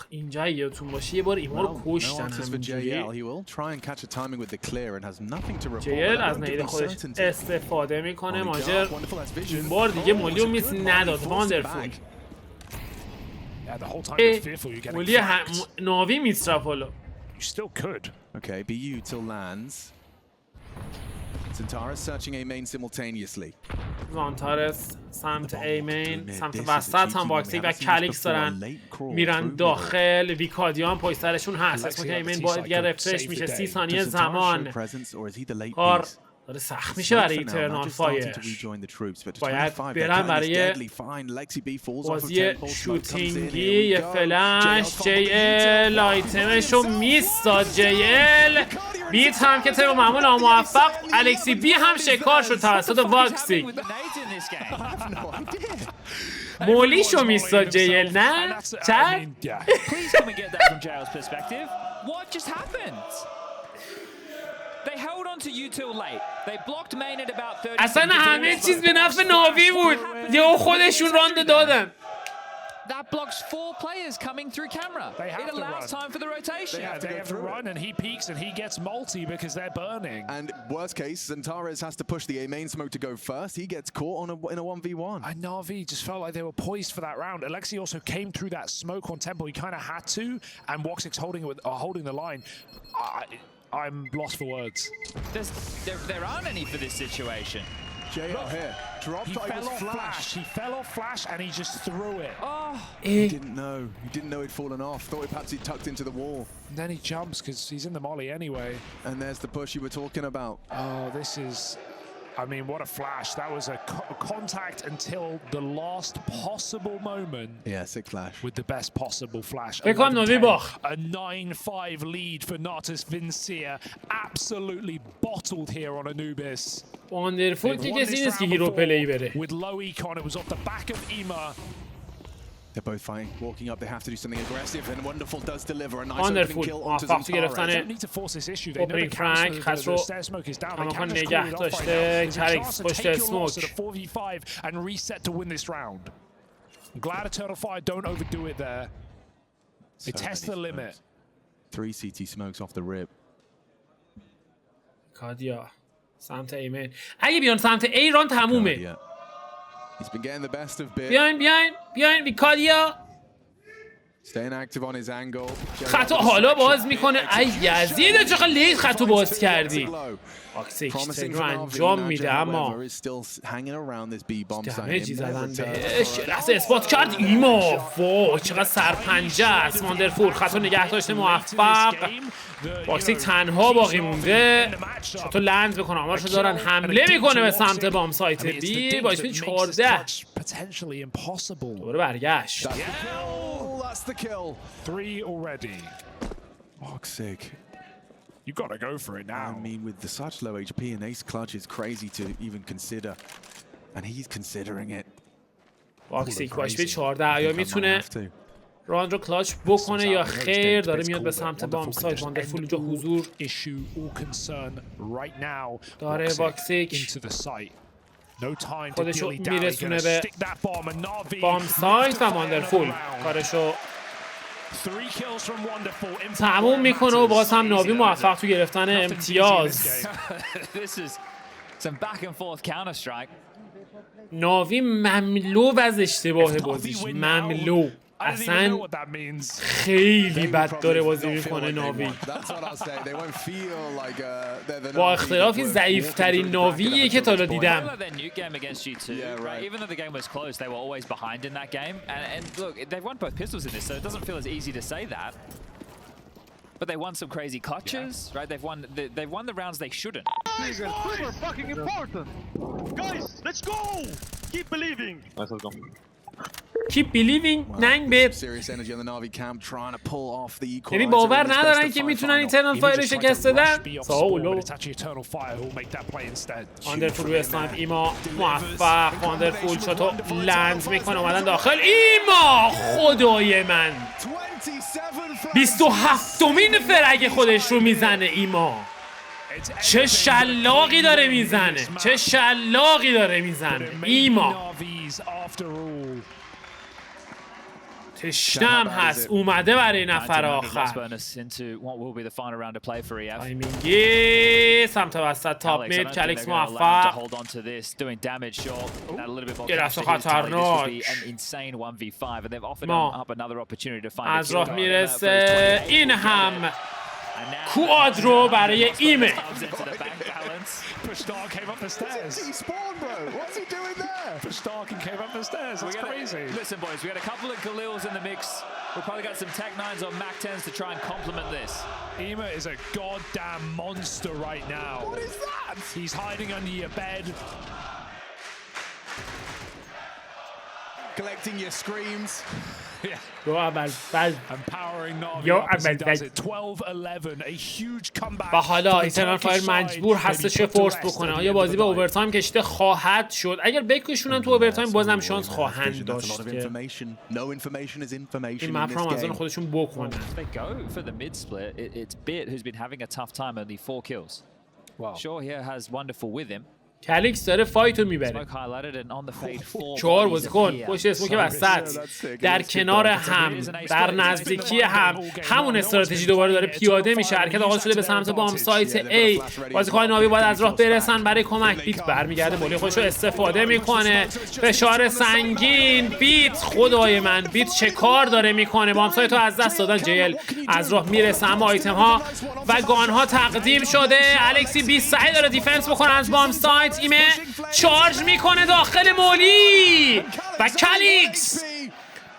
[SPEAKER 1] اینجا یادتون باشه یه بار ایما رو کشتن جیل از نهید خودش استفاده میکنه. ماجر این بار دیگه مولیو میس نداد. واندرفول مولی ناوی میسترف حالا.
[SPEAKER 2] You still could.
[SPEAKER 5] Okay, BU till lands. Zantara searching A main simultaneously.
[SPEAKER 1] زانتارس سمت A main سمت وسط هم واکسیک و کالیکس دارن میرن داخل. ویکادیان پشت سرشون هست. اسمو که A main باید دیگه رفرش میشه. 30 ثانیه زمان. کار داره سخت میشه برای ایترنال فایر. باید برن برای بازی شوتینگی. یه فلش JL آیتمشو میستاد. JL بیت هم که طبق معمول ناموفق الکسی بی هم شکار شد توسط واکسی. مولیشو میستاد جیل نه؟ چند؟ اصلا همه چیز به نفع ناوی بود. یهو خودشون راند دادن.
[SPEAKER 6] That blocks 4 players coming through camera. It allows time for the rotation.
[SPEAKER 2] They have to run, and he peeks and he gets multi because they're burning.
[SPEAKER 5] And worst case, Zantares has to push the A main smoke to go first. He gets caught in a 1v1.
[SPEAKER 2] And Navi just felt like they were poised for that round. Alexi also came through that smoke on tempo. He kind of had to, and Woxic's holding the line. I'm lost for words.
[SPEAKER 6] There aren't any for this situation.
[SPEAKER 5] JL here. Dropped.
[SPEAKER 2] He fell off flash. He fell off flash and he just threw it.
[SPEAKER 6] Oh.
[SPEAKER 5] He didn't know. He didn't know he'd fallen off. Thought perhaps he tucked into the wall.
[SPEAKER 2] And then he jumps because he's in the molly anyway.
[SPEAKER 5] And there's the push you were talking about.
[SPEAKER 2] Oh, this is... I mean, what a flash. That was a contact until the last possible moment.
[SPEAKER 5] Yeah, sick flash.
[SPEAKER 2] With the best possible flash.
[SPEAKER 1] A
[SPEAKER 2] 9-5 lead for Natus Vincia. Absolutely bottled here on Anubis.
[SPEAKER 1] واندرفول که کسی نیست که هیرو پلی بره.
[SPEAKER 2] With low econ, it was off the back of Ima.
[SPEAKER 5] They're both fine. Walking up, they have to do something aggressive, and Wonderful does deliver a nice opening kill onto Zantares.
[SPEAKER 2] They don't need to force this issue. They know
[SPEAKER 1] the
[SPEAKER 2] stair smoke is down. They
[SPEAKER 1] همه
[SPEAKER 2] can just
[SPEAKER 1] نگه
[SPEAKER 2] clear it off right now.
[SPEAKER 1] داشته
[SPEAKER 2] There's a chance
[SPEAKER 1] کرکس
[SPEAKER 2] to
[SPEAKER 1] پشت
[SPEAKER 2] take your loss at a
[SPEAKER 1] سموک.
[SPEAKER 2] 4v5 and reset to win this round. I'm glad Eternal Fire don't overdo it there. They test the limit.
[SPEAKER 5] 3 CT smokes off the rip.
[SPEAKER 1] کادیا سمت ایمن. اگه بیان سمت ای ران تمومه.
[SPEAKER 5] He's been getting the best of bit.
[SPEAKER 1] بیاین بی کادیا.
[SPEAKER 5] Staying active on his angle.
[SPEAKER 1] خطا حالا باز میکنه. ای یزیده چقدر لیت خطا باز کردی. واکسیک رو انجام میده اما دمیجی زدن بهش. لحظه اثبات کرد ایما. فو چقدر سرپنجه است. واندرفول خطا نگه داشته موفق. واکسیک تنها باقی مونده. چطور لند بکنه آمارشو دارن. حمله میکنه به سمت بام سایت بی با اسپید 14. دوره برگشت.
[SPEAKER 5] That's the kill.
[SPEAKER 2] 3 already.
[SPEAKER 5] Toxic.
[SPEAKER 2] You gotta go for it now.
[SPEAKER 5] I mean, with such low HP, an ace clutch is crazy to even consider. And he's considering it.
[SPEAKER 1] واکسیک باش به 14 آیا میتونه راند رو کلاچ بکنه یا خیر؟ داره میاد به سمت بام سایت. واندرفول اینجا حضور داره. واکسیک خودشو میرسونه به بام سایت و واندرفول کارشو تموم میکنه و باز هم ناوی موفق تو گرفتن امتیاز. ناوی مملو از اشتباه بازیش. مملو. اصلا خیلی بد داره بازی میکنه ناوی. با اختلافی ضعیفترین ناویه که تا حالا دیدم.
[SPEAKER 6] But they won some crazy clutches, right? They've won the rounds they shouldn't.
[SPEAKER 7] Super fucking important. Guys, let's go. Keep believing. Let's go.
[SPEAKER 1] Keep believing. 9 bit. یعنی باور ندارن که میتونن ایترنال فایر رو شکست بدن. ساولو واندرفول روی اسنایپ. ایما موفق. واندرفول شاتو لند میکنه اومدن داخل. ایما خدای من 27مین فرگ خودش رو میزنه. ایما چه شلاقی داره میزنه. چه شلاقی داره میزنه. ایما تشنم هست. اومده برای نفر آخر. تایمینگی سمت وسط تاپ مید. کلکس موفق. گرفت خطرناک. ما از راه میرسه. این هم کوادرو برای ایمه.
[SPEAKER 2] Pushstar came up the stairs.
[SPEAKER 5] He spawned, bro. What's he doing there?
[SPEAKER 2] Pushstar came up the stairs. That's crazy.
[SPEAKER 6] Listen, boys, we got a couple of Galils in the mix. We've probably got some Tech 9s or Mac 10s to try and complement this.
[SPEAKER 2] Ima is a goddamn monster right now.
[SPEAKER 5] What is that?
[SPEAKER 2] He's hiding under your bed.
[SPEAKER 5] collecting your screams.
[SPEAKER 1] Yo اول
[SPEAKER 2] Empowering Navi
[SPEAKER 1] Yo
[SPEAKER 2] up as he
[SPEAKER 1] اول
[SPEAKER 2] does it. 12-11, a huge comeback.
[SPEAKER 1] و حالا
[SPEAKER 2] for the
[SPEAKER 1] ایترنال فایر
[SPEAKER 2] Turkish side.
[SPEAKER 1] مجبور هستش که فورس بکنه. آیا بازی به اوورتایم کشیده خواهد شد؟ اگر بکشونن تو اوورتایم بازم شانس خواهند داشت که این مپ رو از آن خودشون بکنن.
[SPEAKER 6] They go for the mid split. It's Bit who's been having a tough time, only 4 kills.
[SPEAKER 2] Wow.
[SPEAKER 6] Sure here has Wonderful with him.
[SPEAKER 1] کالیکس داره فایتو میبره.
[SPEAKER 6] Smoke highlighted and on the fade 4
[SPEAKER 1] 4 بازیکن پشت اسمو که وسط در کنار هم در نزدیکی هم همون استراتژی دوباره داره پیاده میشه. حرکت آغاز شده به سمت بام سایت A. بازیکن ناوی باید از راه برسن برای کمک. بیت برمیگرده مولی خودش رو استفاده میکنه. فشار سنگین. بیت خدای من بیت چه کار داره میکنه؟ بام سایت رو از دست دادن. JL از راه میرسه اما آیتم ها و گان ها تقدیم شده. الکسی بی سعی داره دیفنس بکنه از بام سایت. ایمه چارج میکنه داخل مولی و کالیکس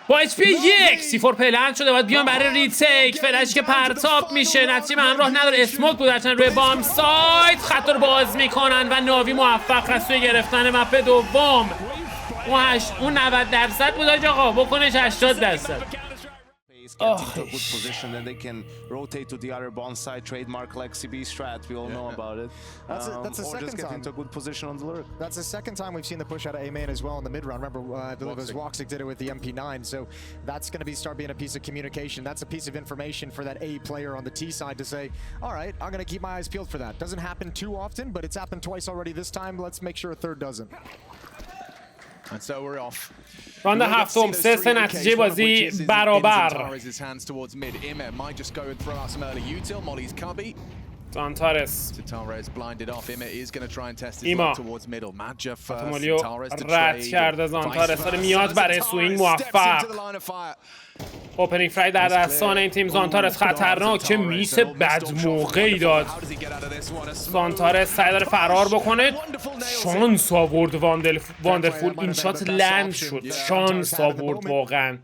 [SPEAKER 1] با HP 1 C4 پلند شده. باید بیان برای ریتیک. فلش که پرتاب میشه. نتیجه به همراه نداره. اسموک بود هرچند روی بام سایت. خط رو باز میکنن و ناوی موفق هست توی گرفتن مپ دوم. اون 90% بود آقا بکنش 80%.
[SPEAKER 8] Get into a good position, then they can rotate to the other bond side, trademark like CB strat. We all know about it.
[SPEAKER 4] That's the
[SPEAKER 8] or
[SPEAKER 4] second
[SPEAKER 8] just get
[SPEAKER 4] time.
[SPEAKER 8] into a good position on the lurk.
[SPEAKER 4] That's the second time we've seen the push out of A main as well in the mid round. Remember, I believe it was Woxic did it with the MP9. So that's going to start being a piece of communication. That's a piece of information for that A player on the T side to say, all right, I'm going to keep my eyes peeled for that. Doesn't happen too often, but it's happened twice already this time. Let's make sure a third doesn't.
[SPEAKER 5] And so we're off.
[SPEAKER 1] راند هفتم 3-3 نتیجه بازی برابر. زانتارس ایما اتمولیو رد کرده. زانتارس داره میاد برای سوینگ موفق. اوپنینگ فراید در دستان این تیم. زانتارس خطرناک. چه میس بد موقعی داد. زانتارس سعی داره فرار بکنه. شانس آورد واندرفول. این شات لند شد. شانس آورد واقعا.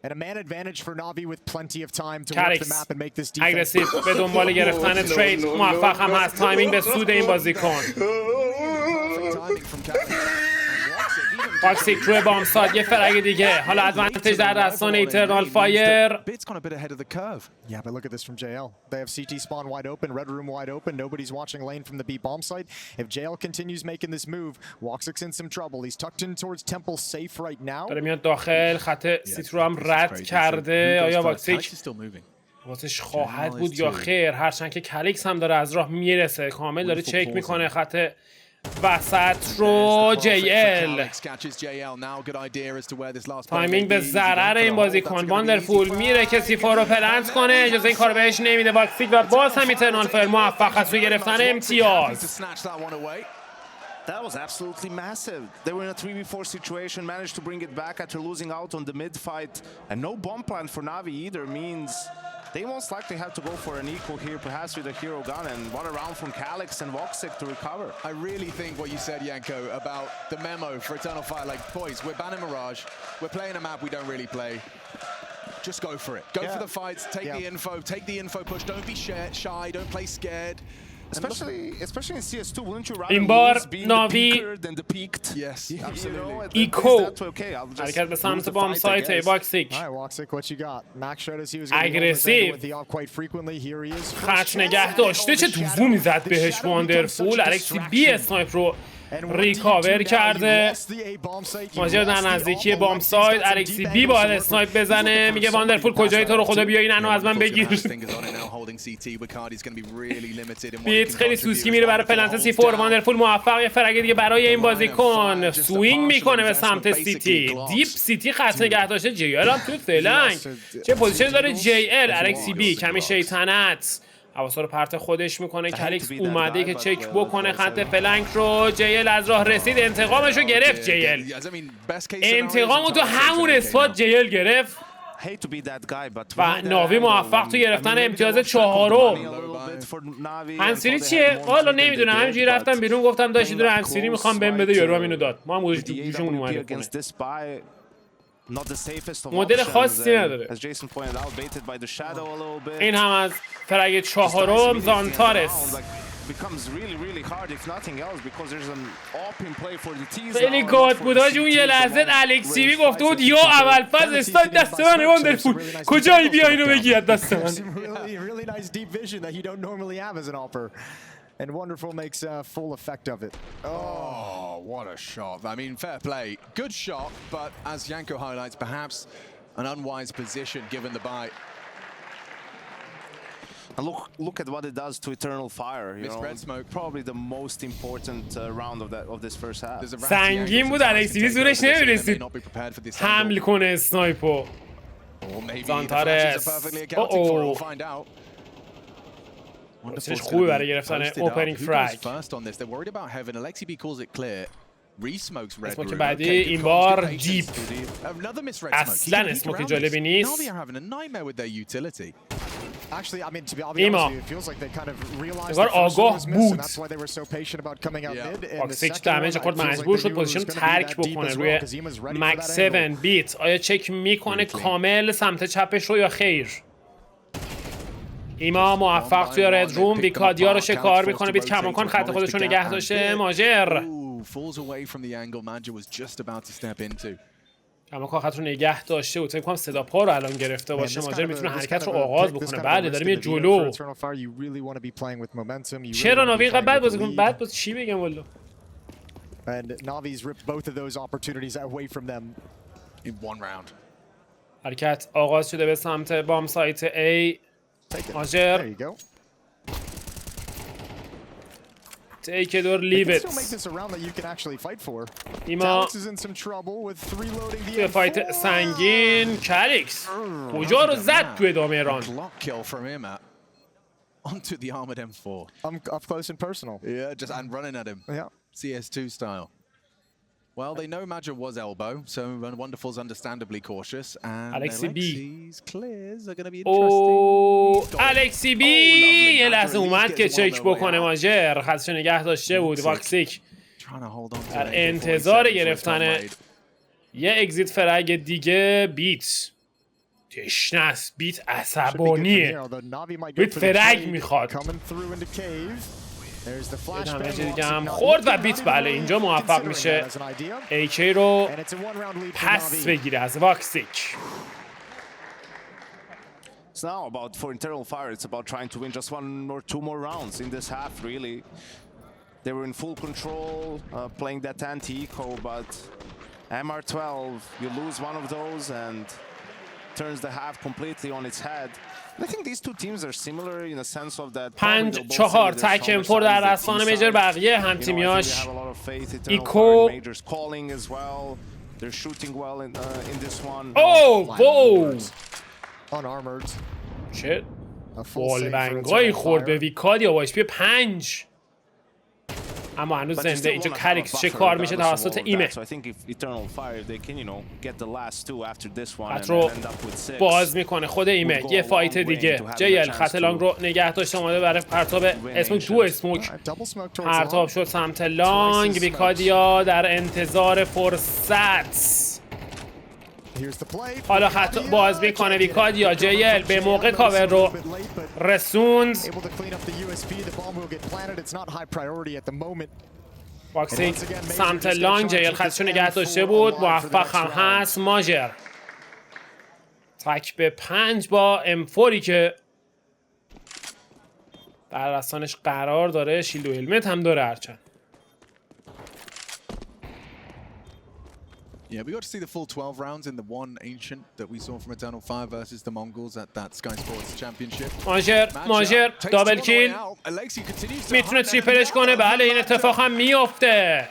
[SPEAKER 4] And a man advantage for Navi with plenty of time to work the map and make this defense.
[SPEAKER 1] اگریسیو به دنبال گرفتن ترید موفق هم هست. تایمینگ به سود این بازیکن. واکسیک روی بام ساد. یه فرگ دیگه. حالا ادوانتیج در دستان ایترنال فایر.
[SPEAKER 4] Yeah, but look at this from JL. They have CT spawn wide open, red room wide open. Nobody's watching lane from the B bomb site. If JL continues making this move, Woxic's in some trouble. He's tucked in towards Temple safe right now.
[SPEAKER 1] داره میاد داخل. خط سیت رو هم رد کرده. آیا واکسیک واسش خواهد بود یا خیر؟ هرچند که کالیکس هم داره از راه میرسه. کامل داره چک میکنه خط وسط رو. JL تایمینگ به ضرر این بازیکن. واندرفول میره که C4 رو پلنت کنه. اجازه این کار بهش نمیده واکسیک و باز هم ایترنال فایر موفق است روی گرفتن امتیاز.
[SPEAKER 8] That was absolutely massive. They were in a 3v4 situation, managed to bring it back after losing out on the mid fight. And no bomb plant for Navi either means they most likely have to go for an equal here, perhaps with a hero gun, and what a round from Calix and Voxic to recover.
[SPEAKER 5] I really think what you said, Yanko, about the memo for Eternal Fire, like, boys, we're banning Mirage, we're playing a map we don't really play. Just go for it. Go for the fights, take the info push, don't be shy, don't play scared.
[SPEAKER 8] Especially in CS2, wouldn't you
[SPEAKER 1] این
[SPEAKER 8] rather
[SPEAKER 1] بار
[SPEAKER 8] lose being the
[SPEAKER 1] ناوی
[SPEAKER 8] peaker than the peaked?
[SPEAKER 5] Yes, absolutely.
[SPEAKER 1] ایکو
[SPEAKER 8] Okay, I'll just
[SPEAKER 1] حرکت به
[SPEAKER 8] lose
[SPEAKER 1] سمت
[SPEAKER 8] the
[SPEAKER 1] بام
[SPEAKER 8] fight, I
[SPEAKER 1] سایت
[SPEAKER 8] guess.
[SPEAKER 1] واکسیک.
[SPEAKER 4] All right, Woxic, what you got? Max showed us he was going to
[SPEAKER 1] اگریسیو
[SPEAKER 4] with the off quite frequently. Here he is.
[SPEAKER 1] خط نگه داشته. چه دومی زد بهش واندرفول. الکسی بی اسنایپ رو ریکاور کرده. ماجر در نزدیکی بام ساید. الکسی بی باید اسنایپ بزنه. میگه واندرفول کجایی تو رو خدا بیا این انو از من بگیر. بیت خیلی سوسکی میره برای پلنت C4. واندرفول موفق. یه فرگ دیگه برای این بازیکن. سوینگ میکنه به سمت سیتی. دیپ سیتی خط نگه داشته. JL هم تو فلنگ. چه پوزیشنی داره JL؟ الکسی بی کمی شیطنت حواسا رو پرت خودش میکنه. کالیکس اومده که چک بکنه خط فلنک رو. JL از راه رسید. انتقامش رو گرفت. JL انتقامو تو همون اسپات JL گرفت و ناوی موفق تو گرفتن امتیاز 4. هنسیری چیه؟ والا نمیدونم. همینجوری رفتم بیرون گفتم داشتی دور هنسیری میخوام بهم بده. یارو هم اینو داد. ما هم گوشت گوشمون اومده کنه. مدل خاصی نداره. این هم از فرگ 4. زانتارس
[SPEAKER 8] becomes really hard if nothing else because there's an open play for the teams.
[SPEAKER 1] خیلی گاد بود آج اون یه لحظه الکسیوی گفته بود یا اول فاز استاد دست من واندرفول کجایی بیا اینو بگی از دست من.
[SPEAKER 4] Really nice deep vision that you don't normally have as an AWPer. And Wonderful makes full effect of it.
[SPEAKER 5] Oh, what a shot. I mean, fair play. Good shot, but as Yanko highlights, perhaps an unwise position given the buy.
[SPEAKER 8] And look at what it does to Eternal Fire. You know,
[SPEAKER 5] smoke.
[SPEAKER 8] Probably the most important round of this first half.
[SPEAKER 1] سنگین بود الکسیوی زورش نمیرسید حمل کنه اسنایپو. زانتارس مندسش خوبی برای گرفتن اوپنینگ فرگ. اسموک بعدی این بار دیپ. اصلا اسموک جالبی نیست. ایما نگار آگاه بود. باکسیک دمیج خورد مجبور شد پوزیشن ترک بکنه روی مکس 7 بیت. آیا چک میکنه کامل سمت چپش رو یا خیر؟ ایما موفق توی رد روم ویکادیا رو شکار میکنه. بیت کماکان خط خودش رو نگه داشته. ماجر کماکان خط رو نگه داشته بود. فکر کنم صدا پا رو الان گرفته باشه. ماجر میتونه حرکت رو آغاز بکنه. بله داره میره جلو. چرا ناوی اینقدر بد بازی کنه؟ بد باز چی بگم والله. حرکت آغاز شده به سمت بام سایت A. ماجر Take it or leave it. ایما توی فایت سنگین کالیکس کجا رو زد توی ادامه ایران.
[SPEAKER 5] Onto the armored M4.
[SPEAKER 4] Up close and personal.
[SPEAKER 5] Yeah, just and running at him.
[SPEAKER 4] Yeah.
[SPEAKER 5] CS2 style. Well, they know Major was elbow, so Wonderful's understandably cautious. And Alexi's clears are going to be interesting.
[SPEAKER 1] الکسی بی یه لحظه اومد که چک بکنه. ماجر خطش نگه داشته بود. واکسیک در انتظار گرفتن یه اگزیت فرگ دیگه. بیت تشنه است. بیت عصبانیه. بیت فرگ میخواد. یه دمیج دیگه هم خورد و بیت بله اینجا موفق میشه AK رو پس بگیره از واکسیک.
[SPEAKER 8] It's now about for Eternal Fire. It's about trying to win just one or two more rounds in this half. Really, they were in full control, playing that anti-eco, but MR12, you lose one of those and turns the half completely on its head. I think these two teams are similar in a sense of that
[SPEAKER 1] 5-4 تکم فور در دستان میجر. بقیه هم تیمیاش ایکو.
[SPEAKER 8] They're shooting well in this one.
[SPEAKER 1] Oh, whoa!
[SPEAKER 4] Unarmored.
[SPEAKER 1] چه والبنگایی خورد به ویکادیا با HP 5. اما هنوز زنده. اینجا کالیکس چه کار میشه توسط ایمه. خط رو باز میکنه خود ایمه. یه فایت دیگه. جیل خط لانگ رو نگه داشته اومده برای پرتاب اسموک. تو اسموک پرتاب شد سمت لانگ. ویکادیا در انتظار فرصت. حالا خط باز میکنه ویکادیا. جیل به موقع کاور رو رسوند. باکسینگ سمت لانگ. جیل خطشو نگه داشته بود. موفق هم هست. ماجر تک به 5 با M4ی که در دستانش قرار داره. شیلد و هلمت هم داره هرچند.
[SPEAKER 5] Yeah, we got to see the full 12 rounds in the one ancient that we saw from Eternal Fire versus the Mongols at that Sky Sports Championship.
[SPEAKER 1] ماجر دابل کیل. میتونه تریپلش کنه. بله این اتفاق هم میفته.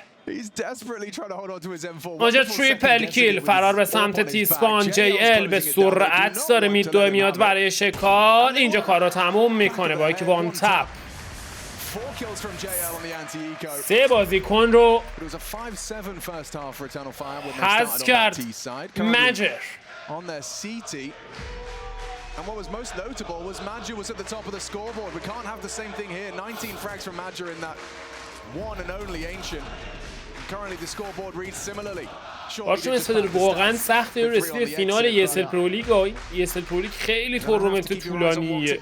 [SPEAKER 1] ماجر تریپل کیل. فرار به سمت تیسپان. JL به سرعت داره میاد برای شکار. اینجا کار رو تموم میکنه با یک وان تپ. 3 بازیکن رو حذف کرد ماجر.
[SPEAKER 5] And what was most notable was Major was at the top of the scoreboard. We can't have the same thing here. 19 frags from Major in that one and only ancient. Currently the scoreboard reads similarly.
[SPEAKER 1] باشون استفاده واقعا سخته. رسیده فینال ESL Pro League. ESL Pro League خیلی تورنمنت طولانیه.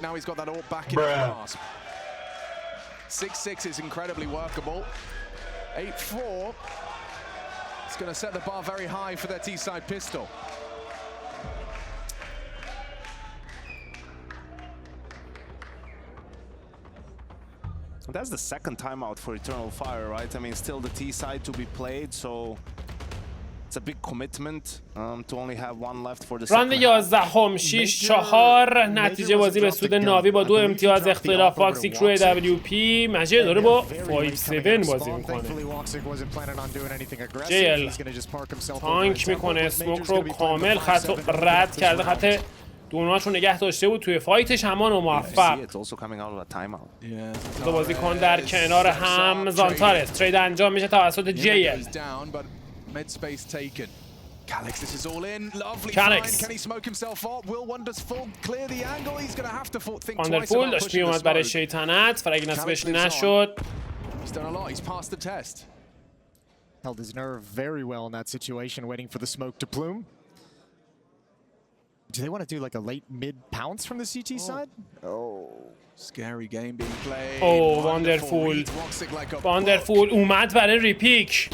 [SPEAKER 5] 6-6 is incredibly workable. 8-4. It's going to set the bar very high for their T-side pistol.
[SPEAKER 8] That's the second timeout for Eternal Fire, right? I mean, still the T side to be played, so it's a big commitment to only have one left for the
[SPEAKER 1] راند 11 6-4 نتیجه بازی به سود ناوی با 2 امتیاز اختلاف. واکسیک روی WP. مجید داره با 5-7 بازی میکنه. جیل تانک میکنه، اسموک رو کامل خط رد کرده، خط دوناش رو نگه داشته بود توی فایتش همان و موفق. دو بازیکن در کنار هم. زانتارس ترید انجام میشه توسط جیل. کالکس واندرفول داشت میومد برای شیطنت، فرگ نصیبش نشد.
[SPEAKER 4] Held his nerve very well in that situation, waiting for the smoke to plume. Do they want to do like a late mid pounce from the CT side?
[SPEAKER 5] Oh, scary game being played.
[SPEAKER 1] Oh, واندرفول اومد برای ریپیک.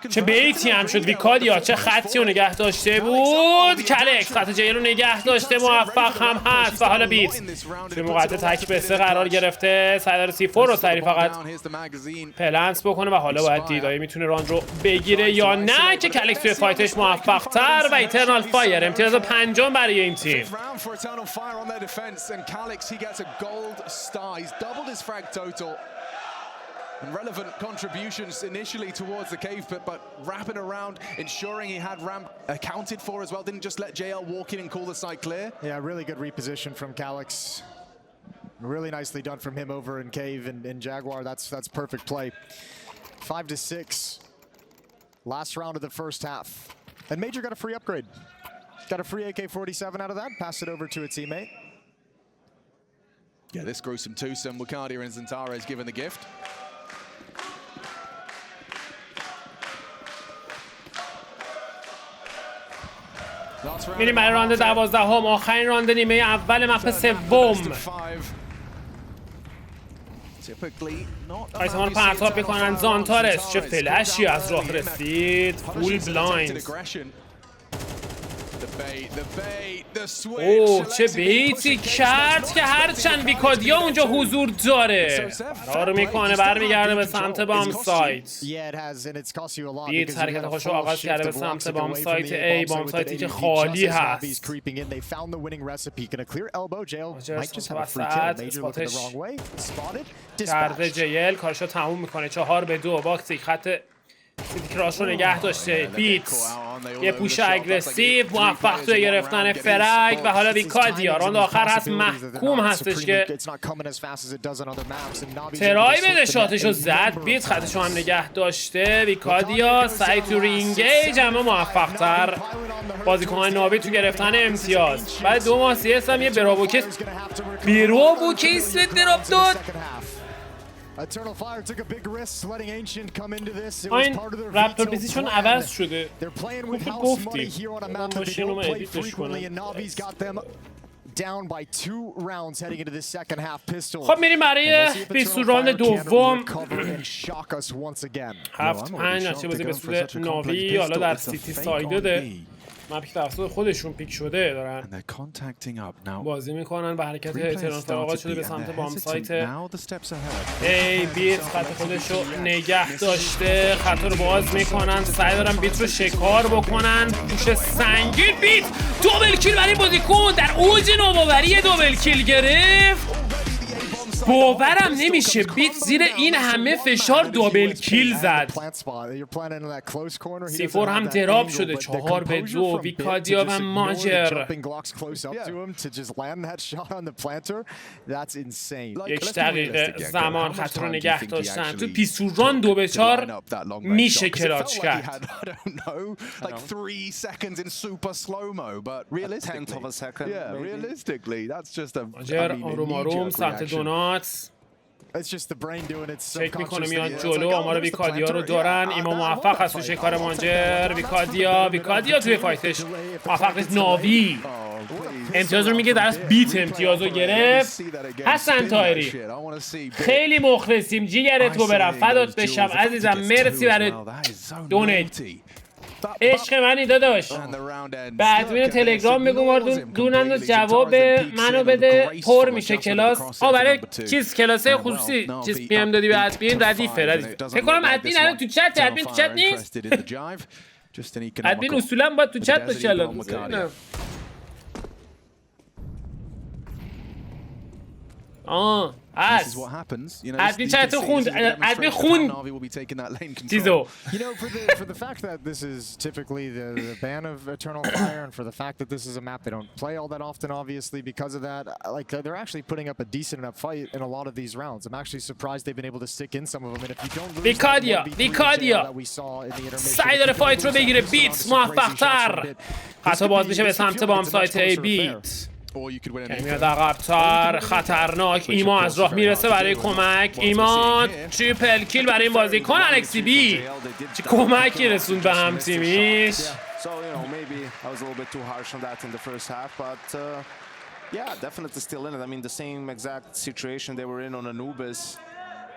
[SPEAKER 1] چه بیتی هم شد ویکادیا، چه خطی رو نگه داشته بود. کالکس خط جیل رو نگه داشته، موفق هم هست و حالا بیت توی موقعیت تک به 3 قرار گرفته. سعی C4 رو سری فقط پلنس بکنه و حالا باید دیدایی میتونه راند رو بگیره یا نه که کالکس توی فایتش موفق تر و ایترنال فایر امتیاز 5 برای این تیم.
[SPEAKER 5] And relevant contributions initially towards the cave pit, but wrapping around, ensuring he had ramp accounted for as well. Didn't just let JL walk in and call the site clear.
[SPEAKER 4] Yeah, really good reposition from Calix. Really nicely done from him over in cave and Jaguar. That's perfect play. 5-6. Last round of the first half. And Major got a free upgrade. Got a free AK-47 out of that. Passed it over to a teammate.
[SPEAKER 5] Yeah, this gruesome twosome. Wukadia and Zantara is given the gift.
[SPEAKER 1] میریم برای راند 12 آخرین راند نیمه اول مپ سوم. آیسمان رو پرتاب میکنن. زانتارس چه فلشی از راه رسید. فول بلایند. اوه چه بیتی کرد که هرچند ویکادیا اونجا حضور داره. فرار میکنه، برمیگرده به سمت بام سایت. بیت حرکت خوش رو آغاز کرده به سمت بام سایت ای. بام سایتی که خالی هست. اسپاتش کرده جیل، کارشو تموم میکنه. 4-2 باکسی خط سیتی کراس رو نگه داشته. بیت یه پوش اگرسیو، موفق توی گرفتن فرگ و حالا ویکادیا راند آخر هست محکوم هستش که ترای بده شاتش رو زد. بیت خطش رو هم نگه داشته. ویکادیا سعی تو رینگیج اما موفق تر. بازیکنان ناوی تو گرفتن امتیاز. بعد 2 ماه CS هم یه براووکیس به دراپ داد. این رپتور بیزیشون عوض شده. خوب گفتی. من ماشین رو ادیتش کنم. خب میریم برای 20 راند دوم. 7-5 نتیجه بازی به سود ناوی. حالا در سیتی سایده مپی توسط خودشون پیک شده دارن بازی میکنن و حرکت ایترنال آغاز شده به سمت بام سایت. ای بیت خط خودش رو نگه داشته، خط رو باز میکنن، سعی دارن بیت رو شکار بکنن. پوش سنگین. بیت دوبل کیل برای بازیکن در اوج نوآوری دوبل کیل گرفت. باورم نمیشه بیت زیر این همه فشار دوبل کیل زد. C4 هم دراب شده. 4-2 ویکادیا و ماجر. 1 دقیقه زمان خط رو نگه داشتن. تو پیسوران 2-4 میشه کلاچ کرد. ماجر آروم آروم سمت دونات. چک میکنه میاد جلو. آمار ویکادیا رو دارن. ایما موفق هست تو شکار مانجر. ویکادیا توی فایتش موفق نیست. ناوی امتیاز رو میگه درست بیت امتیاز رو گرفت. حسن طاهری خیلی مخلصیم، جیگرت رو برم، فدات بشم عزیزم، مرسی برای دونیت. عشق منی داداش. به ادمین تلگرام بگو ما دونن جواب منو بده، پر میشه کلاس. برای چیز کلاسه خصوصی چیز پی ام دادی به ادمین ردیفه. فکر کنم ادمین الان تو چت. ادمین تو چت نیست. ادمین اصولا باید تو چت باشه الان. هست. ادمین چت خوند. ادمین خوند چیزو.
[SPEAKER 4] You know, for the fact that this is typically the ban of Eternal Fire, and for the fact that this is a map they don't play all that often, obviously, because of that, like they're actually putting up a decent enough fight in a lot of these rounds. I'm actually surprised they've been able to stick in some of them. And if you don't lose
[SPEAKER 1] ویکادیا سعی داره فایت رو بگیره. بیت موفق‌تر. خطا باز میشه به سمت بام سایت ای. بیت میاد عقب‌تر. خطرناک. ایما از راه میرسه برای کمک. ایما تریپل کیل برای این بازیکن الکسی بی. چه کمکی رسوند به هم تیمیش.
[SPEAKER 8] So, you know, maybe I was a little bit too harsh on that in the first half, but yeah, definitely still in it. I mean, the same exact situation they were in on Anubis.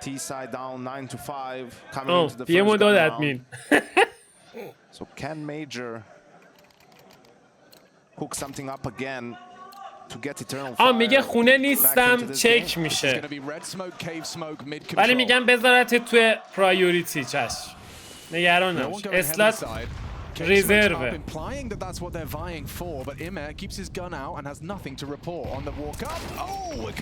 [SPEAKER 8] T side down 9-5, coming into the first round. So can Major hook something up again to get Eternal Fire?
[SPEAKER 1] میگه خونه نیستم، چک میشه. ولی میگم بذارت توی پرایوریتی. چشم، نگران نباش. اسلات ریزرو.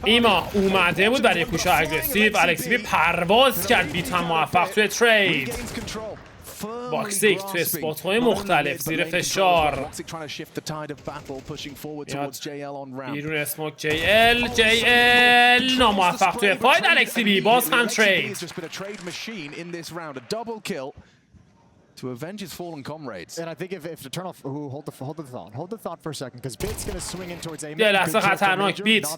[SPEAKER 1] ایما اومده بود برای پوش اگریسیو. الکسی بی پرواز کرد. بیت هم موفق توی ترید. باکسیک توی اسپات های مختلف زیر فشار. بیرون اسموک جی ال ناموفق توی فایت. الکسی بی باز هم ترید.
[SPEAKER 5] to avenge his fallen comrades.
[SPEAKER 4] And I think if Eternal hold the thought for a second, because Bit's gonna swing in towards Amen.
[SPEAKER 1] یه لحظه خطرناک. بیت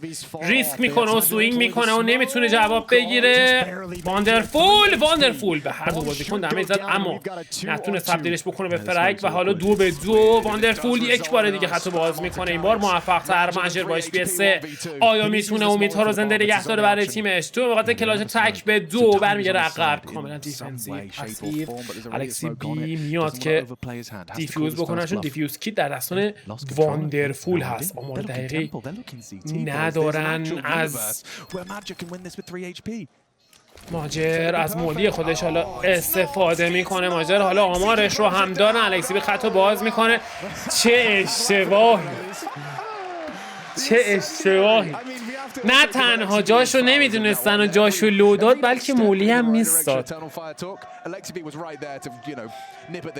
[SPEAKER 1] ریسک میکنه و سوینگ میکنه و نمیتونه جواب بگیره. واندرفول به هر دو بازیکن دمیج زد اما نتونست تبدیلش بکنه به فرک و حالا 2-2. واندرفول یک بار دیگه خطو باز میکنه. این بار موفق تر. ماجر با اچ پی 3. آیا میتونه امیدها رو زنده نگه داره برای تیمش؟ تو موقع کلاش تک به 2 برمیگره عقب. کاملا دیفنسیو پسیو. الکسی بی میاد که دیفیوز بکنه، چون دیفیوز کیت در دستان واندرفول هست. آمار دقیقی ندارن از ماجر. از مولی خودش حالا استفاده میکنه. ماجر حالا آمارش رو هم دارن. الکسی بی خطو باز میکنه. چه اشتباهی. نه تنها جاشو نمیدونستن و جاشو لو داد، بلکه مولی هم میستاد.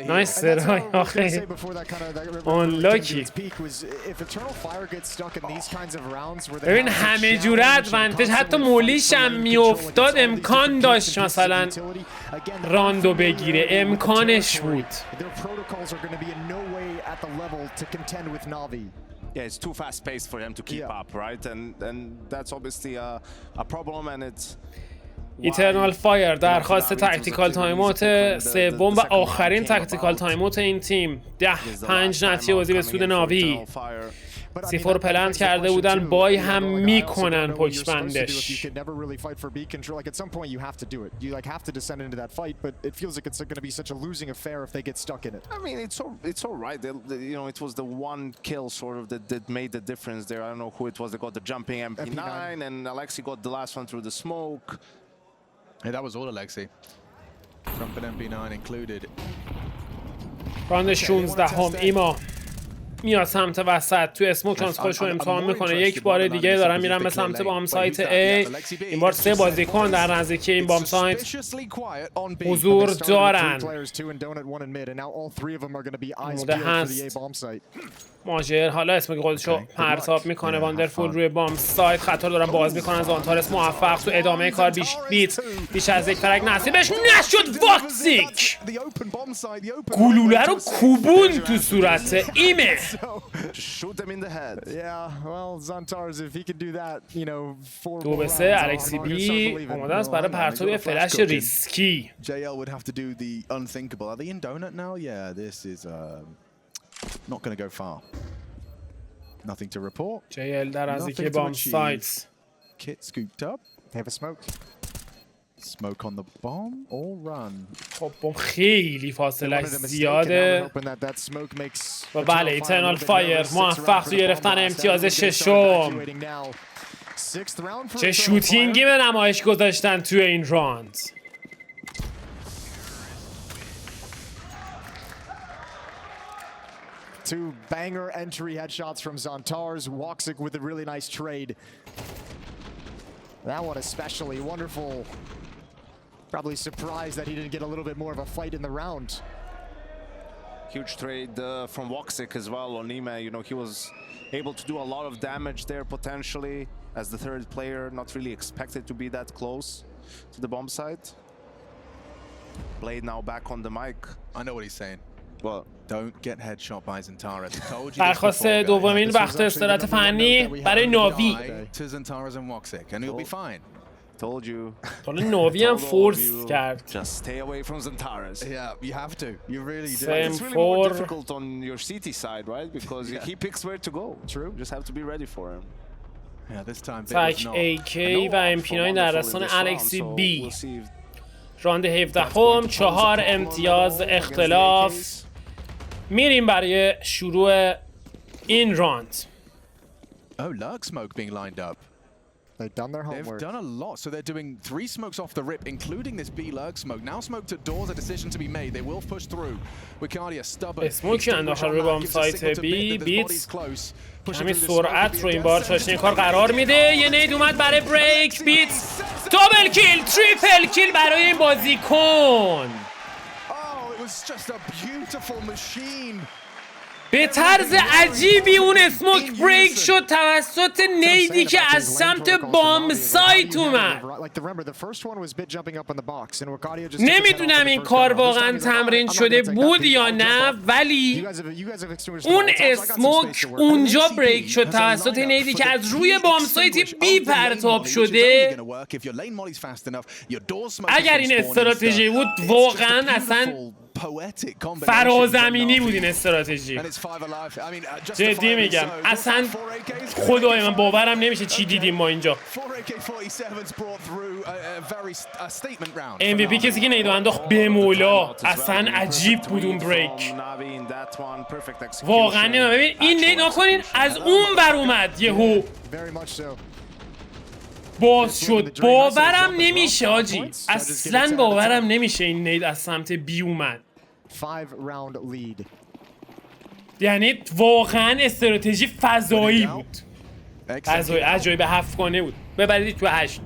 [SPEAKER 1] نایس سرای آخه آنلاکی. ببین همه جوره ادوانتج. حتی مولیش هم میافتاد. امکان داشت مثلا راندو بگیره. امکانش بود.
[SPEAKER 8] Yeah, it's too fast-paced for him to keep up, right? And that's obviously a problem, and it's
[SPEAKER 1] ایترنال فایر درخواست تاکتیکال تایموت سوم و آخرین تاکتیکال تایموت این تیم. 10-5 نتیجه بازی به سود ناوی. سیفور پلنت کرده بودن. بای هم میکنن پشت بندش.
[SPEAKER 8] I mean, it's all right. You know, it was the one kill sort of that made the difference there. I don't know who it was that got the jumping MP9, and Alexi got the last one through the smoke.
[SPEAKER 5] Yeah, that was all Alexi. Jumping MP9 included.
[SPEAKER 1] راند 16 ایما میاد سمت وسط. تو اسموک چانس خودش رو امتحان میکنه. یک بار دیگه دارن میرن به سمت بام سایت A. این بار 3 بازیکن در نزدیکی این بام سایت حضور دارن. ماجر حالا اسموک خودش رو پرتاب میکنه. واندرفول روی بام سایت خطا دارن باز میکنن. زانتارس موفق تو ادامه کار. بیش از یک فرگ نصیبش نشد. واکسیک گلوله رو کوبون تو صورت ایمه.
[SPEAKER 8] Shoot them in the head.
[SPEAKER 4] Yeah, well, Zontarz, if he can do that, you know,
[SPEAKER 1] 2-3 الکسی بی اومده است برای پرتاب یه فلش ریسکی.
[SPEAKER 5] JL would have to do the unthinkable. Are they in donut now? Yeah, this is not going to go far. Nothing to report.
[SPEAKER 1] JL در از اینکه بام سایت.
[SPEAKER 5] Kit scooped up.
[SPEAKER 4] They have a smoke.
[SPEAKER 5] Smoke on the bomb. All run.
[SPEAKER 1] خب بام خیلی فاصله زیاده. و بله ایترنال فایر موفق تو گرفتن امتیاز ششم. چه شوتینگی به نمایش گذاشتن توی این راند.
[SPEAKER 4] Two banger entry headshots from Zontarz. Woxic with a really nice trade. That one especially wonderful. Probably surprised that he didn't get a little bit more of a fight in the round.
[SPEAKER 8] Huge trade from Woxic as well on Ime. You know, he was able to do a lot of damage there potentially as the third player, not really expected to be that close to the bomb site. Blade now back on the mic.
[SPEAKER 5] I know what he's saying.
[SPEAKER 8] Well,
[SPEAKER 5] don't get headshot by Zontarz.
[SPEAKER 1] درخواست دومین وقت استراحت فنی برای ناوی.
[SPEAKER 5] To Zontarz and Woxic and he'll be fine.
[SPEAKER 8] Told you.
[SPEAKER 1] حالا ناوی هم فورس کرد.
[SPEAKER 8] Just stay away from Zontarz.
[SPEAKER 5] Yeah, you have to. You really do.
[SPEAKER 8] It's really more difficult on your CT side, right? Because he picks where to go. True. Just have to be ready for him.
[SPEAKER 5] Yeah, this time.
[SPEAKER 1] تک AK و MP9 در دستان الکسی بی. راند 17 هم 4 امتیاز اختلاف. میریم برای شروع این راند.
[SPEAKER 5] Oh, Lurk smoke being lined up.
[SPEAKER 4] They've done their homework.
[SPEAKER 5] They've done a lot, so they're doing 3 smokes off the rip, including this B Lurk smoke. Now smoked at doors, a decision to be made. They will push through. Wicadia stubborn.
[SPEAKER 1] اسموکی انداخته روی بام سایت بی. بیت کمی سرعت رو این بار چاشنی کار قرار میده. یه نید اومد برای بریک. بیت دابل کیل، تریپل کیل برای این بازیکن.
[SPEAKER 5] Oh, it was just a beautiful machine.
[SPEAKER 1] به طرز عجیبی اون اسموک بریک شد توسط نیدی که از سمت بام سایت اومد. نمیدونم این کار واقعا تمرین شده بود یا نه، ولی اون اسموک اونجا بریک شد توسط نیدی که از روی بام سایت بی پرتاب شده. اگر این استراتژی بود واقعا اصلا فرازمینی بود این استراتژی. جدی میگم اصلا خدای من باورم نمیشه چی دیدیم ما اینجا. MVP کسی که نیدو انداخت به مولا، اصلا عجیب بود اون بریک. واقعا نمیدونم. ببین این نید نکنین از اون بر اومد یهو باز شد. باورم نمیشه آجی، اصلا باورم نمیشه این نید از سمت بی اومد.
[SPEAKER 4] 5-round lead.
[SPEAKER 1] یعنی واقعا استراتژی فضایی بود. فضایی عجایب 7 گانه بود. ببرید تو 8.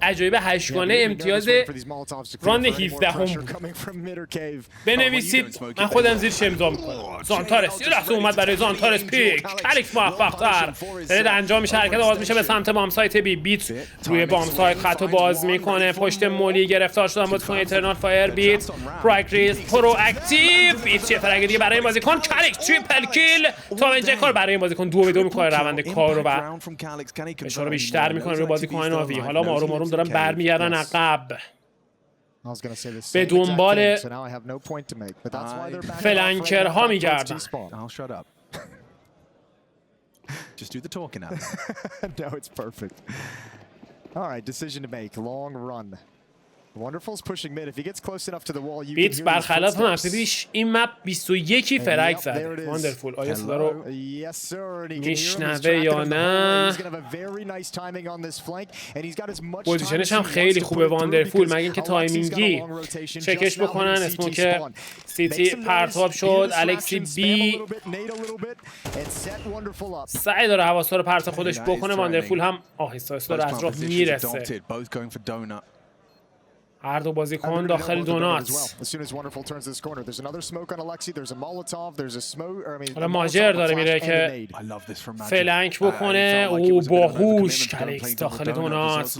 [SPEAKER 1] عجایب 8 گانه امتیاز راند 17 هم بود. بنویسید من خودم زیرش امضا میکنم. زانتارس یه لحظه اومد برای زانتارس پیک. کلیکس موفق تر. دارید انجام میشه، حرکت آغاز میشه به سمت بام سایت بی. بیت روی بام سایت خطو باز میکنه. پشت مولی گرفتار شدن بازیکن ایترنال فایر. بیت پراکریس پرو اکتیو. بیت چه فرنگ دیگه برای این بازیکن. کلیکس تریپل کیل. تا اینجا کار برای این بازیکن 2-2 میکنه روند کار رو و فشار بیشتر میکنه روی بازیکن ناوی. حالا آروم آروم دارن برمیگردن عقب به دنبال فلنکرها میگردن.
[SPEAKER 5] Just do the talking now.
[SPEAKER 4] No, it's perfect. All right, decision to make. Long run. Wonderful's pushing mid. If he gets close enough to the wall, you
[SPEAKER 1] بیت برخلاف هفته پیش این مپ 21 فرگ زد. واندرفول. آیا صدا رو میشنوه یا نه؟ پوزیشنش هم خیلی خوبه واندرفول، مگه اینکه تایمینگی چکش بکنن. اسموک سیتی پرتاب شد. الکسی بی سعی داره حواسا رو پرت خودش بکنه. واندرفول هم آهسته آهسته داره از راه میرسه. هر دو بازیکن داخل دونات. حالا ماجر داره میره که فلنک بکنه. او باهوش کالیکس داخل دونات.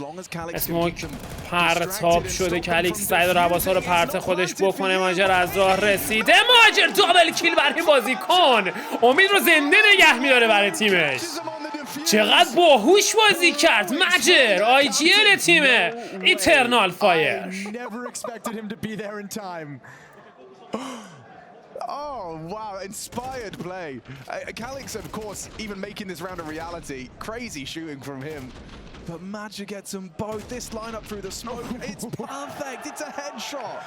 [SPEAKER 1] اسموک پرتاب شده. کالیکس سعی داره حواسا رو پرت خودش بکنه. ماجر از راه رسیده. ماجر دابل کیل برای بازیکن. امید رو زنده نگه میداره برای تیمش. چقدر باهوش بازی کرد ماجر. آی جی ال تیم ایترنال فایر.
[SPEAKER 5] Oh, wow, inspired play. Calix, of course, even making this round a reality. Crazy shooting from him. But Magic gets them both. This lineup through the smoke. It's perfect. It's a headshot.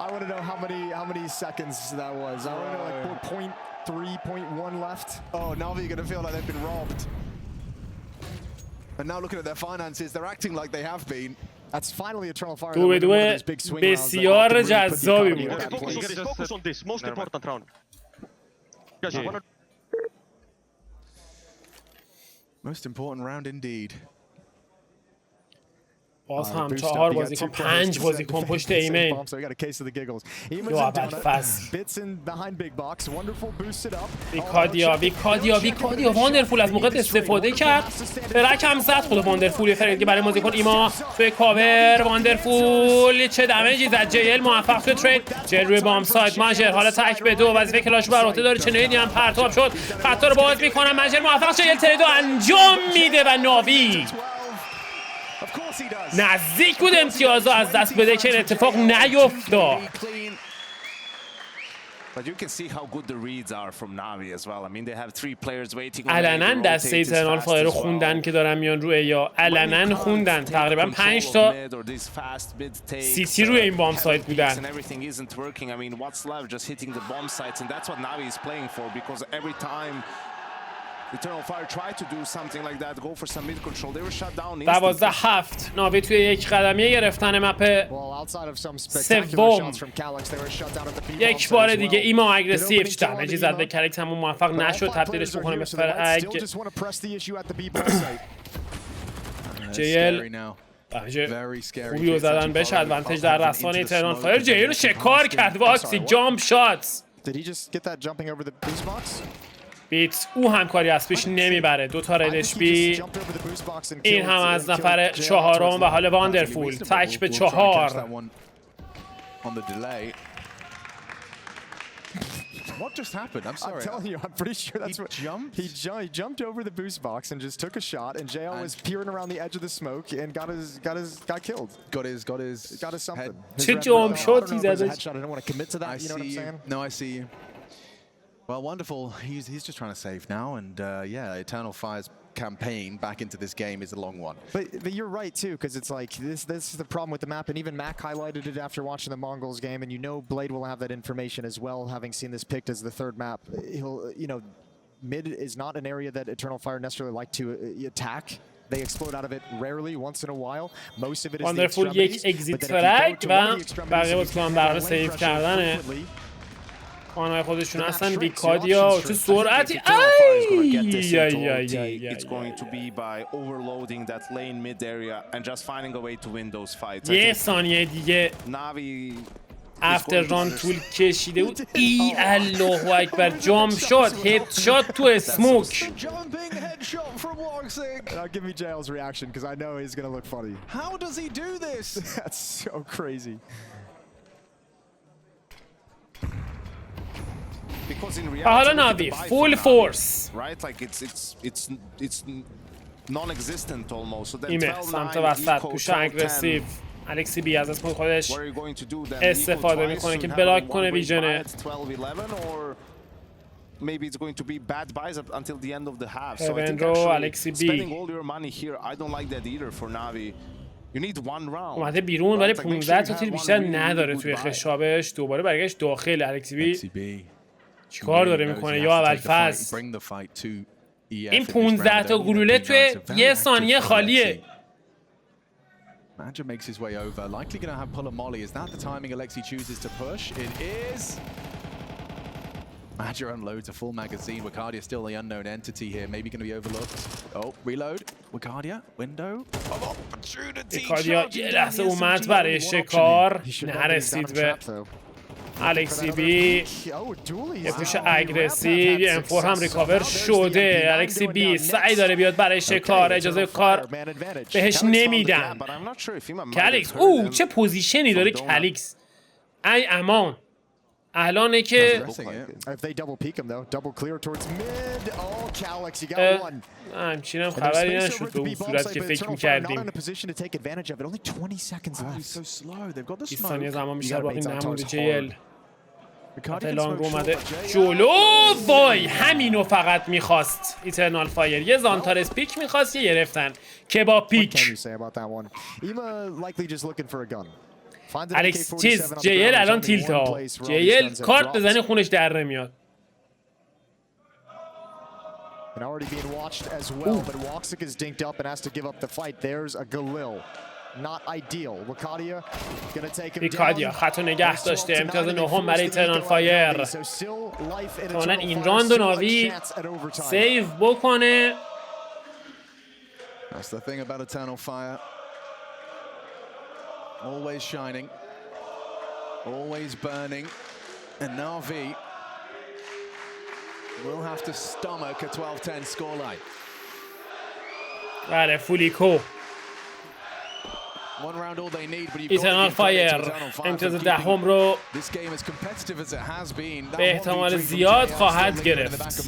[SPEAKER 4] I want to know how many seconds that was. I want to know like 0.3, 0.1 left.
[SPEAKER 5] Oh, Navi are going to feel like they've been robbed. And now looking at their finances, they're acting like they have been.
[SPEAKER 4] That's finally Eternal Fire.
[SPEAKER 1] بسیار جذابی بود.
[SPEAKER 7] Focus on this, most important round.
[SPEAKER 5] Most important round indeed.
[SPEAKER 1] باز هم 4 بازیکن 5 بازیکن پشت ایمین. دو اول فصل. ویکادیا واندرفول از موقع استفاده کرد. ترک هم زد. خود واندرفول فرید که برای بازیکن ایما توی کاور. واندرفول چه دمیجی زد. JL موفق شد ترید. JL روی بام ساید. ماجر حالا تک به 2 وظیفه کلاش بر عهده داره. چه نیدی هم پرتاب شد. خطا رو باز میکنه. ماجر موفق JL تریدو انجام میده و ناوی نزدیک بود امتیازها از دست بده که اتفاق نیفتاد. علنا دسته ایترنال فایر رو خوندن که دارن میان روی یا علنا خوندن. تقریبا 5 تا CT روی این بام سایت بودن.
[SPEAKER 8] Eternal Fire tried to do something like that, go for some mid control. They were shut down.
[SPEAKER 1] 12-7 ناوی توی یک قدمیه گرفتن مپ سوم. یک بار دیگه ایما اگریسیو دمیجی زد به کالیکس، همون موفق نشد تبدیلش بکنه به فرگ. JL خوبی رو زدن بهش. ادوانتج در رسان ایترنال فایر. JL رو شکار کرد با آکسی جامپ شات. بیت او هم کاری از پیش نمیبره. 2 تا ردش بی. این هم از نفر 4م و حال واندرفول تک به 4.
[SPEAKER 5] What just happened? I'm sorry.
[SPEAKER 4] I'm telling you, I'm pretty sure that's what he jumped over the boost box and just took a shot, and JL was peering around the edge of the smoke and got killed.
[SPEAKER 5] Got his something.
[SPEAKER 1] چه جامپ شاتی زده.
[SPEAKER 4] I don't want to commit to that. You know what I'm saying?
[SPEAKER 5] No, I see you. Well, wonderful. He's just trying to save now, and yeah, Eternal Fire's campaign back into this game is a long one.
[SPEAKER 4] But you're right too, because it's like this is the problem with the map, and even Mac highlighted it after watching the Mongols game, and you know Blade will have that information as well, having seen this picked as the 3rd map. He'll, you know, mid is not an area that Eternal Fire necessarily like to attack. They explode out of it rarely, once in a while. Most of it is the extremities.
[SPEAKER 1] یک اگزیت فرگ و بقیه بازیکن برای سیو کردنه. خانهای خودشون هستن. ویکادیا چه سرعتی. یه ثانیه دیگه افتر ران طول کشیده بود. ای الله اکبر. جامپ شات، هد شات تو اسموک.
[SPEAKER 4] Give me JL's reaction because I know he's going to look funny.
[SPEAKER 5] How does he do this?
[SPEAKER 4] That's so crazy.
[SPEAKER 1] حالا ناوی فول فورس.
[SPEAKER 8] It's non-existent almost.
[SPEAKER 1] ایمه سمت وسط پوش اگریسیو. الکسی بی از اسم خودش استفاده میکنه که بلاک کنه ویژنه.
[SPEAKER 8] Maybe it's going to be bad buys up until the end of the half.
[SPEAKER 1] So I think actually
[SPEAKER 8] spending all your money here, I don't like that either for Navi. You need one round.
[SPEAKER 1] اومده بیرون ولی 15 تا تیر بیشتر نداره توی خشابش. دوباره برگشت داخل. الکسی بی چیکار داره میکنه؟ یا اول فصل این 15 تا گلوله توی یه ثانیه خالیه.
[SPEAKER 5] Manja makes his way over, likely going to have pull a molly. Is that the timing Alexi chooses to push? It is. Madger unloads a full magazine. Wicardia still the unknown entity here. Maybe going to be overlooked. Oh, reload. Wicardia, window of opportunity.
[SPEAKER 1] Wicardia یه لحظه اومد برای شکار نرسید به الکسی بی. یه پوش اگریسیو، یه M4 هم ریکاور شده. الکسی بی سعی داره بیاد برای شکار، اجازه کار بهش نمیدن. کلیکس چه پوزیشنی داره کلیکس. ای امان الانه که همچینم خبری نشد به اون صورت که فکر میکردیم. 20 ثانیه زمان بیشتر باقی نمونده. JL لانگ اومده جلو. وای همینو فقط میخواست ایترنال فایر. یه زانتارس پیک میخواست، یه گرفتن که با پیک. الکس چیز JL الان تیلت ها. JL کارت بزنی خونش در نمیاد. ویکادیا خط و نگه داشته. امتیاز نهم برای ایترنال فایر. حالا این راند و ناوی سیو بکنه.
[SPEAKER 5] Always shining, always burning, and Navi will have to stomach a 12-10 scoreline.
[SPEAKER 1] بله فولیکو.
[SPEAKER 5] One round all they need, but you've
[SPEAKER 1] ایترنال فایر امتیاز دهم رو
[SPEAKER 5] This game as competitive as it has been.
[SPEAKER 1] به احتمال زیاد خواهد گرفت.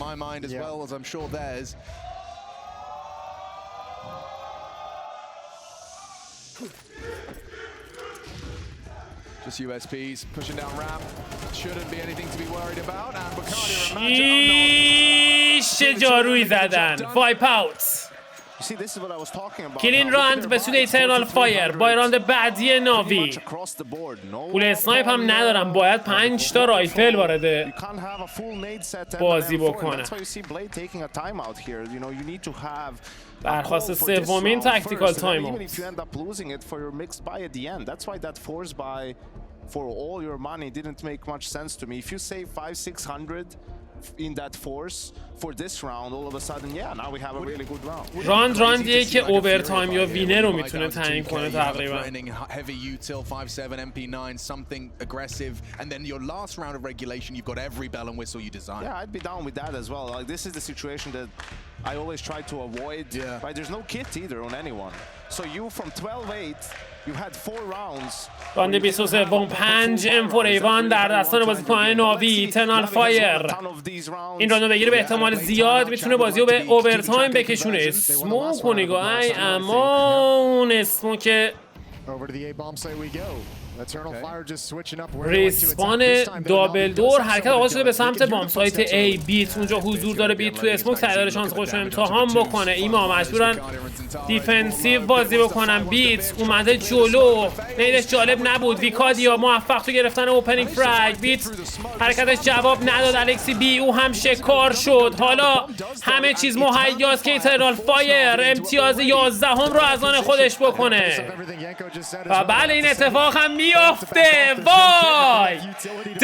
[SPEAKER 5] Just USPs pushing down ramp. Shouldn't be anything to be worried about. And Wicardia and
[SPEAKER 1] چه جارویی زدن. وایپ اوت. کلین راند به سود ایترنال فایر. با راند بعدی ناوی. پول اسنایپ هم ندارم. باید 5 تا رایفل وارد بازی بکنه. درخواست سومین تاکتیکال تایم اوت.
[SPEAKER 8] For all your money didn't make much sense to me. If you save 500-600 in that force for this round, all of a sudden, yeah, now we have a really good round.
[SPEAKER 1] راندیه که اوورتایم یا وینر رو میتونه تعیین کنه تقریبا.
[SPEAKER 5] Heavy util 5-7 MP9 something aggressive, and then your last round of regulation, you've got every bell and whistle you design.
[SPEAKER 8] Yeah, I'd be down with that as well. Like this is the situation that I always try to avoid. Yeah. Right, there's no kit either on anyone. So you from 12-8. You had 4 rounds.
[SPEAKER 1] راند 23 5 M4 ایوان در دستان بازیکن ناوی ایترنال فایر. این راندو بگیره به احتمال زیاد میتونه بازی رو به اوورتایم بکشونه. اسموک و نگاه ای امان اسموک ریسپان دابل دور. حرکت آغاز شده به سمت بام سایت A. بیت اونجا حضور داره. بیت تو اسموک سعی داره شانس خودش رو امتحان بکنه. ایما مجبورن دیفنسیو بازی بکنن. بیت اومده جلو. نیدش جالب نبود. ویکادیا موفق تو گرفتن اوپنینگ فرگ. بیت حرکتش جواب نداد. الکسی بی او هم شکار شد. حالا همه چیز مهیاست که ایترنال فایر امتیاز 11 هم رو از آن خودش بکنه. و بله این اتفاق هم میافته. وای 12-11.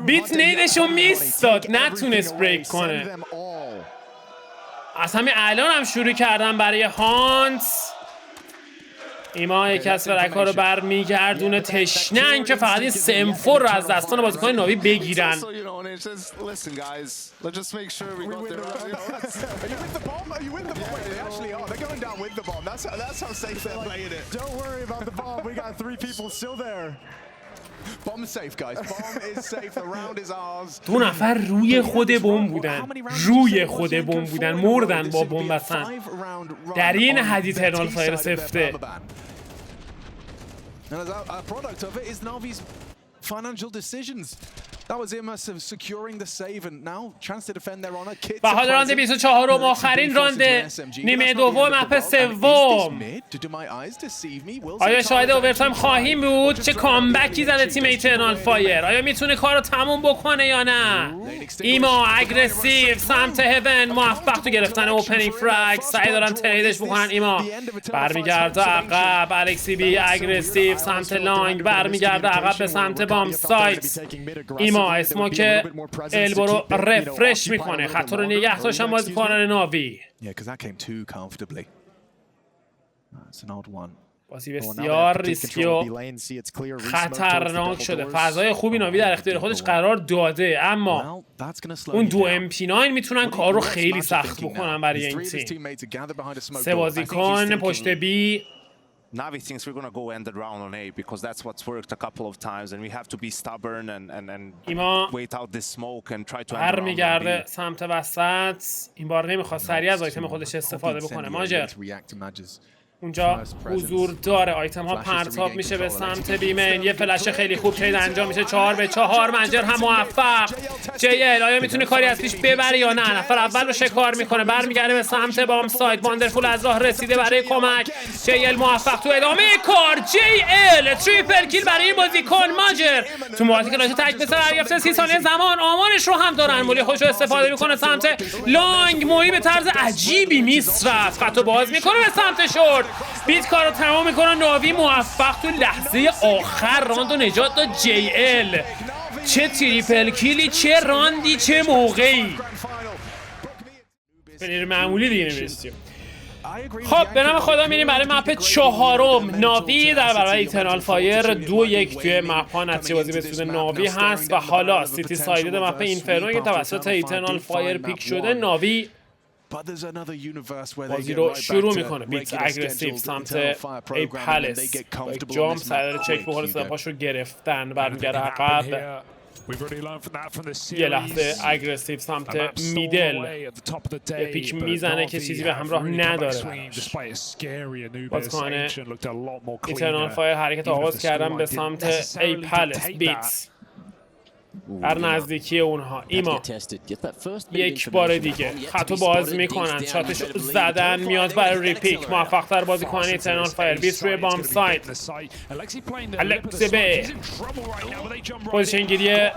[SPEAKER 1] بیت نیدشو میستاد نتونست بریک کنه. از همین الان هم شروع کردن برای هانت. ایما یک از فرک‌ها رو برمیگردونه. تشنن که فقط این سمفور رو از دستان بازیکن ناوی بگیرن. دو نفر روی خود بمب بودن. مردن با بمب بستن. در این حد ایترنال فایر سفته.
[SPEAKER 5] And as a product of it is Navi's financial decisions.
[SPEAKER 1] فرهاد راند 24 آخرین راند نیمه دوم مپ سوم. آیا شاهد اوورتایم خواهیم بود؟ چه کامبکی زده تیم ایترنال فایر. آیا میتونه کارو تموم بکنه یا نه؟ ایما اگریسیو سمت هیون، موفق تو گرفتن اوپنینگ فرگ. سعی دارن تریدش بکنن. ایما برمیگرده عقب. الکسی بی اگریسیو سمت لانگ، برمیگرده عقب به سمت بام سایت. ایما اسموک البو رو رفرش میکنه. خط رو نگه داشتن بازیکنان ناوی. بازی بسیار ریسکی و خطرناک شده. فضای خوبی ناوی در اختیار خودش قرار داده، اما اون دو MP9 میتونن کار رو خیلی سخت بکنن برای این تیم. سه بازیکن پشت بی.
[SPEAKER 8] Navi thinks we're gonna go end the round on A because that's what's worked a couple of times, and we have to be stubborn and wait out this smoke and try to end the round.
[SPEAKER 1] میگرده سمت وسط. این بار نمیخواد سریع از آیتم خودش استفاده بکنه. ماجر اونجا حضور داره. آیتم ها پرتاب میشه به سمت بیمین. یه فلش خیلی خوب ترید انجام میشه. 4-4 منجر هم موفق. JL آیا میتونه کاری از پیش ببره یا نه؟ نفر اول رو شکار میکنه. برمیگرده به سمت بام سایت. واندرفول از راه رسیده برای کمک. JL موفق تو ادامه کار. JL تریپل کیل برای این بازیکن. ماجر تو موقعی که لاش تک به سر گرفته 30 ثانیه زمان آمارش رو هم دارن. مولی خودش رو استفاده میکنه سمت لانگ. موی به طرز عجیبی میصرف. خطو باز میکنه به سمت شورت. بیت کارو تمام میکنه. ناوی موفق تو لحظه آخر راند و نجات داد. JL چه تریپل کیلی، چه راندی، چه موقعی. پلیر معمولی دیگه نمیستیم. خب به نام خدا میریم برای مپ چهارم. ناوی در برابر ایترنال فایر 2-1 توی مپ ها. نتیجه بازی به سود ناوی هست و حالا سیتی سایدد مپ اینفرنو که توسط ایترنال فایر پیک شده. ناوی بازی رو شروع میکنه. بیت اگریسیو سمت ای پلس با یک جامپ سعی داره چک بکنه. سپاش رو گرفتن. برمیگرده عقب. یه لحظه اگریسیو سمت میدل. یه پیک میزنه که چیزی به همراه نداره. بازیکن ایترنال فایر حرکت آغاز کردن به سمت ای پلس. بیت در نزدیکی اونها. ایما یک بار دیگه خطو باز میکنن. شاتش زدن میاد برای ریپیک. موفق تر بازیکن ایترنال فایر. بیت روی بام سایت. الکسی بی پوزیشن گیریه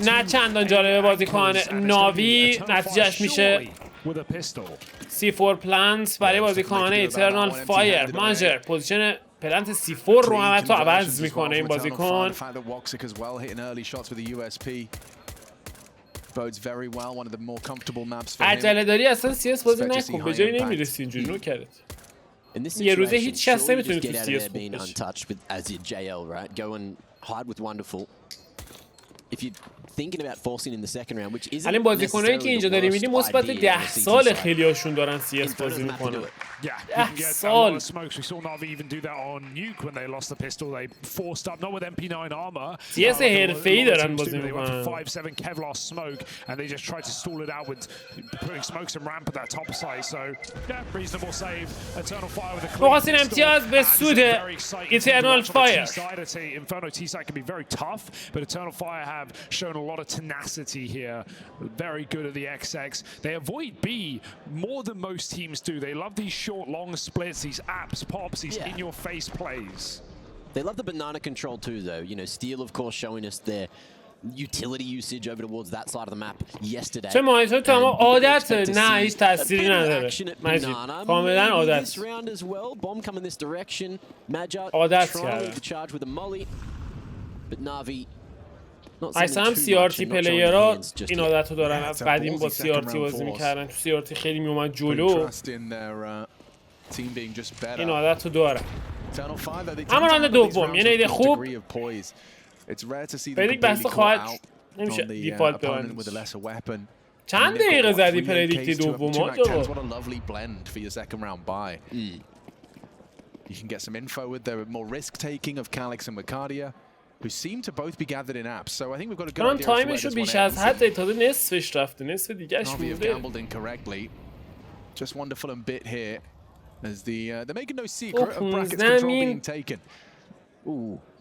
[SPEAKER 1] نه چندان جالبه بازیکن ناوی. نتیجهش میشه C4 پلنت برای بازیکن ایترنال فایر. مانجر پوزیشن پلنت C4 رو هم حتی عوض میکنه این بازیکن. عجله داری اصلا CS بازی نکن. به جایی نمیرسی اینجوری. نو کرد. یه روزه هیچ کس نمیتونه تو CS بود بشه. الان بازیکنایی که اینجا داری می‌بینی مثبت 10 سال خیلی هاشون دارن CS بازی میکنن. 10 سال. CS حرفه‌ای دارن بازی میکنن. مقاسین امتیاز به سود ایترنال فایر.
[SPEAKER 2] A lot of tenacity here. Very good at the XX. They avoid B more than most teams do. They love these short, long splits, these apps, pops, these in-your-face plays.
[SPEAKER 3] They love the banana control too, though. You know, Steel, of course, showing us their utility usage over towards that side of the map yesterday.
[SPEAKER 1] چه مایزه تو اما عادت نه هیچ تأثیری نداره. مجید کاملا عادت. عادت کرده. اصلا هم CRT پلیرها این عادت رو دارن. از قدیم با CRT بازی میکردن. تو CRT خیلی میومد جلو. این عادت رو دارن. اما راند دوم یه نیده خوب. پردیک بسته خواهد نمیشه دیفالت ببند. چند دقیقه زدی پردیکتی دوم ها جا؟
[SPEAKER 5] You can get some info with the more risk-taking of Calix and Wicardia, who seem to both be gathered in apps. So I think we've got a good idea of where this one
[SPEAKER 1] بیش از حد تازه نصفش رفته. نصف دیگه‌اش
[SPEAKER 5] مونده. gambled incorrectly. Just wonderful and bit here as they're making no secret of brackets control being taken.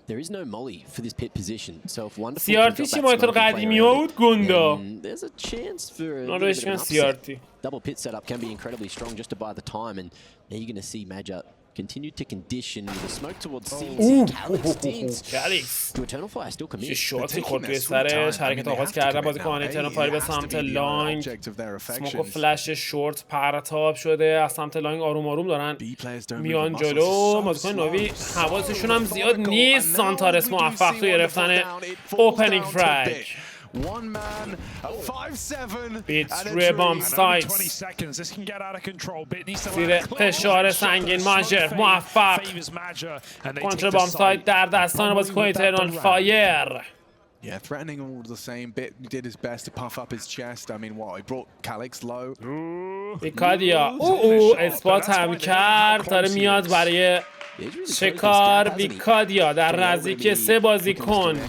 [SPEAKER 3] There is no molly for this pit position. So if Wonderful
[SPEAKER 1] سیارتی چی مایتر قدیمی ها بود گندا.
[SPEAKER 3] there's a chance for a
[SPEAKER 1] نارش کن سیارتی.
[SPEAKER 3] double pit setup can be incredibly strong just to buy the time, and now you're going to see Major continue to condition with a smoke towards CT. Calix to Eternal Fire still committed.
[SPEAKER 1] شوتی خورد توی سرش، حرکت آغاز کردن بازیکن ایترنال فایر به سمت لانگ. سموک و فلش شورت پرتاب شده از سمت لانگ، آروم آروم دارن میان جلو. بازیکن ناوی حواسشون هم زیاد نیست. سانتارس موفق تو گرفتن اوپنینگ فرگ.
[SPEAKER 5] One man at 5-7
[SPEAKER 1] بیتس روی بام سایت زیر فشار سنگین ماجر موفق. کنتر بام سایت در دستان بازیکن ایترنال فایر.
[SPEAKER 5] Yeah, threatening all the same. Bit did his best to puff up his chest. I mean, what? He brought Calix low.
[SPEAKER 1] ویکادیا اثبات هم کرد، داره میاد برای شکار. ویکادیا در نزدیک 3 بازیکن.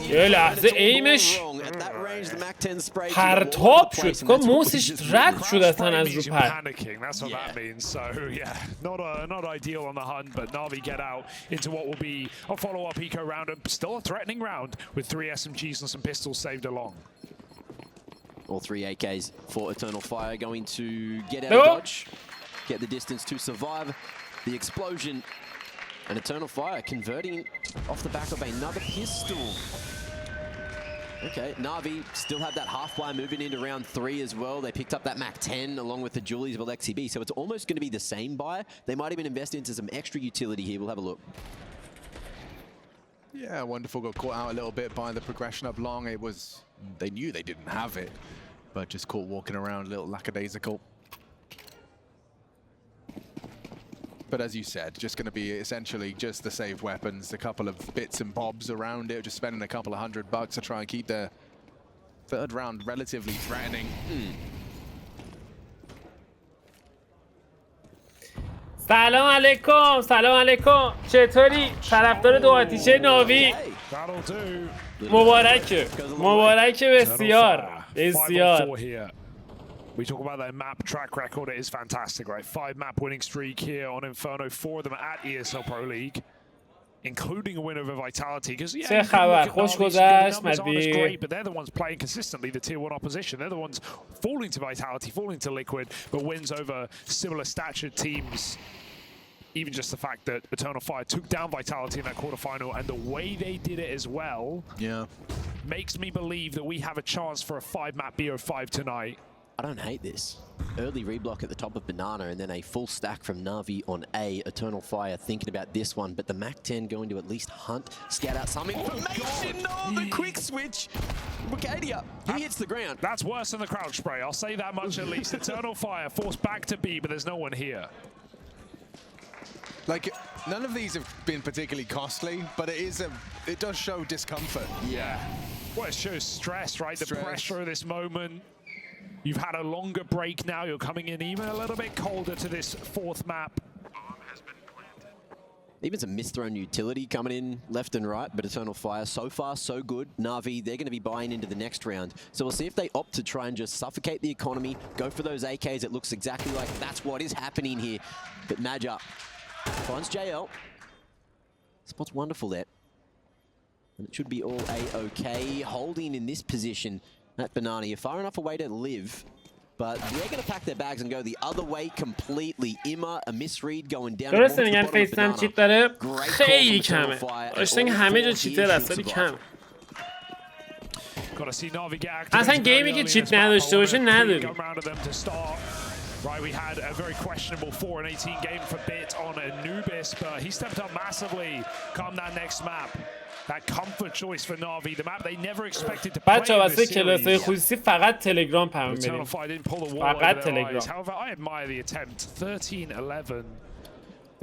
[SPEAKER 1] یه لحظه ایمش پرتاب شد، که موسش رد شد اصلا از رو پر.
[SPEAKER 2] Not ideal on the hunt, but Navi get out into what will be a follow-up eco round, and still a threatening round with 3 SMGs and some pistols saved along.
[SPEAKER 3] All 3 AKs for Eternal Fire going to get out of dodge, get the distance to survive the explosion, and Eternal Fire converting off the back of another pistol. Okay, Navi still have that half-wire moving into round 3 as well. They picked up that MAC-10 along with the Julies of XCB, so it's almost going to be the same buy. They might even invest into some extra utility here. We'll have a look.
[SPEAKER 5] Yeah, Wonderful got caught out a little bit by the progression up long. It was, they knew they didn't have it, but just caught walking around a little lackadaisical. But as you said, just going to be essentially just the saved weapons, a couple of bits and bobs around it, just spending a couple of $100 to try and keep the 3rd round relatively threatening.
[SPEAKER 1] سلام علیکم، سلام علیکم. چطوری؟ طرفدار 2 آتیشه ناوی. مبارکه، مبارکه بسیار بسیار.
[SPEAKER 2] We talk about their map track record, it is fantastic, right? 5 map winning streak here on Inferno, 4 of them at ESL Pro League, including a win over Vitality. Because yeah,
[SPEAKER 1] چه خبر؟ خوش گذشت مدی.
[SPEAKER 2] great, but they're the ones playing consistently the tier 1 opposition. They're the ones falling to Vitality, falling to Liquid, but wins over similar statured teams. Even just the fact that Eternal Fire took down Vitality in that quarterfinal, and the way they did it as well, makes me believe that we have a chance for a 5 map BO5 tonight.
[SPEAKER 3] I don't hate this. Early reblock at the top of Banana, and then a full stack from Navi on A. Eternal Fire thinking about this one, but the MAC-10 going to at least hunt, scout out some information. Oh, the quick switch. Bucadia, he hits the ground.
[SPEAKER 2] That's worse than the crouch spray, I'll say that much at least. Eternal Fire forced back to B, but there's no one here.
[SPEAKER 5] Like, none of these have been particularly costly, but it does show discomfort.
[SPEAKER 2] Yeah. Well, it shows stress, right? The pressure of this moment. You've had a longer break now. You're coming in even a little bit colder to this 4th map.
[SPEAKER 3] Even some misthrown utility coming in left and right, but Eternal Fire, so far, so good. Navi, they're going to be buying into the next round. So we'll see if they opt to try and just suffocate the economy, go for those AKs. It looks exactly like that's what is happening here. But Major finds JL. Spot's wonderful there. And it should be all A-okay. Holding in this position. At Banana, you're far enough away to live, but they're going to pack their bags and go the other way completely. Ima, a misread going down.
[SPEAKER 1] درسته میگن فیستن چیت داره خیلی کمه. داشتن همه جا چیتر است ولی کم. اصلا گیمی که چیت نداشته باشه نداریم.
[SPEAKER 2] Right, we had a very questionable 4-18 game for Bit on Anubis, but he stepped up massively. Come that next map. That comfort choice for Navi, the map they never expected to play
[SPEAKER 1] بچه‌ها واسه کلاس‌های خصوصی فقط تلگرام پیام بدید. فقط تلگرام.
[SPEAKER 2] However, I admire the attempt. 13-11.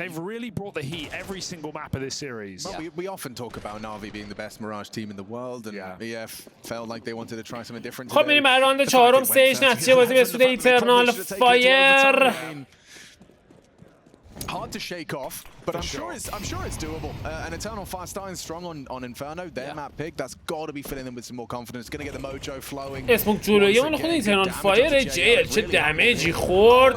[SPEAKER 2] They've really brought the heat every single map of this series.
[SPEAKER 5] Well, we often talk about Navi being the best Mirage team in the world, and EF felt like they wanted to try something different.
[SPEAKER 1] خب میریم برای راند 4م سیج نتیجه بازی به سود ایترنال فایر.
[SPEAKER 5] Hard to shake off, but I'm sure it's doable. And Eternal Fire starting strong on Inferno. Their map pick, that's got to be filling them with some more confidence. Going to get the mojo flowing.
[SPEAKER 1] اسموک جلویی اون خود ایترنال فایر چه دمیجی خورد.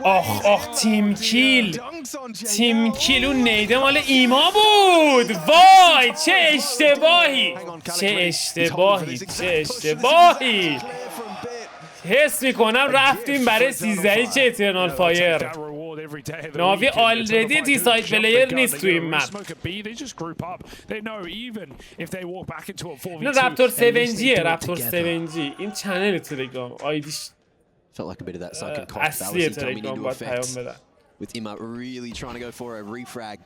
[SPEAKER 1] آخ تیم کیل اون نیده مال ایما بود. وای چه اشتباهی. حس میکنم رفتیم برای 13 چه ایترنال فایر. ناوی آلردی تی سایت پلیر نیست تو این مپ. نه رپتور 7Gه، رپتور 7G. این چنل تلگرام آیدیش اصلی تلگرام باید پیام بدن.
[SPEAKER 3] With Ima really trying to go for a refrag.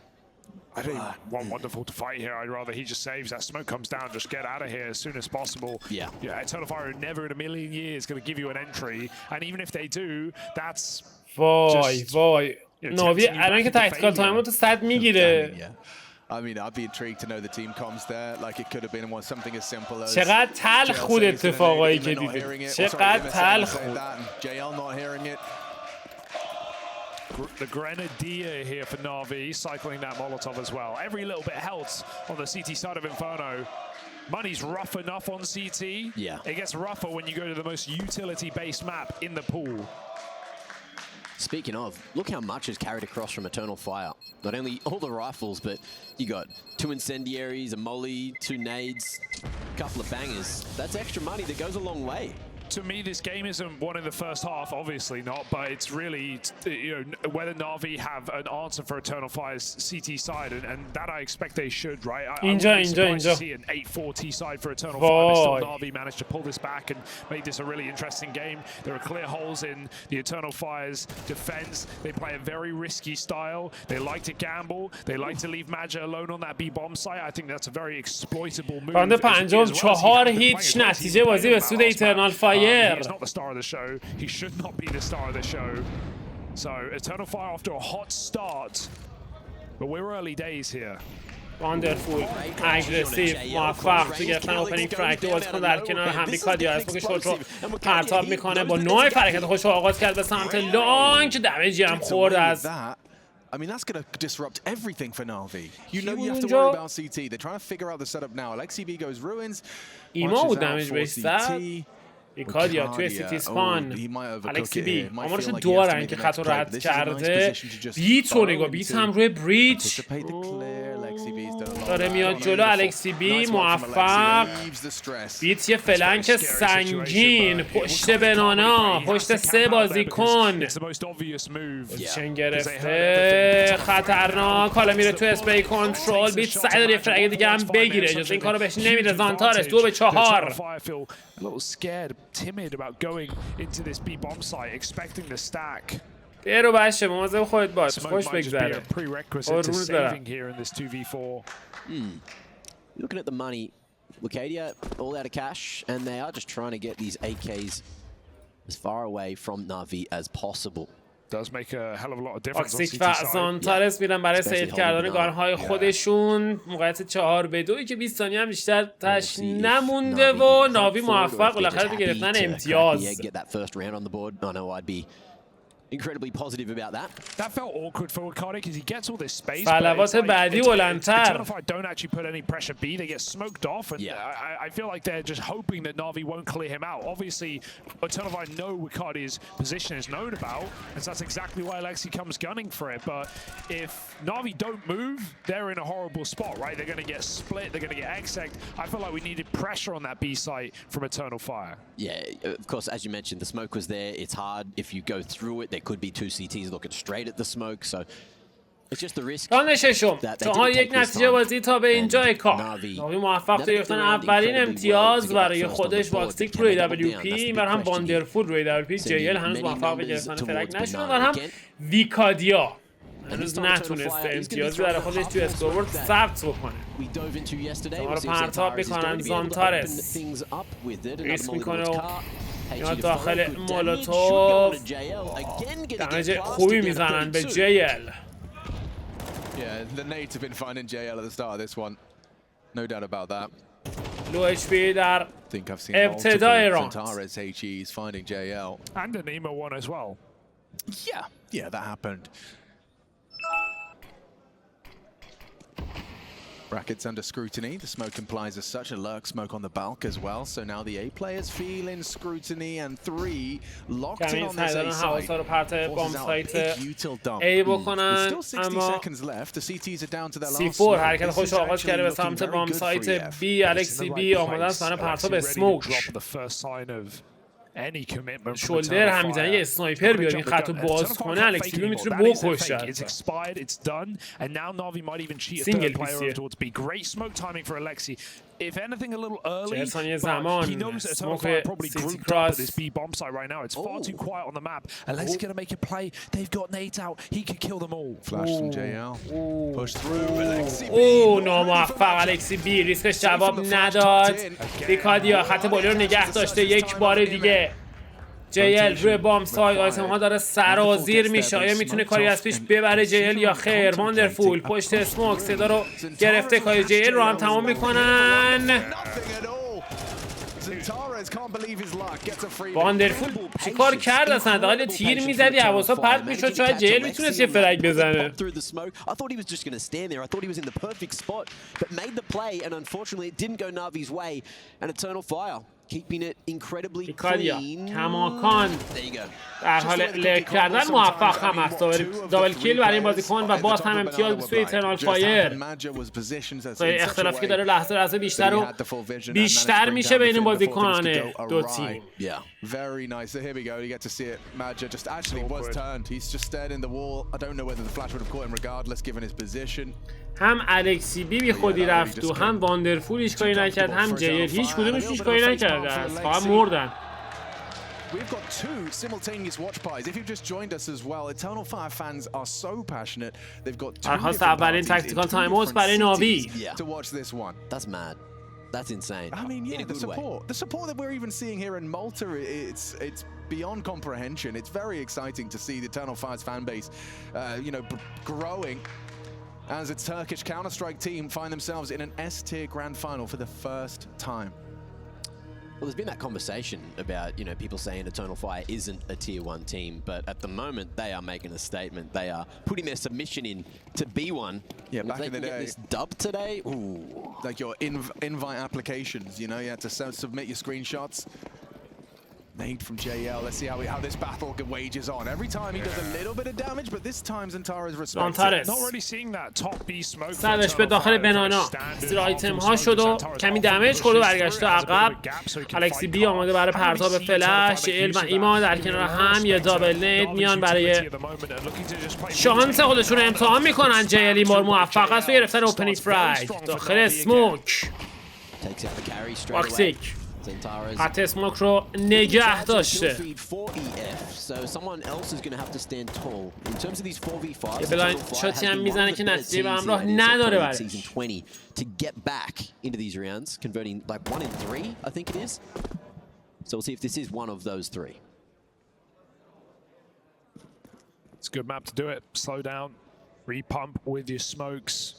[SPEAKER 2] I don't want Wonderful to fight here. I'd rather he just saves. That smoke comes down. Just get out of here as soon as possible. Yeah. Eternal Fire never in a million years going to give you an entry. And even if they do, that's
[SPEAKER 1] وای ناوی الان که تکتیکال تایمو تو 100 میگیره.
[SPEAKER 5] I mean, I'd be intrigued to know the team comms there. Like it could have been something as simple as.
[SPEAKER 1] چقدر تلخ بود اتفاقایی که دیدیم. چقدر تلخ بود.
[SPEAKER 5] JL not hearing it.
[SPEAKER 2] The Grenadier here for Navi, cycling that Molotov as well. Every little bit helps on the CT side of Inferno. Money's rough enough on CT.
[SPEAKER 3] Yeah.
[SPEAKER 2] It gets rougher when you go to the most utility-based map in the pool.
[SPEAKER 3] Speaking of, look how much is carried across from Eternal Fire. Not only all the rifles, but you got 2 incendiaries, a molly, 2 nades, a couple of bangers. That's extra money that goes a long way.
[SPEAKER 2] To me, this game isn't won in the first half, obviously not, but it's really, you know, whether Navi have an answer for Eternal Fire's CT side, and that I expect they should, right? I wouldn't be surprised to see an 8-4 T side for Eternal Fire, but still Navi managed to pull this back and make this a really interesting game. There are clear holes in the Eternal Fire's defense. They play a very risky style. They like to gamble. They like to leave Maja alone on that B-bomb site. I think that's a very exploitable move.
[SPEAKER 1] راند پنجم 4 هیچ نتیجه بازی به سود ایترنال فایر.
[SPEAKER 2] He's not the star of the show. He should not be the star of the show. So Eternal Fire off to a hot start, but we're early days here.
[SPEAKER 1] واندرفول اگریسیو موفق تو گرفتن اوپنینگ فرک بازیکن در کنار هم بیکادیا اسمش خود رو پرتاب میکنه با نوع حرکت خوش رو آغاز کرد به سمت لانگ که دمیجی هم خورد از
[SPEAKER 5] I mean, that's going to disrupt everything for Navi. You know you have to worry about CT. They're trying to figure out the setup now. LXCB goes ruins.
[SPEAKER 1] ایما بود دمیج بهش زد. بیکادیا توی سیتی سپان الکسی بی آمارشو دارن که خط رو رد کرده. بیت رو نگاه، بیت هم روی بریچ داره میاد جلو. الکسی بی موفق. بیت یه فلنک سنگین پشت بنانا، پشت 3 بازیکن پوزیشن گرفته، خطرناک. حالا میره تو اسپری کنترل. بیت سعی داره یه فرگ دیگه هم بگیره، اجازه این کارو بهش نمیده. زانتارش 2-4.
[SPEAKER 2] timid about going into this B bomb site, expecting the stack.
[SPEAKER 1] رو باشه مواظب خودت باش، خوش بگذره.
[SPEAKER 2] قربونت برم.
[SPEAKER 3] Looking at the money, Lucadia all out of cash, and they are just trying to get these AKs as far away from Navi as possible.
[SPEAKER 2] Does make a hell of a lot of difference.
[SPEAKER 1] آکسیک و زانتارس میرن برای سید کردن گانهای خودشون. موقعیت 4-2 که 20 ثانیه هم بیشتر تاش نمونده و ناوی موفق بالاخره به گرفتن امتیاز.
[SPEAKER 3] Incredibly positive about that.
[SPEAKER 2] That felt awkward for Wakari because he gets all this space.
[SPEAKER 1] فلوات بعدی بلندتر.
[SPEAKER 2] Eternal Fire don't actually put any pressure B. They get smoked off, and I feel like they're just hoping that Navi won't clear him out. Obviously, Eternal Fire know Wakari's position is known about, and so that's exactly why Alexi comes gunning for it. But if Navi don't move, they're in a horrible spot, right? They're going to get split. They're going to get exec'd. I feel like we needed pressure on that B site from Eternal Fire.
[SPEAKER 3] Yeah, of course, as you mentioned, the smoke was there. It's hard if you go through it. There could be 2 CTs looking straight at the smoke, so it's just the risk.
[SPEAKER 1] راند ششم 4-1 نتیجه بازی تا به اینجای کار. ناوی موفق تو گرفتن اولین امتیاز برای خودش با اکسیک روی WP. این بر هم واندرفول روی WP. JL هنوز موفق به گرفتن فرک نشده و هم ویکادیا هنوز نتونسته امتیازی برای خودش توی اسکوربورد ثبت بکنه. شما رو پرتاب میکنن. زانتارس ریس میکنه و میاد داخل مولوتوف. دمیج خوبی میزنن به JL.
[SPEAKER 5] Yeah, the nades have been finding JL at the start of this one. No doubt about that.
[SPEAKER 1] لو اچ پی در
[SPEAKER 5] ابتدای راند. Zantares HE's finding JL.
[SPEAKER 2] And an Emo one as well.
[SPEAKER 5] Yeah, that happened. Brackets under scrutiny. The smoke implies as such a lurk smoke on the bulk as well. So now the A players feeling scrutiny and 3 locked in on this A side. Forces out a big util dump. There's still 60 seconds left. The CTs are down to their last
[SPEAKER 1] C4 حرکت خوش آغاز کرده به سمت بام سایت B. الکسی B آماده است برای پرتاب اسموک. شولدر هم میزنه یه اسنایپر بیاد این خط رو باز کنه. الکسی بی میتونه بکشه. سینگل پیسیه. 40 ثانیه زمان. اسموک سیتی کراس. اوه ناموفق الکسی بی. ریسکش جواب نداد. دیکادیا خط بالی رو نگه داشته یک بار دیگه. JL روی بام ساید آیتم ها داره سرازیر میشه. آیا میتونه کاری از پیش ببره JL یا خیر؟ واندرفول پشت اسموک صدا رو گرفته. کاری JL رو هم تمام میکنن. واندرفول چی کار کرد اصلا؟ حداقل تیر میزدی حواسا پرت میشد. شاید JL میتونست یه فرگ بزنه.
[SPEAKER 3] Keeping it incredibly clean.
[SPEAKER 1] کماکان در حال لک کردن موفق هم است. دابل کیل برای این بازیکن و باز هم امتیاز سوی ایترنال فایر. اختلافی که داره لحظه بیشتر و بیشتر میشه بین این بازیکنان دو تیم.
[SPEAKER 5] Very nice. So here we go. You get to see it. Madja just actually was turned. He's just stared in the wall. I don't know whether the flash would have caught him regardless given his position.
[SPEAKER 1] هم الکسی بی خودی رفت و هم واندرفول هیچ کاری نکرد. هم JL هیچ کدومش هیچ کاری نکرده است. فقط مردن.
[SPEAKER 5] We've got 2 simultaneous watch parties. If you've just joined us as well, Eternal Fire fans are so passionate. They've got 2
[SPEAKER 1] درخواست اولین تاکتیکال تایم اوت برای ناوی.
[SPEAKER 5] To watch this one.
[SPEAKER 3] That's mad. That's insane.
[SPEAKER 5] I mean, yeah, the support that we're even seeing here in Malta, it's beyond comprehension. It's very exciting to see the Eternal Fire's fan base, you know, growing as a Turkish Counter-Strike team find themselves in an S-tier grand final for the first time.
[SPEAKER 3] Well, there's been that conversation about, you know, people saying Eternal Fire isn't a tier 1 team, but at the moment they are making a statement. They are putting their submission in to be one.
[SPEAKER 5] Yeah, back in the day.
[SPEAKER 3] Get this dub today, ooh.
[SPEAKER 5] Like your invite applications, you know, you had to submit your screenshots. Nade from JL. Let's see how this battle wages on. Every time he does a little bit of damage, but this time Zantara's respected.
[SPEAKER 2] Not really seeing that top B smoke.
[SPEAKER 1] سرش به داخل بنانا. زیر آیتم ها شد و کمی دمیج خورد و برگشت عقب. الکسی بی آماده برای پرتاب فلش. JL و ایما در کنار هم یه دابل نید میان برای شانس خودشون رو امتحان میکنن. JL این بار موفق است و گرفتن اوپنینگ فرایج داخل اسموک. واکسیک خط اسموک رو نگه داشته. یه بلاین شاتی هم میزنه که نتیجه به همراه نداره برش.
[SPEAKER 2] It's a good map to do it. Slow down, repump with your smokes.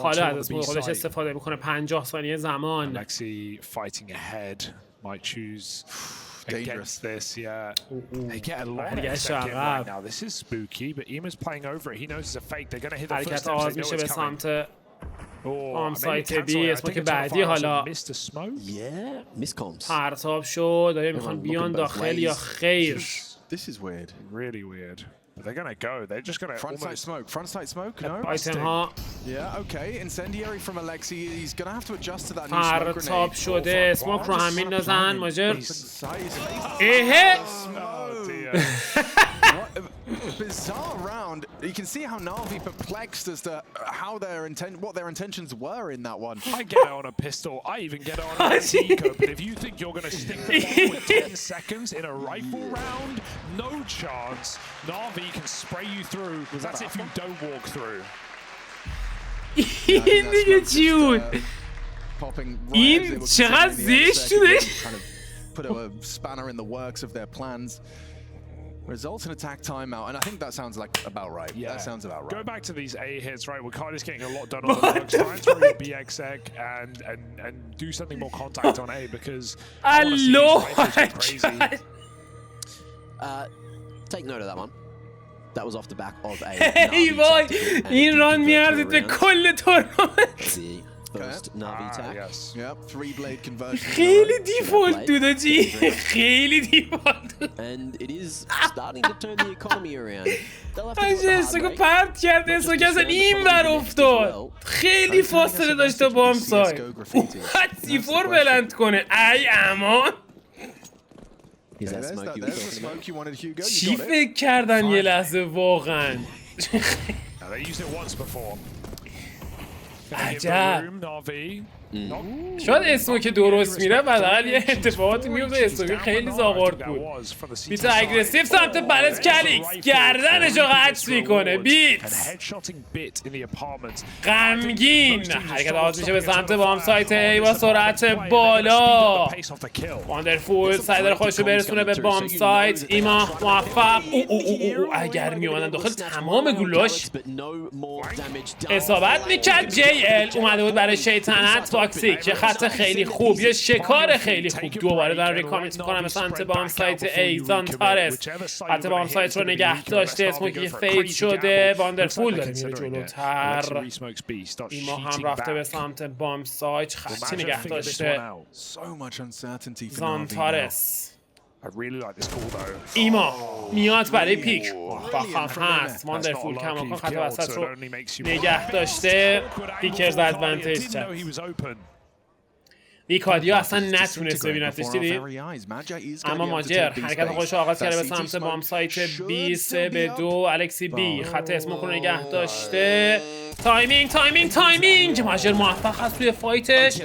[SPEAKER 1] حالا از اسموک خودش استفاده میکنه. 50 ثانیه زمان.
[SPEAKER 2] Alexi fighting ahead might choose against this. Yeah, they get a lot of second right now. This is spooky, but Ima's playing over it. He knows it's a fake. They're gonna hit the first step.
[SPEAKER 1] آغاز میشه به سمت آم سایت بی. اسموک بعدی حالا پرتاب شد. آیا میخوان بیان داخل یا خیر؟
[SPEAKER 5] This is weird.
[SPEAKER 2] Really weird. They're gonna go. They're just gonna
[SPEAKER 5] front side smoke. No.
[SPEAKER 1] آیتم ها.
[SPEAKER 5] Yeah. Okay. Incendiary from Alexi. He's gonna have to adjust to that new smoke grenade.
[SPEAKER 1] پرتاب شده. اسموک رو هم میندازن. ماجر. اهه.
[SPEAKER 5] Bizarre round. You can see how Navi perplexed as to what their intentions were in that one.
[SPEAKER 2] I get it on a pistol. I even get it on a Deco. But if you think you're going to stick the bomb with 10 seconds in a rifle round, no chance. Navi can spray you through. That's if you don't walk through.
[SPEAKER 1] این دیگه چی بود؟ این چقدر زشت شده.
[SPEAKER 5] Put a spanner in the works of their plans. Results in attack timeout, and I think that sounds like about right. Yeah, that sounds about right.
[SPEAKER 2] Go back to these A hits, right? Wakadi's getting a lot done on the works. Try and throw your BX egg and do something more contact on A because
[SPEAKER 1] Hello.
[SPEAKER 3] Take note of that one. That was off the back of a
[SPEAKER 1] ای وای این ران میارزید به کل تورنمنت.
[SPEAKER 3] First Navi attack.
[SPEAKER 5] Yep, 3-blade conversion.
[SPEAKER 1] خیلی دیفولت دودو جی. خیلی دیفولت.
[SPEAKER 3] And it is starting to turn the economy around.
[SPEAKER 1] استوکو پرت کرد. استوکو اصلا این بر افتاد. خیلی فاصله داشت تا بام سای. اومد C4 بلند کنه. ای امان. چی فکر کردن یه لحظه واقعا؟ عجب. شاید اسموک درست میره بعد یه اتفاقاتی میفته. اسموک خیلی زاغارد بود. بیت اگریسیو سمت بلد کلیکس گردنشو قطع میکنه. بیت غمگین حرکت آغاز میشه به سمت بام سایت ای با سرعت بالا. واندرفول سعی داره خودشو برسونه به بام سایت. ایما موفق. اگر میومدن داخل تمام گولاش اصابت میکرد. جی ال اومده بود برای شیطنت. تاکسیک یه خط خیلی خوب، یه شکار خیلی خوب. دوباره دارم ریکامیت میکنم به سمت بام سایت ای. زانتارس خط بام سایت رو نگه داشته. اسموکی فید شده. واندرفول داره میره جلوتر. ایما هم رفته به سمت بام سایت. خطی نگه داشته زانتارس. ایما میاد برای پیک. باخم هست. واندرفول کماکان خط وسط رو نگه داشته. پیکرز ادوانتیج کرد. ویکادیا اصلا نتونست ببینتش. دیدید؟ اما ماجر حرکت خودش آغاز کرده به سمت بام سایت بی. 3-2 الکسی بی خط اسموک رو نگه داشته. تایمینگ ماجر موفق هست توی فایتش.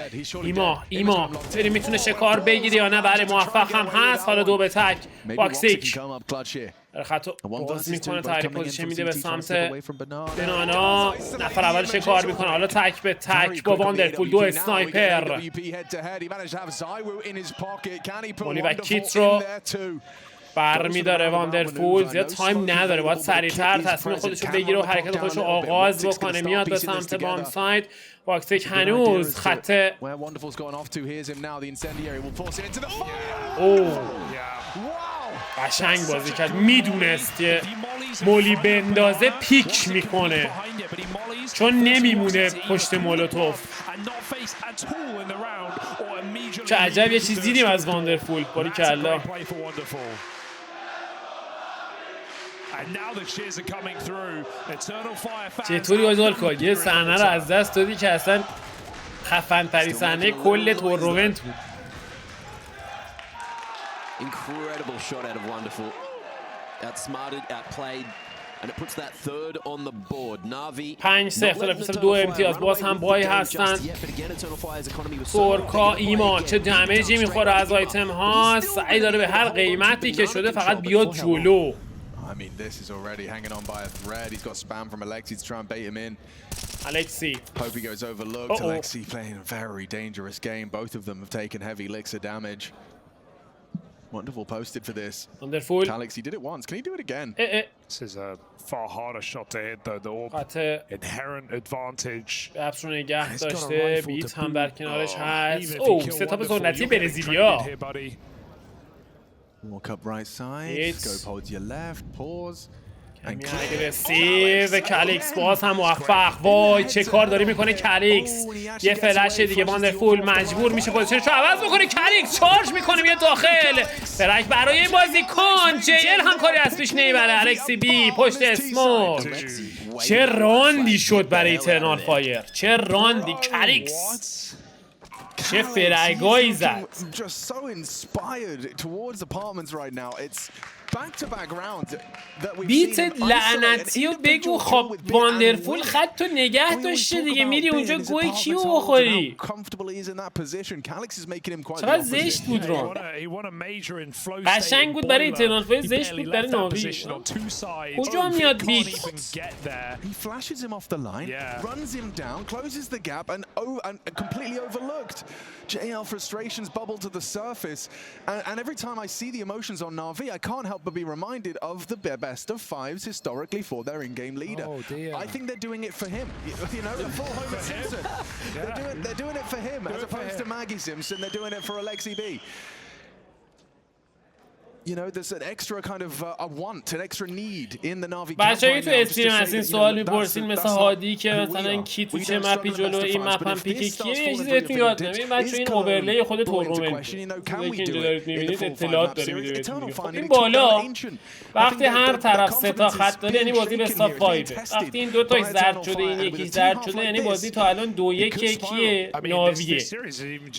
[SPEAKER 1] ایما بریم میتونه شکار بگیری یا نه. برای موفق هم هست. حالا 2 به تک. باکسیک خط باز میکنه. تحریک پوزیشن میده به سمت بنانا. نفر اول شکار میکنه. حالا تک به تک با واندرفول. 2 اسنایپر. مولی و کیت رو برمیداره واندرفول. زیاد تایم نداره، باید سریعتر تصمیم خودش رو بگیره و حرکت خودش رو آغاز بکنه. میاد به سمت بام سایت. باکسیک هنوز خط قشنگ بازی کرد. میدونست که مولی بندازه پیک میکنه چون نمیمونه پشت مولوتوف. چه عجب یه چیز دیدیم از واندرفول. باری کلا چطوری آزال کن یه صحنه رو از دست دادی که اصلا خفن تری صحنه کل تورنمنت بود.
[SPEAKER 3] Incredible shot out of Wonderful. Outsmarted, outplayed, and it puts that third on the board. Navi
[SPEAKER 1] 5-0 در 2 امتیاز. باز هم بای هستن. تورکا ایما چه دمیجی میخوره از آیتم ها. سعی داره به هر قیمتی که شده فقط بیاد جلو.
[SPEAKER 5] I mean, this is already hanging on by a thread. He's got spam from Alexi to try and bait him in.
[SPEAKER 1] Alexi.
[SPEAKER 5] Hope he goes overlooked. Alexi playing a very dangerous game. Both of them have taken heavy licks of damage. Wonderful posted for this.
[SPEAKER 1] Wonderful.
[SPEAKER 5] Alexi did it once. Can he do it again?
[SPEAKER 2] This is a far harder shot to hit though. The inherent advantage.
[SPEAKER 1] بابس رو نگه داشته. بیت هم در کنارش هست. ستاپ سنتی برزیلیا.
[SPEAKER 5] Walk up right side. Scope holds your left. Pause.
[SPEAKER 1] اگریسیو. کالیکس باز هم موفق. وای چه کار داری میکنه کالیکس. یه فلش دیگه. واندرفول مجبور میشه پوزیشنش رو عوض بکنه. کالیکس چارج میکنه میاد داخل. فرک برای این بازیکن. جی ال هم کاری از پیش نمیبره. الکسی بی پشت اسموک. چه راندی شد برای ایترنال فایر. چه راندی. کالیکس چه فرگایی زد. بیت لعنتی و بگو. خب واندرفول خط تو نگه داشته دیگه. میری اونجا گوی کیو بخوری. چقدر زشت بود رو. قشنگ بود برای ایترنال فایر. زشت بود برای ناوی. کجا میاد بیت.
[SPEAKER 5] JL frustrations bubble to the surface, and every time I see the emotions on Navi, I can't help but be reminded of the best of fives historically for their in-game leader.
[SPEAKER 2] Oh dear.
[SPEAKER 5] I think they're doing it for him. You know, the full Homer Simpson. They're doing it for him as opposed to Maggie Simpson. They're doing it for Alexi B. you know, there's an extra kind of a want, an extra need in the Navi.
[SPEAKER 1] بچه‌ای تو استریم از این سوال می‌پرسین مثل هادی که مثلا کی تو چه مپی جلو این مپ هم پیک کیه، یه چیزی بهتون یاد نمیدم. بچه‌ها این اوورلی خود تورنمنت که اینجا دارید می‌بینید اطلاعات داره میده بهتون. خب این بالا وقتی هر طرف سه تا خط داره یعنی بازی بست آف 5. وقتی این دو تاش زرد شده این یکی زرد شده یعنی بازی تا الان 2-1 کیه ناویه.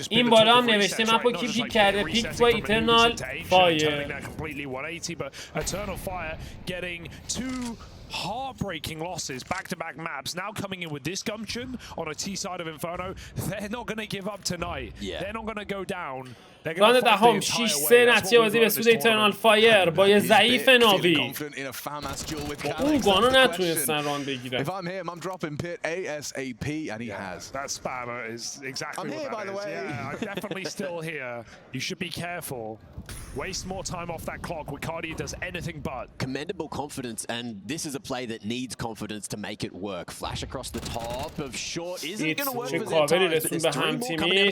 [SPEAKER 1] این بالا هم نوشته مپو کی پیک کرده، پیک با ایترنال فایر.
[SPEAKER 2] Completely 180, but Eternal Fire getting two heartbreaking losses, back-to-back maps. Now coming in with this gumption on a T side of Inferno, they're not going to give up tonight. They're not going to go down.
[SPEAKER 1] راند دهم 6-3 نتیجه بازی به سود ایترنال فایر با یه ضعیف ناوی. اون گانا نتونستن راند بگیرن.
[SPEAKER 5] If I'm him, I'm dropping pit ASAP, and he has.
[SPEAKER 2] That spammer is exactly what that is. Yeah, I'm definitely still here. You should be careful. Waste more time off that clock. Wicardia does anything but.
[SPEAKER 3] Commendable confidence, and this is a play that needs confidence to make it work. Flash across the top of short isn't going to work for their time.
[SPEAKER 1] رسون به هم تیمی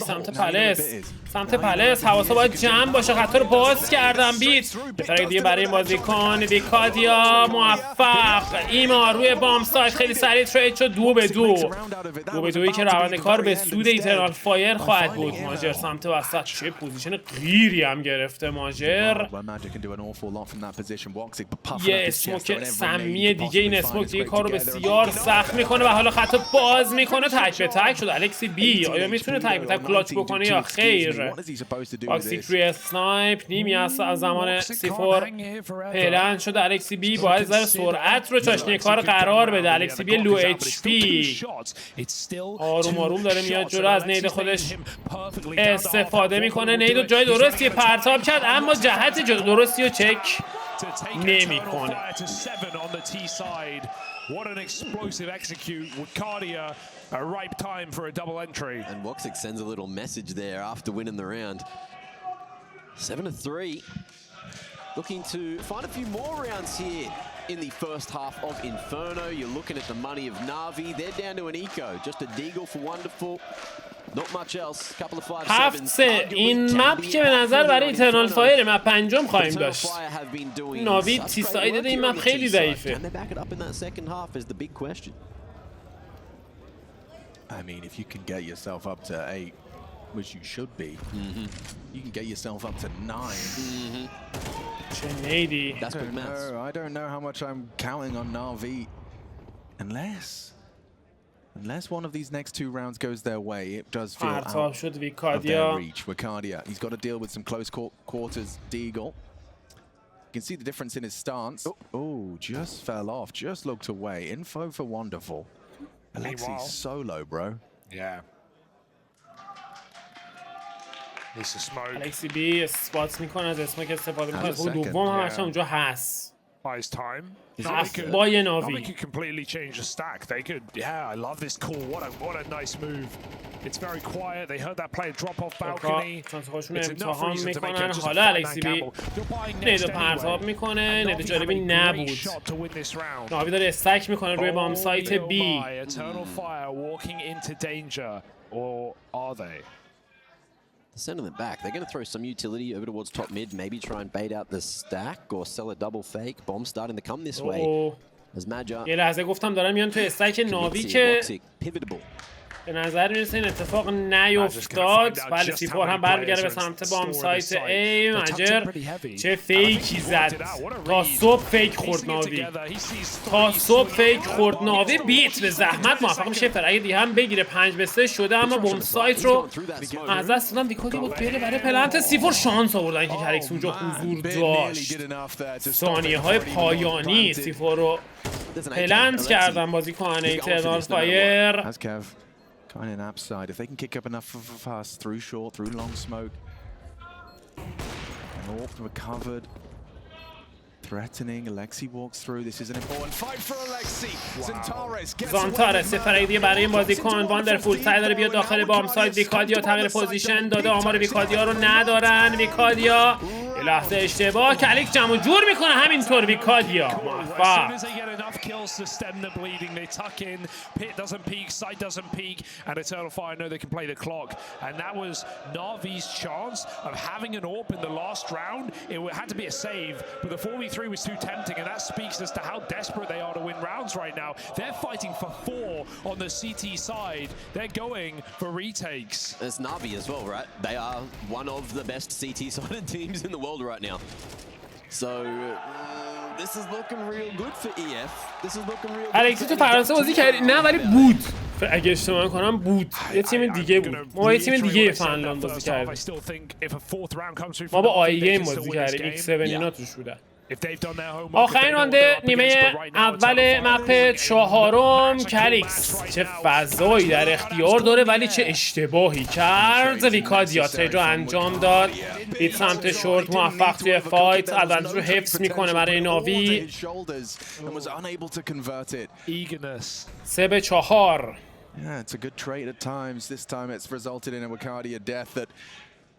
[SPEAKER 1] سمت پلس حواسا باید جمع باشه. خطا رو باز کردم بیت یه فرق دیگه برای این بازیکن ویکادیا موفق. ایما روی بام سایت خیلی سریع ترید شد 2-2 که روند کار به سود ایترنال فایر خواهد بود. ماجر سمت وسط چه پوزیشن غیری هم گرفته ماجر. یه اسموک سمی دیگه این اسموک دیگه کار رو بسیار سخت میکنه و حالا خطا باز میکنه. تک به تک شد الکسی بی. آیا میتونه تک به تک کلاچ بکنه یا خیر؟ باکسیک روی اسنایپ نیمی از زمان سیفور پلن شد. الکسی بی باید ذره سرعت رو چاشنی کار قرار بده. الکسی بی لو اچ پی آروم آروم داره میاد جلو. از نید خودش استفاده میکنه. نیدو جای درستی پرتاب کرد اما جهت درستی رو چک نمیکنه.
[SPEAKER 2] What an explosive execute. Wicardia, a ripe time for a double entry.
[SPEAKER 3] And Woxic sends a little message there after winning the round. 7-3. Looking to find a few more rounds here in the first half of Inferno. You're looking at the money of Navi. They're down to an eco. Just a deagle for Wonderful. Not much else. Couple of 5-7s.
[SPEAKER 1] این مپ که به نظر برای ایترنال فایر مپ پنجم خواهیم داشت. ناوی تی ساید این مپ خیلی ضعیفه.
[SPEAKER 5] I mean, if you can get yourself up to 8, which you should be, you can get yourself up to 9.
[SPEAKER 1] چه نیدی.
[SPEAKER 5] I don't know how much I'm counting on Navi, unless one of these next two rounds goes their way. It does feel out of their reach. Wicardia, he's got to deal with some close quarters. Deagle, you can see the difference in his stance. Oh, just fell off, just looked away. Info for Wonderful. Alexi's solo, bro.
[SPEAKER 2] Yeah. It's a smoke.
[SPEAKER 1] الکسی بی اسپات میکنه از اسموک استفاده میکنه. خود دوم هم اصلا اونجا هست.
[SPEAKER 2] Buys time.
[SPEAKER 1] با یه ناوی.
[SPEAKER 2] Navi could completely change the stack. They could. Yeah, I love this call. What a nice move. It's very quiet. They heard that player drop off balcony.
[SPEAKER 1] It's enough reason to make it just a fat-man gamble. You're buying next anyway. And Navi shot to win this round. ناوی داره استک میکنه روی بام سایت بی.
[SPEAKER 2] Eternal Fire walking into danger, or are they?
[SPEAKER 3] Send them back. They're going to throw some utility over towards top mid, maybe try and bait out the stack or sell a double fake. Bomb starting to come this way. As Major.
[SPEAKER 1] یه لحظه گفتم دارم میان تو استک ناوی که به نظر میرسه این اتفاق نیفتاد. بله سیفور هم برمیگرده به سمت بام سایت ای. مجر چه فیکی زد. تا صبح فیک خورد ناوی. بیت به زحمت موفق میشه فرق دیگه هم بگیره. 5-3 شده اما بام سایت رو از دست دادن. ویکادیا بود بره برای پلنت. سیفور شانس آوردن که کرکس اونجا حضور داشت. ثانیه های پایانی سیفور رو پلنت کردن بازیکن ایترنال فایر.
[SPEAKER 5] Kind of upside. If they can kick up enough fast through short, through long smoke. And Orp recovered. Threatening. Alexi walks through. This is an important fight for Alexi.
[SPEAKER 1] زانتارس سفره دیگه برای این بازیکن. واندرفول سعی داره بیاد داخل بام سایت. ویکادیا تغییر پوزیشن داده. آمار ویکادیا رو ندارن. ویکادیا یه لحظه اشتباه کلیک جمع و جور میکنه همینطور ویکادیا موفق.
[SPEAKER 2] And Eternal Fire know they can play the clock, and that was Navi's chance of having an AWP in the last round. It had to be a save, but the 4v3 was too tempting, and that speaks as to how desperate they are to win rounds right now. They're fighting for 4 on the CT side. They're going for retakes.
[SPEAKER 3] It's Navi as well, right? They are one of the best CT-sided teams in the world right now. So this is looking real good for EF. This is looking real good.
[SPEAKER 1] الکسی تو فرانسه بازی کردی؟ نه ولی بود. اگه اشتباه کنم بود. یه تیم دیگه بود. ما یه تیم دیگه فنلاند بازی کردیم. ما با آی گیم بازی کردیم. X7 اینا توش بودن. آخرین رانده نیمه اول مپ چهارم کلیکس چه فضایی در اختیار داره ولی چه اشتباهی کرد. ویکادیا ترید رو انجام داد. دید سمت شورت موفق توی فایت ادوانتج رو حفظ میکنه برای ناوی. 3-4.
[SPEAKER 5] Yeah, it's a good trade at times. This time it's resulted in a Wicardia death that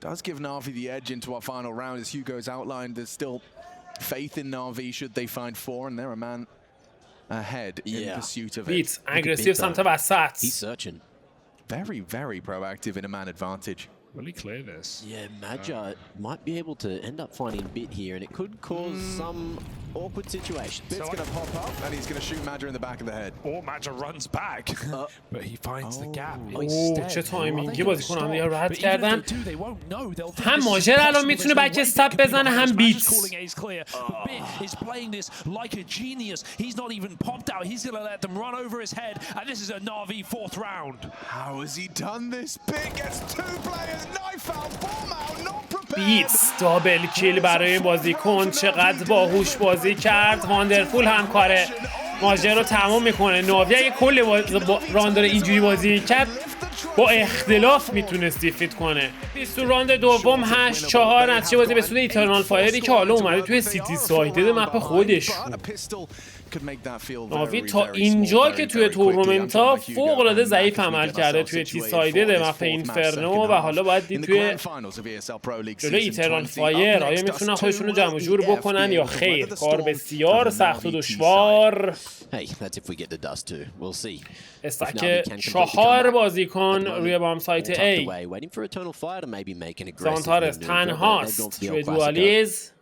[SPEAKER 5] does give Navi the edge into our final round. As Hugo's outlined, there's still faith in Navi should they find 4, and they're a man ahead in pursuit of it.
[SPEAKER 1] Beats aggressive سمت وسط.
[SPEAKER 3] He's searching.
[SPEAKER 5] Very, very proactive in a man advantage.
[SPEAKER 2] Really clear this.
[SPEAKER 3] Yeah, Magi might be able to end up finding Bit here, and it could cause some awkward situations.
[SPEAKER 5] Bit's going to pop up, and he's going to shoot Magi in the back of the head.
[SPEAKER 2] Or Magi runs back, but he finds the gap
[SPEAKER 1] instead. چه تایمینگی بازیکنان دیگه رد کردن.
[SPEAKER 2] They won't know.
[SPEAKER 1] هم ماجر الان میتونه بک استپ بزنه هم بیتس.
[SPEAKER 2] Bit is playing this like a genius. He's not even popped out. He's going to let them run over his head, and this is a Navi 4th round.
[SPEAKER 5] How has he done this? Bit gets 2 players.
[SPEAKER 1] بیتس دابل کیل برای این بازیکن چقدر باهوش بازی کرد. واندرفول هم کار ماجر رو تمام میکنه. ناوی اگه کل راند اینجوری بازی کرد با اختلاف میتونست دیفیت کنه. بیتس تو راند دوم 8-4 نتیجه بازی به سود ایترنال فایری که حالا اومده توی سیتی سایدد مپ خودش. ناوی تا اینجا که توی تورنمنت‌ها فوق‌العاده ضعیف عمل کرده توی تی سایدد مپ اینفرنو و حالا باید دید توی جلوی ایترنال فایر آیا میتونن خودشون رو جمع جور بکنن یا خیر. کار بسیار سخت و دشوار. استک 4 بازیکن روی بام سایت A. زانتارس تنهاست توی دوالیز.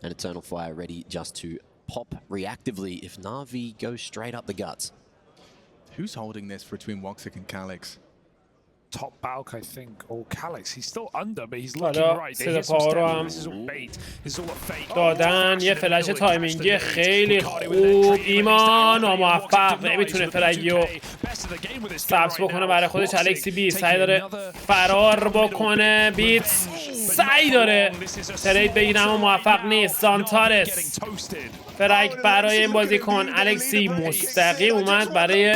[SPEAKER 3] And Eternal Fire ready just to pop reactively if Navi goes straight up the guts.
[SPEAKER 5] Who's holding this between Woxic and Calix?
[SPEAKER 2] Top Balk, I think, or Calix. He's still under, but he's looking right. This is all bait. This is all a fake.
[SPEAKER 1] دادن یه فلش تایمینگی خیلی خوب. ایمان ناموفق نمیتونه فرگیو سبز بکنه برای خودش. الکسی بی سعی داره فرار بکنه. بیتس سعی داره ترید بگیره اما موفق نیست. زانتارس فرگ برای این بازیکن. الکسی مستقیم اومد برای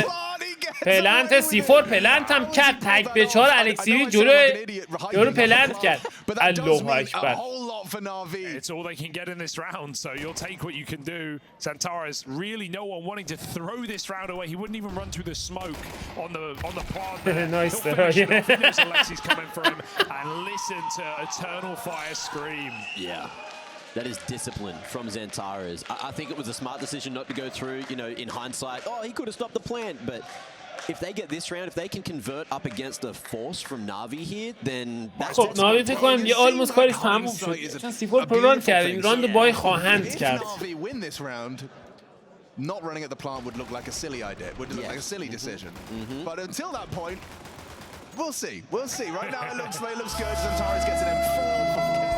[SPEAKER 1] پلنت. C4 پلنت هم کرد. تک به 4 الکسی جلو پلنت کرد. الله اکبر.
[SPEAKER 2] It's all they can get in this round, so you'll take what you can do. Xantares, really no one wanting to throw this round away. He wouldn't even run through the smoke on the plant.
[SPEAKER 1] Nice throw.
[SPEAKER 2] Alexi's coming for him, and listen to Eternal Fire scream.
[SPEAKER 3] Yeah. That is discipline from Xantares. I think it was a smart decision not to go through, you know, in hindsight. Oh, he could have stopped the plant, but if they get this round, if they can convert up against the force from Navi here, then that's
[SPEAKER 1] خب ناوی فکر کنم یه آلموست کارش تموم شد. چون C4 پران کرد. این راند بای خواهند کرد.
[SPEAKER 5] Not running at the plant would look like a silly idea. Would look like a silly decision. But until that point, we'll see. We'll see. Right now it looks good. Xantares gets an M4 from Kev.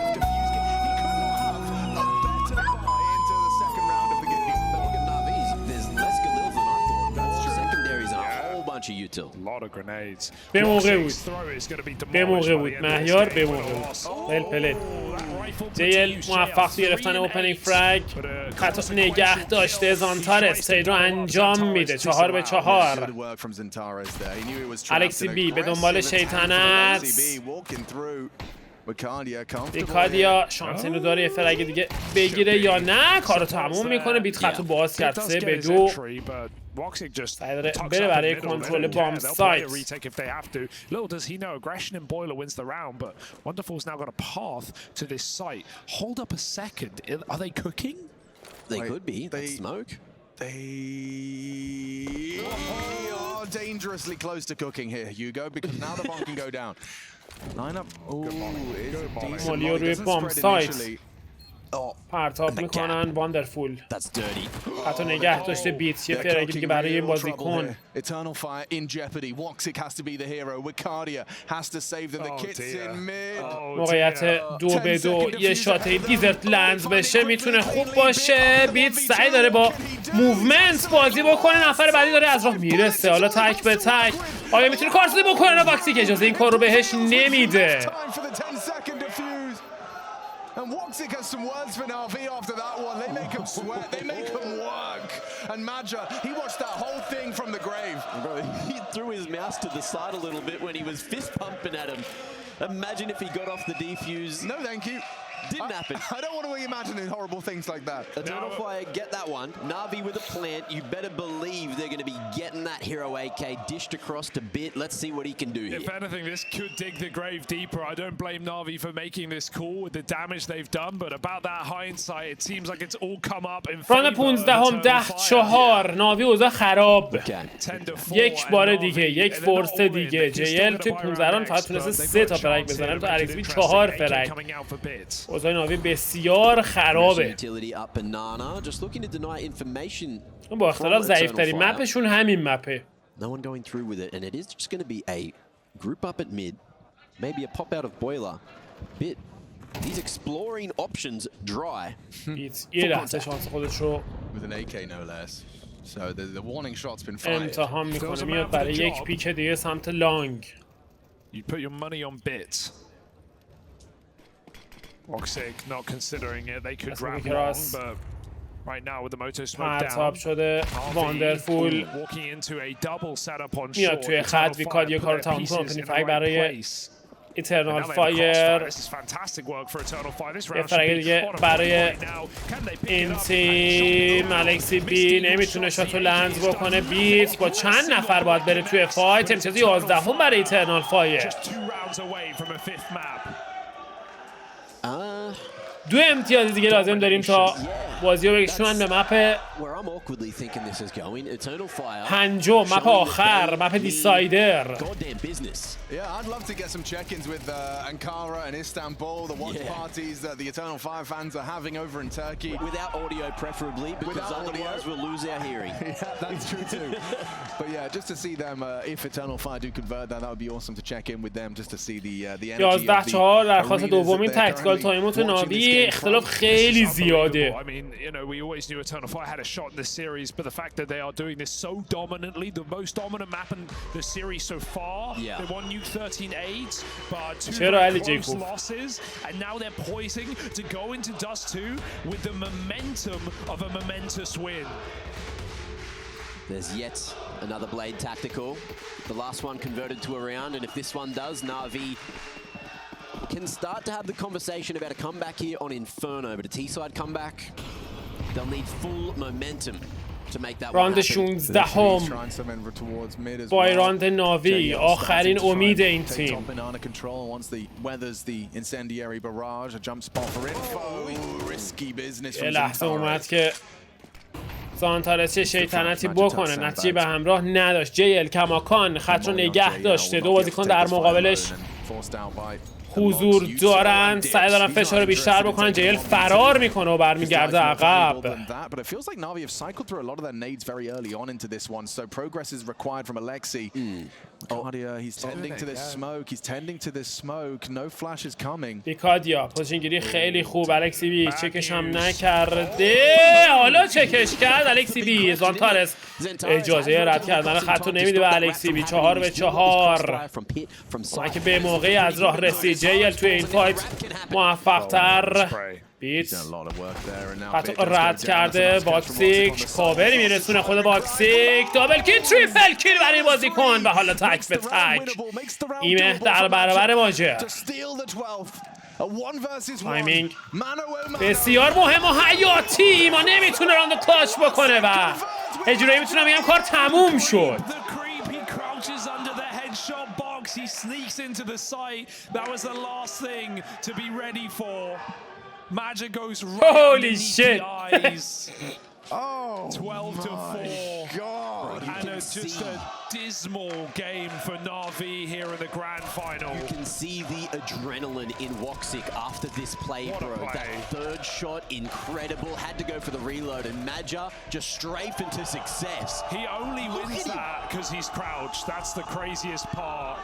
[SPEAKER 1] به موقع بود مهیار به موقع بود. پل جیل موفق گرفتن اوپنینگ فرگ. خطا نگه داشته. زانتارس ترید رو انجام میده. 4-4. الکسی بی به دنبال شیطنت. ویکادیا شانس اینو داره یه فرگ دیگه بگیره یا نه. کارو تموم میکنه. بیت خطو باز کرد. 3-2.
[SPEAKER 2] Woxic just
[SPEAKER 1] بره
[SPEAKER 2] tucks up
[SPEAKER 1] برای
[SPEAKER 2] in the middle.
[SPEAKER 1] کنترل
[SPEAKER 2] They don't
[SPEAKER 1] بام
[SPEAKER 2] care. They'll play a
[SPEAKER 1] سایت.
[SPEAKER 2] retake if they have to. Little does he know, aggression in Boiler wins the round, but Wonderful's now got a path to this site. Hold up a second. Are they cooking?
[SPEAKER 3] They could be. That's smoke.
[SPEAKER 5] They are dangerously close to cooking here, Hugo, because now the bomb can go down. Lineup. Oh, is a decent
[SPEAKER 1] Molly
[SPEAKER 5] molly.
[SPEAKER 1] روی
[SPEAKER 5] Doesn't
[SPEAKER 1] بام
[SPEAKER 5] spread
[SPEAKER 1] سایت.
[SPEAKER 5] initially. Oh,
[SPEAKER 1] پرتاب میکنن واندرفول.
[SPEAKER 3] That's dirty.
[SPEAKER 1] حتی نگه داشته بیت یه فرقی دیگه برای این بازیکن.
[SPEAKER 5] Eternal Fire in jeopardy. Woxic has to be the hero. Wicardia has to save them. The kit's in mid.
[SPEAKER 1] موقعیت 2-2 یه شات دیزرت لنز بشه میتونه خوب باشه. بیت سعی داره با موومنت بازی بکنه. نفر بعدی داره از راه میرسه. حالا تک به تک آیا میتونه کارسازی بکنه؟ نه واکسیک اجازه این کار رو بهش نمیده.
[SPEAKER 5] And Woxic has some words for Navi after that one. They make him sweat. They make him work. And Maja, he watched that whole thing from the grave.
[SPEAKER 3] Bro, he threw his mouse to the side a little bit when he was fist pumping at him. Imagine if he got off the defuse.
[SPEAKER 5] No, thank you.
[SPEAKER 3] Didn't happen.
[SPEAKER 5] I don't want to imagine horrible things like that.
[SPEAKER 3] Eternal Fire, get that one. Navi with a plant. You better believe they're going to be getting that hero AK dished across to Bit. Let's see what he can do here.
[SPEAKER 2] If anything, this could dig the grave deeper. I don't blame Navi for making this call with the damage they've done, but about that hindsight, it seems like it's all come up in favor
[SPEAKER 1] ران 15 10-4 ناوی اوضاع خراب. یک بار دیگه یک فورس دیگه JL توی 15 ران فقط تونسته 3 تا فرگ بزنه تو RXB 4 فرگ. اوضاع ناوی بسیار خرابه. با اختلاف ضعیف‌ترین مپشون همین مپه.
[SPEAKER 3] No one going through with it, and it is just going to be a group up at mid, maybe a pop out of Boiler. Bit. He's exploring options dry.
[SPEAKER 1] بیت یه لحظه شانس خودش رو
[SPEAKER 5] With an AK no less. So the warning shot's been fired.
[SPEAKER 1] امتحان میکنه. میاد برای یک پیک دیگه سمت لانگ.
[SPEAKER 2] You put your money on Bit. Woxic not considering it. They could grab long, but right now with the moto smoke down.
[SPEAKER 1] پرتاب شده واندرفول.
[SPEAKER 2] Walking into a double setup on
[SPEAKER 1] میاد
[SPEAKER 2] short.
[SPEAKER 1] توی خط ویکاد یه کار تمام کنه. فقط برای ایترنال فایر. یه فرق دیگه برای این تیم. الکسی بی نمیتونه شاتو لنز بکنه. بیت با چند نفر باید بره توی فایت. امتیاز 11 برای ایترنال فایر. 2 امتیاز دیگه لازم داریم تا بازی رو بکشونن به مپ 5 مپ آخر، مپ دیسایدر.
[SPEAKER 5] Yeah, I'd love to get some check-ins with Ankara and Istanbul, the watch parties that the Eternal Fire fans are having over in Turkey.
[SPEAKER 3] Without audio, preferably, because otherwise we'll lose our hearing.
[SPEAKER 5] Yeah, that's true too. But yeah, just to see them, if Eternal Fire do convert that, that would be awesome to check in with them, just to see the energy of the
[SPEAKER 1] 11-4 در خاص دومین تکتیکال تایموت ناوی. اختلاف خیلی زیاده.
[SPEAKER 2] I mean, you know, we always knew Eternal Fire had a shot in this series, but the fact that they are doing this so dominantly, the most dominant map in the series so far. They won Nuke 13-8, but 2 very close losses, and now they're poising to go into Dust 2 with the momentum of a momentous win.
[SPEAKER 3] There's yet another Blade tactical. The last one converted to a round, and if this one does, Navi can start to have the conversation about a comeback here on Inferno, but a T-side comeback, they'll need full momentum to make that
[SPEAKER 1] راند 16 با راند ناوی آخرین امید این تیم. یه لحظه اومد که زانتارس چه شیطنتی بکنه، نتیجه به همراه نداشت. JL کماکان خط رو نگه داشته. 2 بازیکن در مقابلش حضور دارن، سعی دارن فشار بیشتر بکنن. JL فرار میکنه و برمیگرده عقب. بیکادیا پوزیشن گیری خیلی خوب. الکسی بی چکش هم نکرده، حالا چکش کرد. الکسی بی زانتارس اجازه رد کردن خط رو نمیده به الکسی بی. 4-4 که به موقعی از راه رسید. JL توی این فایت موفق تر. بیت خط رد کرده. باکسیک کاوری میرسونه خود باکسیک. دابل کیل، تریپل کیل برای بازیکن و حالا تک به تک. ایمه در برابر ماجر. تایمینگ بسیار مهم و حیاتی. ما نمیتونه راندو کلاچ بکنه و یه جورایی میتونم بگم کار تموم شد.
[SPEAKER 2] Shot box, he sneaks into the site. That was the last thing to be ready for. Magic goes right
[SPEAKER 1] Holy shit.
[SPEAKER 2] the eyes.
[SPEAKER 5] Oh,
[SPEAKER 2] 12 to 4.
[SPEAKER 5] God.
[SPEAKER 2] And just a dismal game for Navi here in the grand final.
[SPEAKER 3] You can see the adrenaline in Woxic after this play,
[SPEAKER 2] What a
[SPEAKER 3] bro.
[SPEAKER 2] play.
[SPEAKER 3] That third shot, incredible. Had to go for the reload, and Maja just straight into success.
[SPEAKER 2] He only wins that because he's crouched. That's the craziest part.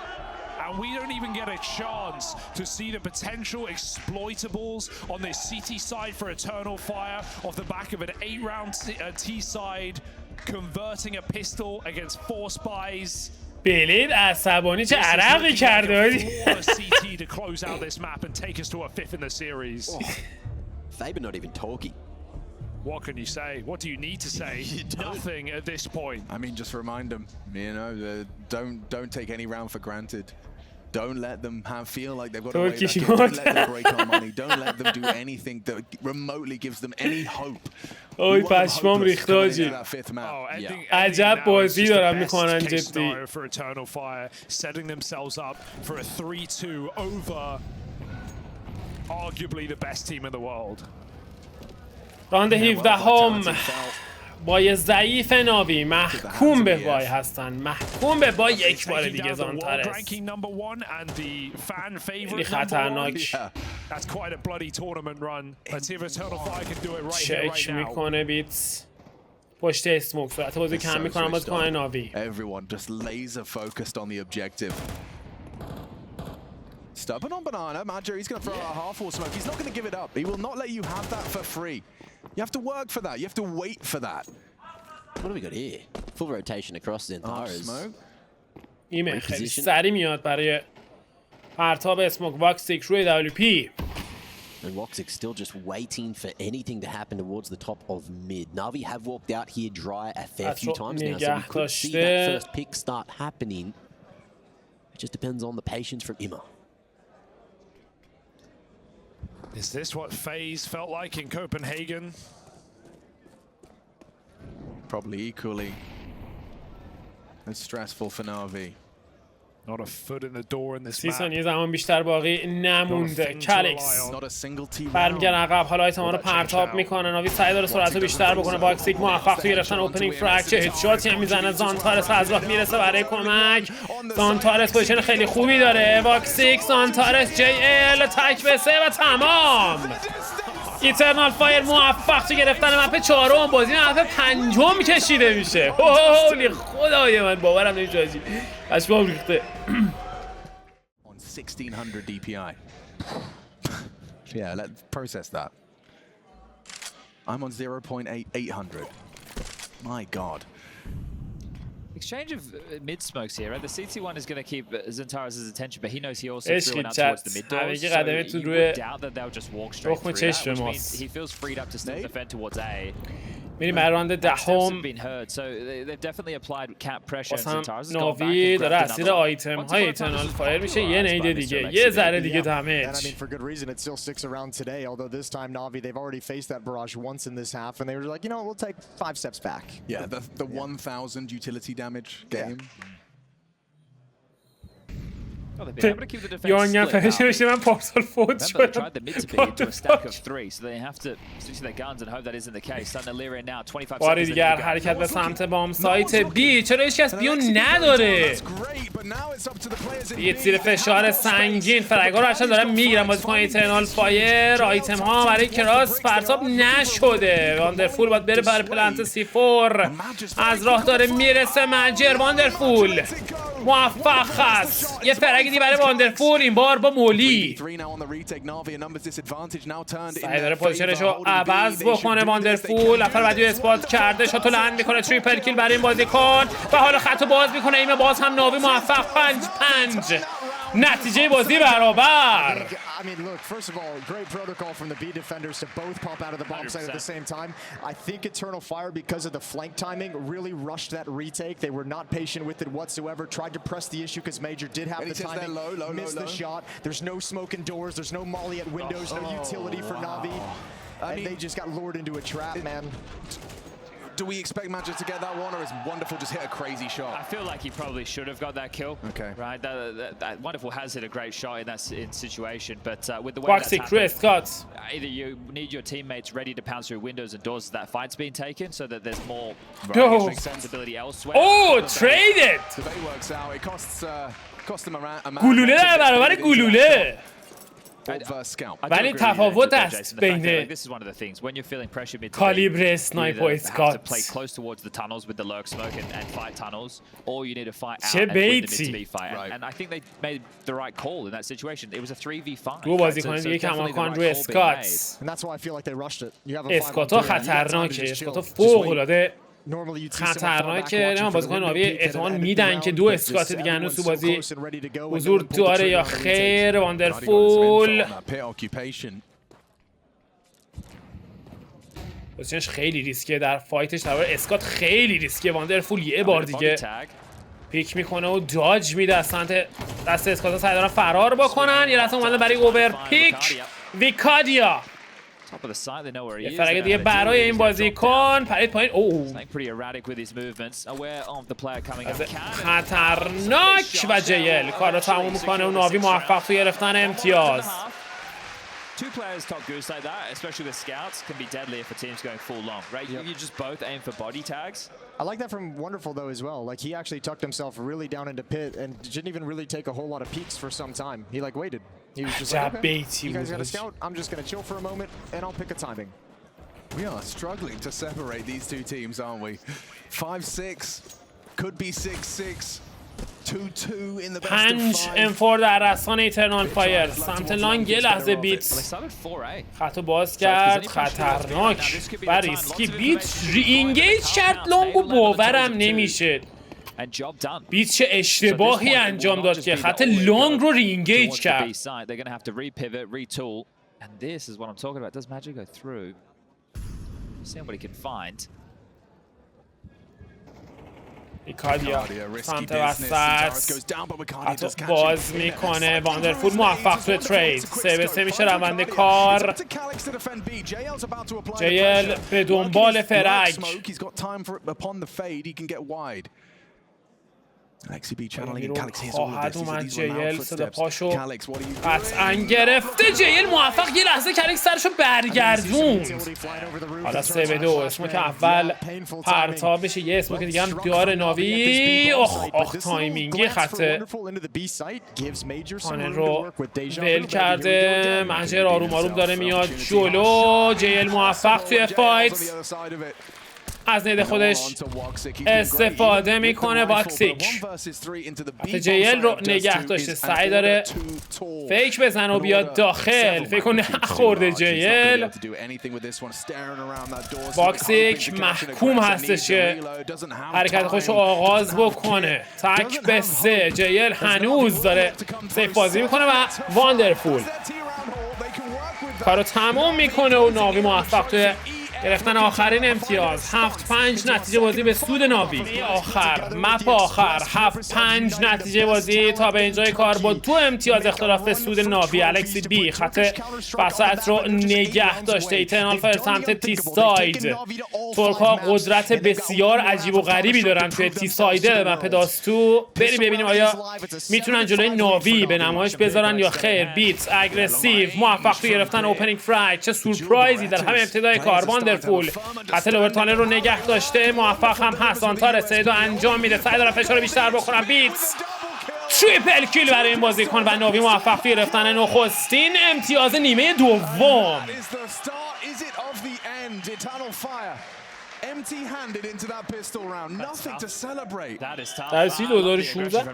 [SPEAKER 2] And we don't even get a chance to see the potential exploitables on this CT side for Eternal Fire off the back of an 8-round T side, converting a pistol against 4 spies.
[SPEAKER 1] بلید عصبانی چه عرقی کرده بودی.
[SPEAKER 2] CT to close out this map and take us to a 5th in the series.
[SPEAKER 3] Faber not even talking.
[SPEAKER 2] What can you say? What do you need to say? Nothing at this point.
[SPEAKER 5] I mean, just remind them, you know, don't take any round for granted. Don't let them feel like they've got to wait. Don't let them break our money. Don't let them do anything that remotely gives them any hope.
[SPEAKER 1] اوی پشمام ریخته آجی. عجب بازی دارن میکنن جدی.
[SPEAKER 2] For Eternal Fire, setting themselves up for a 3-2 over arguably the best team in the world.
[SPEAKER 1] راند 17 هم بای ضعیف ناوی محکوم به بای هستن. محکوم به بای یک بار دیگه زانتارس. خیلی خطرناک. چک میکنه بیتس. پشت اسموک سرعت بازی کم میکنم باز کنه ناوی.
[SPEAKER 5] Everyone just laser focused on the objective. Stubborn on banana, Maja, he's going to throw a half-wall smoke. He's not going to give it up. He will not let you have that for free. You have to work for that. You have to wait for that.
[SPEAKER 3] What do we got here? Full rotation across Zentaras.
[SPEAKER 1] ایمه خیلی سری میاد برای پرتاب اسموک واکسیک روی WP.
[SPEAKER 3] And Woxic still just waiting for anything to happen towards the top of mid. Navi have walked out here dry a fair few times now, so we could see that first pick start happening. It just depends on the patience from Ima.
[SPEAKER 2] Is this what FaZe felt like in Copenhagen?
[SPEAKER 5] Probably equally as stressful for Navi.
[SPEAKER 2] Not a foot in the door in this
[SPEAKER 1] 30
[SPEAKER 2] map.
[SPEAKER 1] ثانیه زمان بیشتر باقی نمونده. کالکس برمیگردن عقب. حالا ایتما رو پرتاب میکنه. ناوی سعی داره سرعت رو بیشتر بکنه. باکسیک موفق تو گرفتن اوپنینگ فرک. چه هدشاتی هم میزنه. زانتارس از راه میرسه برای کمک. زانتارس پوزیشن خیلی خوبی داره. باکسیک زانتارس JL تک به 3 و تمام. ایترنال فایر موفق تو گرفتن مپ 4 بازی مپ 5 کشیده میشه. هولی خدای من باورم نمیشه آجی. اشبام ریخته.
[SPEAKER 5] On 1600 DPI. Yeah, let's process that. I'm on 0.800. My God.
[SPEAKER 6] Exchange of mid smokes here, right? The CT one is going to keep Zentaras' attention, but he knows he also threw it out towards the mid doors, so you would doubt that they'll just walk straight through that, which means he feels freed up to still defend towards A.
[SPEAKER 1] میریم برای راند دهم. ناوی داره اسیر آیتم های ایترنال فایر میشه. یه نیده دیگه. یه ذره دیگه دمیج.
[SPEAKER 4] for good reason it still sticks around today, although this time Navi, they've already faced that barrage once in this half and they were like, you know, we'll take 5 steps back.
[SPEAKER 5] Yeah, the 1000 utility damage game.
[SPEAKER 1] یانگم فرشه بشه من پارسال فوت شدم. بار دیگر حرکت به سمت بام سایت بی. چرا هیچ کس بیون نداره؟ بیت زیر فشار سنگین. فرگا رو هرچند دارن میگیرن بازیکن ایترنال فایر. آیتم ها برای کراس پرتاب نشده. واندرفول باید بره برای پلنت C4. از راه داره میرسه مجر. واندرفول موفق هست. یه فرگی دی برای واندرفول این بار با مولی. سعی داره پوزیشنش رو عوض بکنه. واندرفول نفر بعدی رو اثبات کرده. شاتو لند میکنه. تریپل کیل برای این بازیکن و حالا خطو باز میکنه. ایمه باز هم ناوی موفق 5-5. نتیجه بازی برابر.
[SPEAKER 4] I mean, look, first of all, great protocol from the B defenders to both pop out of the bomb site at the same time. I think Eternal Fire, because of the flank timing, really rushed that retake. They were not patient with it whatsoever. Tried to press the issue because Major did have the timing. Missed the shot. There's no smoke in doors. There's no molly at windows. No utility for Navi. And they just got lured into a trap, man.
[SPEAKER 5] Do we expect Magic to get that one, or is Wonderful just hit a crazy shot?
[SPEAKER 6] I feel like he probably should have got that kill.
[SPEAKER 5] Okay.
[SPEAKER 6] Right. That Wonderful has hit a great shot in that situation, but with the way that's happened, either you need your teammates ready to pounce through windows and doors as that fight's being taken, so that there's more sensibility elsewhere.
[SPEAKER 1] Oh, traded!
[SPEAKER 5] The bait works out. It cost them a
[SPEAKER 1] گلوله در برابر گلوله.
[SPEAKER 5] ولی
[SPEAKER 1] تفاوت است بین
[SPEAKER 6] This is one of the things when you're feeling pressure mid
[SPEAKER 1] کالیبر اسنایپ و اسکات.
[SPEAKER 6] play close towards the tunnels with the lurk smoke and fight tunnels, or you need to fight out
[SPEAKER 1] چه
[SPEAKER 6] and win the
[SPEAKER 1] بیتی.
[SPEAKER 6] mid to B fight. And I think they made the right call in that situation. It was a 3v5.
[SPEAKER 1] دو بازیکن دیگه کماکان روی اسکات.
[SPEAKER 4] And that's why I feel like they rushed it. You have a
[SPEAKER 1] اسکات‌ها خطرناکه. اسکات‌ها فوق‌العاده خطرناکه. نمیدونم بازیکن ناوی احتمال میدن که دو اسکات دیگه هنوز تو بازی حضور داره یا خیر. واندرفول پوزیشنش خیلی ریسکیه در فایتش درباره اسکات خیلی ریسکیه. واندرفول یه بار دیگه پیک میکنه و داج میده از سمت دست اسکات. سعی دارن فرار بکنن. یه لحظه اومدن برای اوور پیک. ویکادیا یه فرق دیگه برای این بازیکن. پرید پایین. خطرناک و جیل کار رو تموم میکنه و ناوی موفق تو گرفتن امتیاز.
[SPEAKER 6] Two players top goose like that, especially with scouts, can be deadly if a team's going full long, right? You just both aim for body tags.
[SPEAKER 4] I like that from Wonderful though as well. Like he actually tucked himself really down into pit and didn't even really take a whole lot of peeks for some time. He like waited. He was just like, okay, you guys got a scout. I'm just gonna chill for a moment and I'll pick a timing.
[SPEAKER 5] We are struggling to separate these two teams, aren't we? 5-6, could be 6-6. 2-2 in the best of 5.
[SPEAKER 1] M4 در رسان ایترنال فایر سمت لانگ. یه لحظه بیت خطو باز کرد. خطرناک و ریسکی. بیت ری اینگیج کرد لانگ و باورم نمیشه. بیت چه اشتباهی انجام داد که خط لانگ رو ری اینگیج کرد. ایکادیا سمت وسط حتی باز میکنه. واندرفول موفق توی ترید. 3-3 میشه روند کار. جیل به دنبال فرگ. خواهد اومد جیل. صدا پاشو قطعا گرفته. جیل موفق یه لحظه کلکس سرشو برگردوند. حالا 3-2 اسمو که اول پرتاب بشه. یه اسمو که دیگه هم داره ناوی. آخ تایمینگی خطه کانر رو ول کرده. منجر آروم آروم داره میاد جلو. جیل موفق توی فایت از نید خودش استفاده میکنه. باکسیک حتی جیل رو نگه داشته. سعی داره فیک بزن و بیاد داخل. فکر کنه نخورده جیل. باکسیک محکوم هستش که حرکت خودش رو آغاز بکنه. تک به 3. جیل هنوز داره سیف بازی میکنه و واندرفول کارو تموم میکنه و ناوی موفق توی گرفتن آخرین امتیاز. 7-5 نتیجه بازی به سود ناوی. آخر مپ آخر 7-5 نتیجه بازی تا به اینجای کار با 2 امتیاز اختلاف به سود ناوی. الکسی بی خط وسط رو نگه داشته. ایترنال فایر سمت تی ساید. ترک ها قدرت بسیار عجیب و غریبی دارن توی تی ساید مپ داستو. بریم ببینیم آیا میتونن جلوی ناوی به نمایش بذارن یا خیر. بیت اگریسیو موفق تو گرفتن اوپنینگ فرای. چه سورپرایزی در همه ابتدای کار. واندرفول قتل اوورتانر رو نگه داشته. موفق هم هست. آنتار سیدو انجام میده. سعی دارن فشار بیشتر بکنن. بیتس تریپل کیل برای این بازیکن و ناوی موفق تو گرفتن نخستین امتیاز نیمه دوم.
[SPEAKER 5] Empty-handed into that pistol round, nothing to celebrate.
[SPEAKER 1] در سی 2016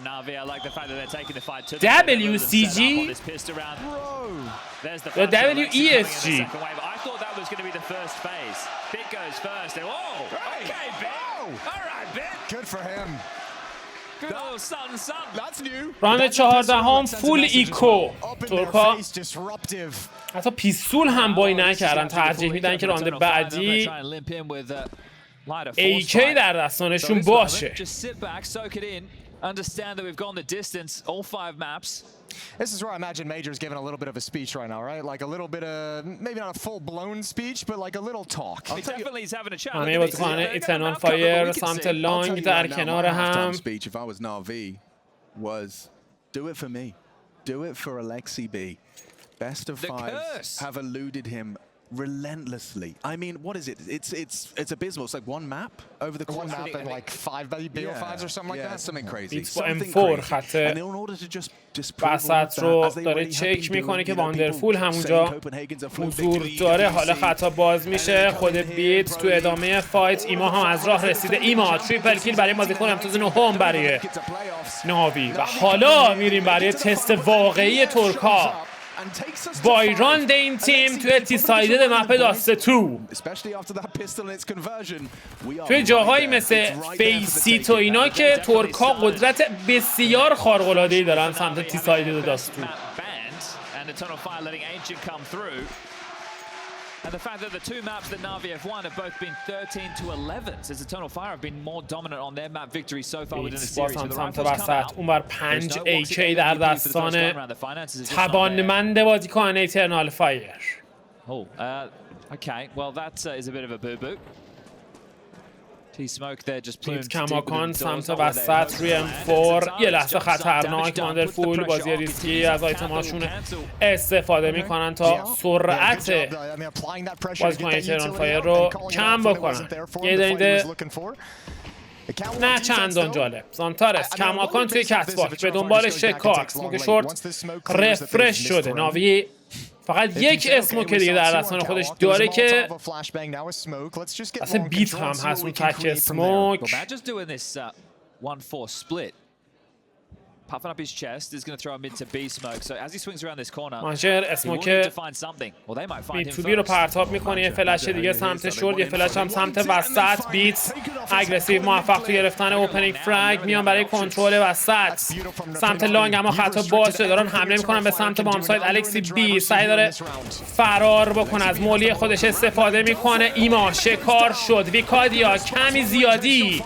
[SPEAKER 1] WCG یا WESG.
[SPEAKER 5] Good for him.
[SPEAKER 1] راند 14 فول ایکو. ترکا حتی پیستول هم بای نکردن. ترجیح میدن که راند بعدی AK در دستانشون باشه.
[SPEAKER 6] understand that we've gone the distance, all 5 maps.
[SPEAKER 4] This is where I imagine Major's giving a little bit of a speech right now, right? Like a little bit of, maybe not a full-blown speech, but like a little talk.
[SPEAKER 6] He definitely is having a chat.
[SPEAKER 1] همه بازیکنان ایترنال فایر سمت لانگ در کنار هم.
[SPEAKER 5] Speech if I was Navi was do it for me. Do it for Alexi B. Best of 5 have eluded him relentlessly. I mean, what is it? It's abysmal. It's like one map over the course.
[SPEAKER 4] One map and like 5 BO5s or something like that.
[SPEAKER 5] Something crazy.
[SPEAKER 1] Something crazy. And in order to just وسط رو داره چک میکنه که واندرفول همونجا حضور داره. حالا خطا باز میشه. خود بیت تو ادامه فایت. ایما هم از راه رسیده. ایما تریپل کیل برای بازیکن امتیاز 9 برای ناوی. و حالا میریم برای تست واقعی ترکا. بایران این تیم توی تیسایدد مپ داسته 2 توی جاهایی مثل فیسیت و اینا که ترکا قدرت بسیار خارق‌العاده‌ای دارن سمت تیسایدد داسته 2.
[SPEAKER 6] And the fact that the 2 maps that Navi have won have both been 13 to 11, since Eternal Fire have been more dominant on their map victory so far within the series.
[SPEAKER 1] سمت وسط اونور 5 AK در دستان توانمند بازیکن ایترنال فایر.
[SPEAKER 6] Okay, well that is a bit of a boo-boo.
[SPEAKER 1] کماکان سمت وسط روی M4 یه لحظه خطرناک. واندرفول بازی ریسکی از آیتماشون استفاده میکنن تا سرعت بازیکن ایترنال فایر رو کم بکنن. یه دلیده نه چندان جالب. زانتارس کماکان توی کتباک به دنبال شکار. اسموک شورت رفرش شده. ناوی فقط یک اسموک دیگه در دستان خودش داره که اصلا بیت هم هست اون تک اسموک.
[SPEAKER 6] Puffing up his chest is going to throw him into B smoke. So as he swings around this corner,
[SPEAKER 1] مانشر اسموک بیت تو بی رو پرتاب میکنه. یه فلش دیگه سمت شورد، یه فلش هم سمت وسط. بیت اگریسیو موفق تو گرفتن اوپنینگ فرگ. میان برای کنترل وسط سمت لانگ، اما خطا باز شده. دارن حمله میکنن به سمت بام ساید. الکسی بی سعی داره فرار بکنه، از مولی خودش استفاده میکنه. ایما شکار شد. ویکادیا کمی زیادی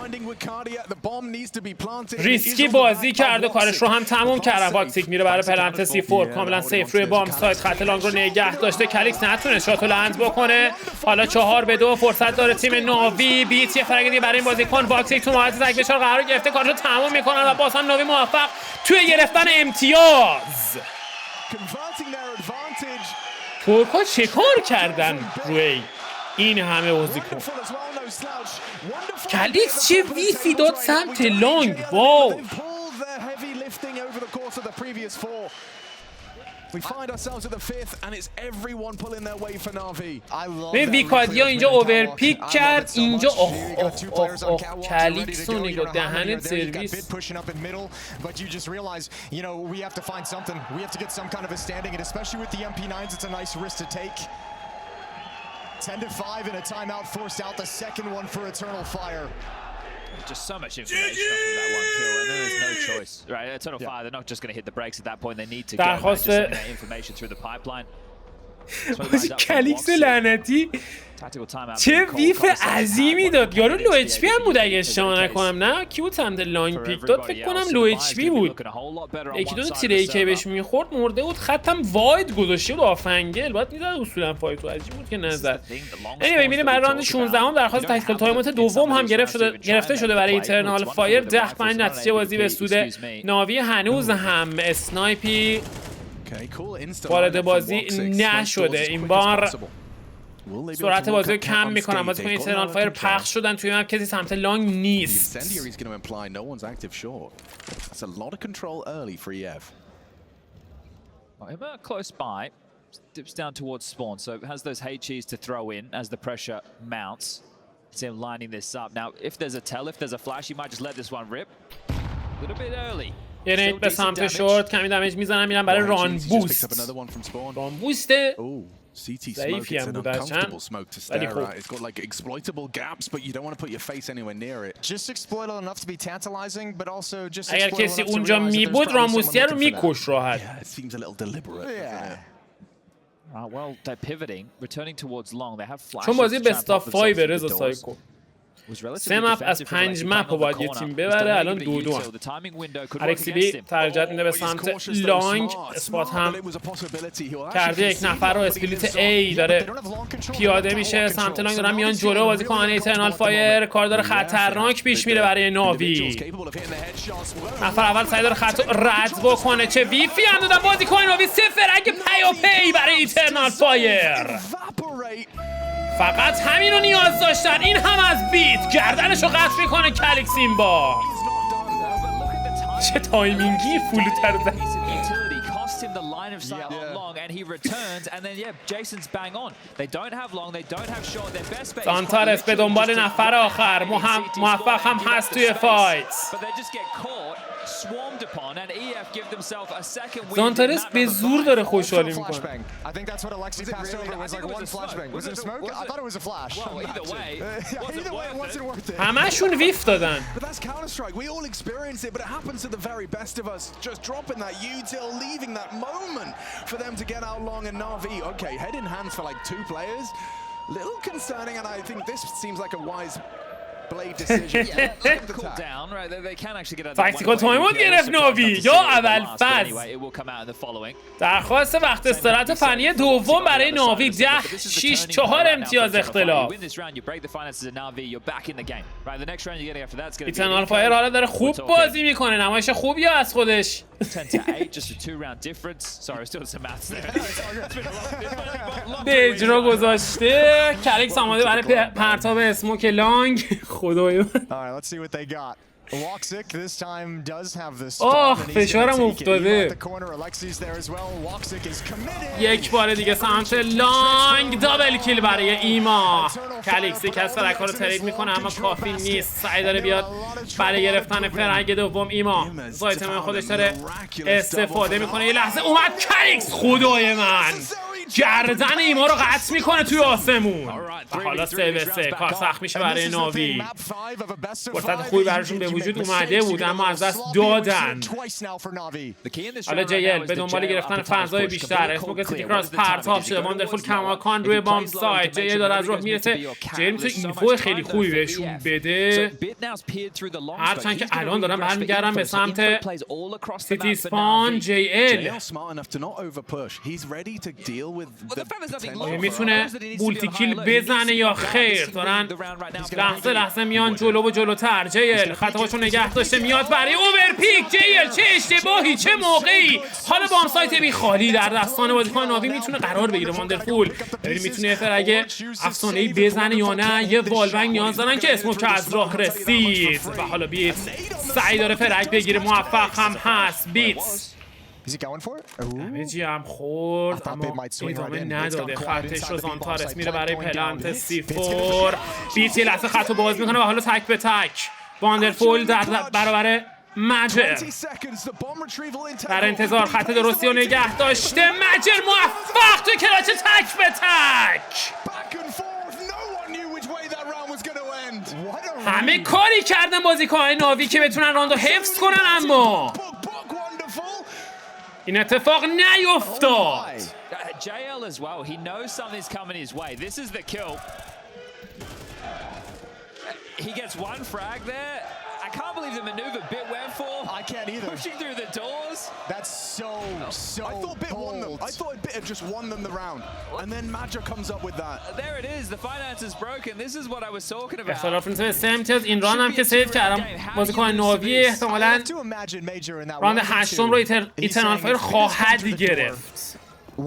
[SPEAKER 1] ریسکی بازی کرده، کارش رو هم تموم کرده. واکسیک میره برای پلنت C4 کاملا سیف روی بام سایت. خط لانگ رو نگه داشته. کلیکس نتونه شاتو لند بکنه. حالا 4-2 فرصت داره تیم ناوی. بیت یه فرق دیگه برای این بازیکن. واکسیک تو محوطه زنگ بشار قرار گرفته، کارش رو تموم میکنن و باز هم ناوی موفق توی گرفتن امتیاز. ترکا چه کار کردن روی این همه بازیکن؟ کلیکس چه ویفی داد سمت لانگ. واو.
[SPEAKER 5] Over the course of the previous 4. We find ourselves at the 5th and it's everyone pulling their way for Navi.
[SPEAKER 1] ببین ویکادیا اینجا اوورپیک کرد. اینجا کلیکس رو نگاه دهنت سرویس.
[SPEAKER 4] But you just realize, you know, we have to find something. We have to get some kind of a standing, and especially with the MP9s, it's a nice risk to take. 10-5 and a timeout forced out. The second one for Eternal Fire.
[SPEAKER 6] Just so much information off of that one kill, and then there's no choice. Right, Eternal Fire, they're not just going to hit the brakes at that point. They need to get that information through the pipeline.
[SPEAKER 1] کلیکس لعنتی چه ویف عظیمی داد. یارو لو اچ پی هم بود اگه اشتباه نکنم. نه کی بود سمت لانگ پیک داد؟ فکر کنم لو اچ پی بود. یکی دو تیری که بهش میخورد مرده بود. خطم واید گذاشته بود آفنگل. باید میزد اصولا فایت رو. عجیب بود که نزد. anyway میریم برای راند 16 هم. درخواست تکتیکال تایمات دوم هم گرفته شده برای ایترنال فایر. 10-5 نتیجه بازی به سود ناوی. هنوز هم اسنایپی وارد بازی نشده. این بار سرعت بازی رو کم میکنم. بازیکن ایترنال فایر پخش شدن توی مپ، کسی سمت لانگ نیست.
[SPEAKER 6] Close by, dips down towards spawn, so it has those HEs to throw in as the pressure mounts. See him lining this up. Now, if there's a tell, if there's a flash, he might just let this one rip. A little bit early.
[SPEAKER 1] یه نیت به سمت شورت کمی دمیج میزنم. میرم برای ران بوست. ران بوست ضعیفی هم بود هرچند ولی خوب. اگر کسی اونجا می بود ران بوستی رو میکش راحت. چون بازی بست آف 5 رضا سایکو 3 مپ از 5 مپ رو باید یه تیم ببره. الان 2-2 الکسیبی ترجیح میده به سمت لانگ. اسپات هم کرده یک نفر رو. اسپلیت A داره پیاده میشه سمت لانگ. دارن میان جلو. بازیکن ایترنال فایر کار داره خطرناک پیش میره برای ناوی. نفر اول سعی داره خط رد بکنه. چه ویفی اندادن بازیکن ناوی. 0 فرگ پیاپی برای ایترنال فایر. فقط همین رو نیاز داشتن. این هم از بیت گردنش رو قطع میکنه کلکسیمبا. چه تایمینگی فولتر زد.
[SPEAKER 6] him the line of sight on long, and he returns, and then Jason's bang on. They don't have long, they don't have short. Their best bet is
[SPEAKER 1] سانتارس به دنبال نفر آخر. موفق هم هست توی فایت.
[SPEAKER 6] But they just get caught, swarmed upon, and EF give themselves a second win.
[SPEAKER 1] سانتارس به زور داره خوشحالی میکنه.
[SPEAKER 4] I think that's what Alexi passed over was like one flashbang. Was it a smoke? I thought it was a flash.
[SPEAKER 6] Well, either way,
[SPEAKER 4] it wasn't worth it.
[SPEAKER 1] همشون ویف دادن.
[SPEAKER 5] But that's Counter-Strike. We all experience it, but it happens to the very best of us. Just dropping that util, leaving that moment for them to get out long. And Navi, okay, head in hands for like 2 players. Little concerning, and I think this seems like a wise blade decision.
[SPEAKER 6] cool down, right? They can actually get out.
[SPEAKER 1] تاکتیکال تایماوت گرفت ناوی یا اول فاز. درخواست وقت استراحت فنی دوم برای ناوی. 10-6-4 امتیاز اختلاف. ایترنال فایر حالا داره خوب بازی میکنه. نمایش خوبی از خودش. به اجرا گذاشته. کلکس آماده برای پرتاب اسموک لانگ. خدایا. فشارم افتاده. یک بار دیگه سمت لانگ. دابل کیل برای ایما. کلکس یک از فرک‌ها رو ترید میکنه اما کافی نیست. سعی داره بیاد برای گرفتن فرنگ دوم. ایما زایتم خودش داره استفاده میکنه. یه لحظه اومد کلکس. خدای من گردن ایما رو قطع میکنه توی آسمون. و حالا 3-3 کار سخت میشه برای ناوی. فرصت خوبی براشون به وجود اومده بود اما از دست دادن. حالا جیل به دنبال گرفتن فضای بیشتر. اسموک سیتی کراس پرتاب شده. واندرفول کماکان روی بام سایت. جیل داره از راه میرسه. جیل میتونه اینفو خیلی خوبی بهشون بده. هرچند که الان دارن برمیگردن به سمت سیتی سپان. جیل میتونه مولتی کیل بزنه یا خیر. دارن لحظه میان جلو و جلوتر. جیل خطاهاشو نگه داشته. میاد برای اوورپیک. جیل چه اشتباهی چه موقعی. حالا بام سایت بی خالی در دستان بازیکن ناوی میتونه قرار بگیره. واندرفول ببین میتونه فرگ افسانه‌ای بزنه یا نه. یه والبنگ نیاز دارن که اسموک از راه رسید. و حالا بیت سعی داره فرگ بگیره. موفق هم هست. بیت دمیجی هم خورد اما ادامه نداده. خطش رو زانتارس میره برای پلنت C4. بیت یه لحظه خط رو باز میکنه و حالا تک به تک. واندرفول در برابر مجر در انتظار خط درستی رو نگه داشته. مجر موفق تو کلاچ تک به تک. همه کاری کردن بازیکن‌های ناوی که بتونن راندو حفظ کنن اما این اتفاق نیفتاد.
[SPEAKER 6] JL as well. He knows something's coming his way. This is the kill. He gets one frag there. I can't believe the maneuver Bit went for.
[SPEAKER 4] I can't either.
[SPEAKER 6] Pushing through the doors.
[SPEAKER 4] That's so
[SPEAKER 5] I thought Bit won them. I thought Bit had just won them the round. And then Major comes up with that.
[SPEAKER 6] There it is. The finance is broken. This is what I was talking about.
[SPEAKER 1] اختلاف نسبت 3 امتیاز. این ران هم که سیو کردم. بازیکن ناوی احتمالاً راند 8 رو ایترنال فایر خواهد گرفت.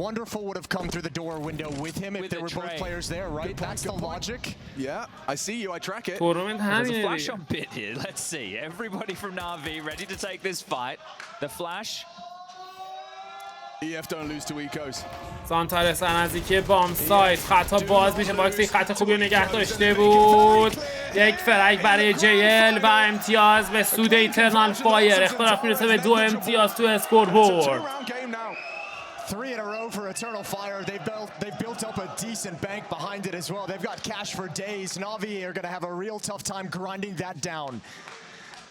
[SPEAKER 4] Wonderful would have come through the door window with him if there were both players there, right? That's the logic.
[SPEAKER 5] Yeah, I see you. I track it.
[SPEAKER 1] There's
[SPEAKER 6] a flash on Bit here. Let's see. Everybody from Navi ready to take this fight. The flash.
[SPEAKER 5] EF don't lose to Ecos.
[SPEAKER 1] سانتارس نزدیکی بام سایت. خطا باز میشه. باکسی خط خوبی رو نگه داشته بود. یک فرگ برای جیل و امتیاز به سود ایترنال فایر. اختلاف میرسه به 2 امتیاز تو اسکوربورد.
[SPEAKER 4] 3 in a row for Eternal Fire. They've built up a decent bank behind it as well. They've got cash for days. Navi are going to have a real tough time grinding that down.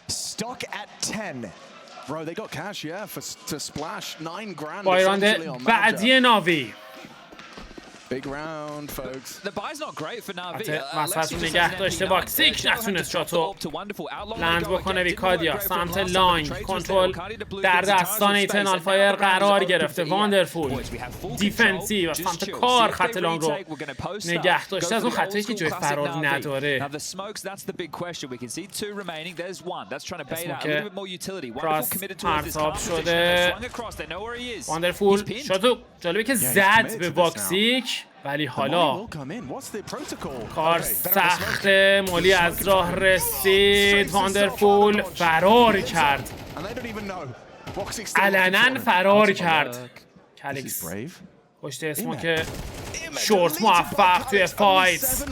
[SPEAKER 4] Stuck at 10.
[SPEAKER 5] Bro, they got cash, yeah, to splash 9 grand.
[SPEAKER 1] بایراند بعدی ناوی.
[SPEAKER 5] Big round, folks.
[SPEAKER 6] The buy's not great for Navi.
[SPEAKER 1] وسط نگه داشته واکسیک نتونست شاتو لند بکنه. ویکادیا سمت لانگ کنترل در دستان ایترنال فایر قرار گرفته. واندرفول دیفنسیو و سمت کار خط لانگ رو نگه داشته از اون خطایی که جای فرار نداره. راست پرتاب شده. واندرفول شاتو جالبه که زد به واکسیک ولی حالا کار سخت. مولی از راه رسید. واندرفول فرار کرد. علنا فرار کرد. کالیکس پشت اسموک شورت موفق توی فایت.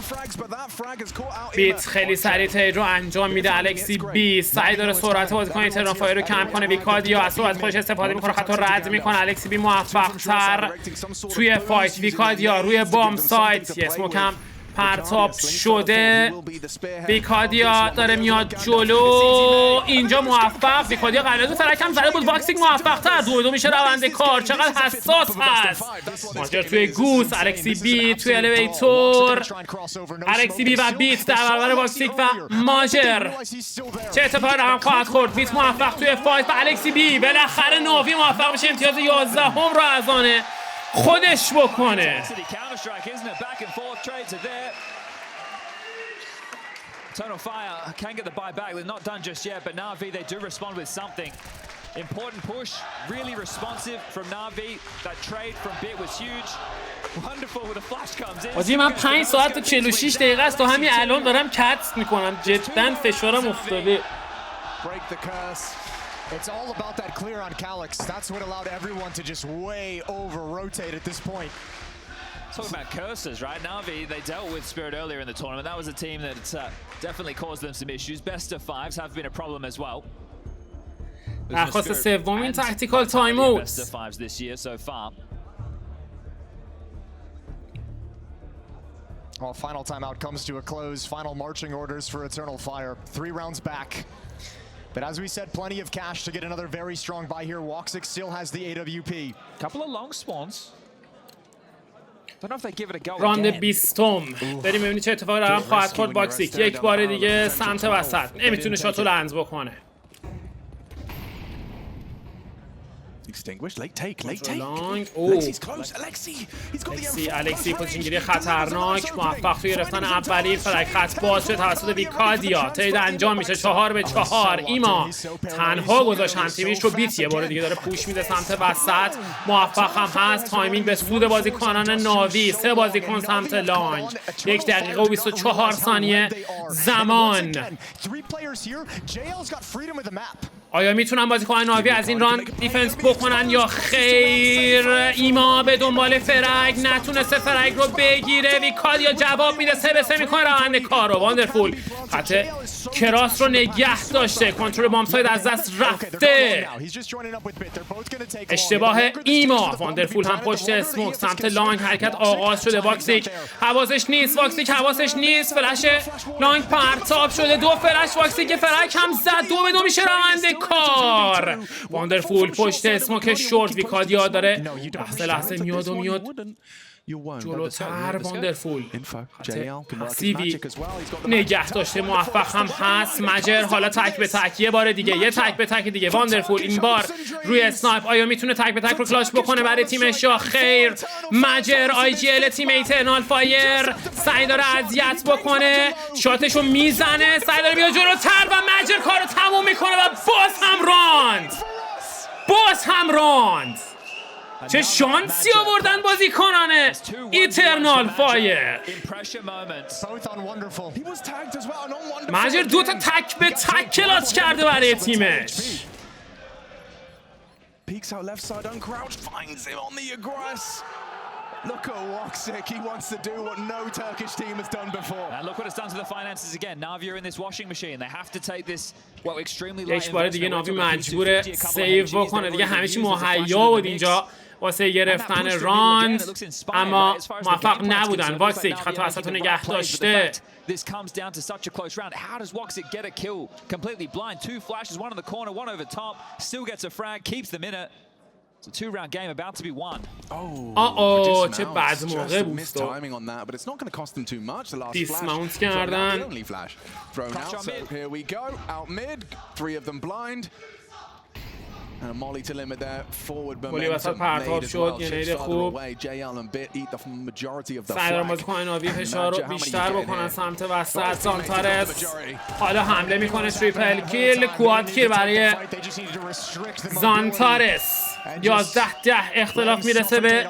[SPEAKER 1] بیت خیلی سریع ترید رو انجام میده. الکسی بی سعی داره سرعت بازیکن ایترنال فایر رو کم کنه. ویکادیا از سرعت خودش استفاده میکنه خط رو رد میکنه. الکسی بی موفق تر توی فایت. ویکادیا روی بام سایت. یه اسموک هم پرتاب شده. ویکادیا داره میاد جلو. اینجا موفق. ویکادیا قراره فرک هم زده بود. واکسیک موفق تر. 2-2 میشه روند کار. چقدر حساس هست ماجر توی گوس. الکسی بی توی الیویتور. الکسی بی و بیت در برابر واکسیک و ماجر. چه اتفاقی رقم خواهد خورد؟ بیت موفق توی فایت و الکسی بی بالاخره ناوی موفق میشه امتیاز 11 هم رو از آن خودش بکنه.
[SPEAKER 6] Eternal Fire can get the buy back. They're not done just yet, but Navi, they do respond with something. Important push, really responsive from Navi. That trade from Bit was huge. Wonderful with the flash comes in.
[SPEAKER 1] بازی من 5 ساعت و 46 دقیقه است تا همین الان دارم کت میکنم. جدا فشارم افتاده.
[SPEAKER 5] Break the curse.
[SPEAKER 4] It's all about that clear on Calyx. That's what allowed everyone to just way over-rotate at this point.
[SPEAKER 6] Talking about curses, right? Navi, they dealt with Spirit earlier in the tournament. That was a team that definitely caused them some issues. Best of fives have been a problem as well.
[SPEAKER 1] درخواست سومین تاکتیکال تایم اوت.
[SPEAKER 6] Best of fives this year so far.
[SPEAKER 4] Well, final timeout comes to a close. Final marching orders for Eternal Fire. 3 rounds back. But as we said, plenty of cash to get another very strong buy here. Woxic still has the AWP.
[SPEAKER 6] Couple of long spawns. Don't know if they give it a go
[SPEAKER 1] راند
[SPEAKER 6] again.
[SPEAKER 1] 20 بریم ببینیم چه اتفاقی رقم خواهد خورد. واکسیک یک بار دیگه سمت وسط نمیتونه شاتو لنز بکنه.
[SPEAKER 5] Extinguished. Late take. Late take.
[SPEAKER 1] Alexis
[SPEAKER 5] close.
[SPEAKER 1] الکسی پوزیشنگیری خطرناک. موفق توی گرفتن اولی. فرک خط باز شد توسط ویکادیا. ترید انجام میشه 4-4. ایما تنها گذاشت هم تیمیش رو. بیت یه بار دیگه داره پوش میده سمت وسط. موفق هم هست. تایمینگ به سود بازیکنان ناوی. 3 بازیکن سمت لانگ. 1 دقیقه و 24 ثانیه زمان. آیا میتونن بازیکن ناوی از این ران دیفنس بکنن یا خیر؟ ایما به دنبال فرگ نتونسته فرگ رو بگیره. ویکادیا جواب میده. 3-3 میکنه روند کار رو. واندرفول خط کراس رو نگه داشته. کنترل بام ساید از دست رفته. اشتباه ایما. واندرفول هم پشت اسموک سمت لانگ حرکت آغاز شده. واکسیک حواسش نیست. واکسیک حواسش نیست. فلش لانگ پرتاب شده. 2 فلش واکسیک فرگ هم زد. 2-2 میشه روند کار. واندرفول پشت اسموک شورت. ویکادیا داره لحظه میاد و میاد جلوتر. واندرفول پسیوی نگه داشته. موفق هم هست. مجر حالا تک به تک. یه بار دیگه یه تک به تک دیگه. واندرفول این بار روی اسنایپ. آیا میتونه تک به تک رو کلاش بکنه برای تیمش یا خیر؟ مجر آی جی ال تیم ایترنال فایر سعی داره اذیت بکنه. شاتشو میزنه. سعی داره بیاد جلوتر و مجر کارو تموم میکنه و باز هم راند. چه شانسی آوردن بازیکنان ایترنال فایر. مجر 2 تا تک به تک کلاس کرده برای تیمش.
[SPEAKER 5] Look at Woxic, he wants to do what no Turkish team has done before.
[SPEAKER 6] And look what it's done to the finances again. Navi are in this washing machine. They have to take this well extremely light.
[SPEAKER 1] یک بار دیگه ناوی مجبوره سیو بکنه. دیگه همه چی مهیا بود اینجا واسه گرفتن راند اما موفق نبودن. واکسیک خط وسط رو نگه داشته.
[SPEAKER 6] This comes down to such a close round. How does Woxic get a kill? Completely blind. 2 flashes, one in the corner, one over top. Still gets a frag, keeps them in it. It's a two-round game about to be won.
[SPEAKER 1] چه بد موقع بود. دیسماونت کردن.
[SPEAKER 5] Here we go, out mid, 3 of them blind. And a molly to limit their forward momentum.
[SPEAKER 1] پرتاب شد یه نید خوب. سعی دارم بازیکن ناوی فشار رو بیشتر بکنن سمت وسط. زانتارس حالا حمله میکنه تریپل کیل، کواد کیل برای زانتارس. 11-10 اختلاف میرسه به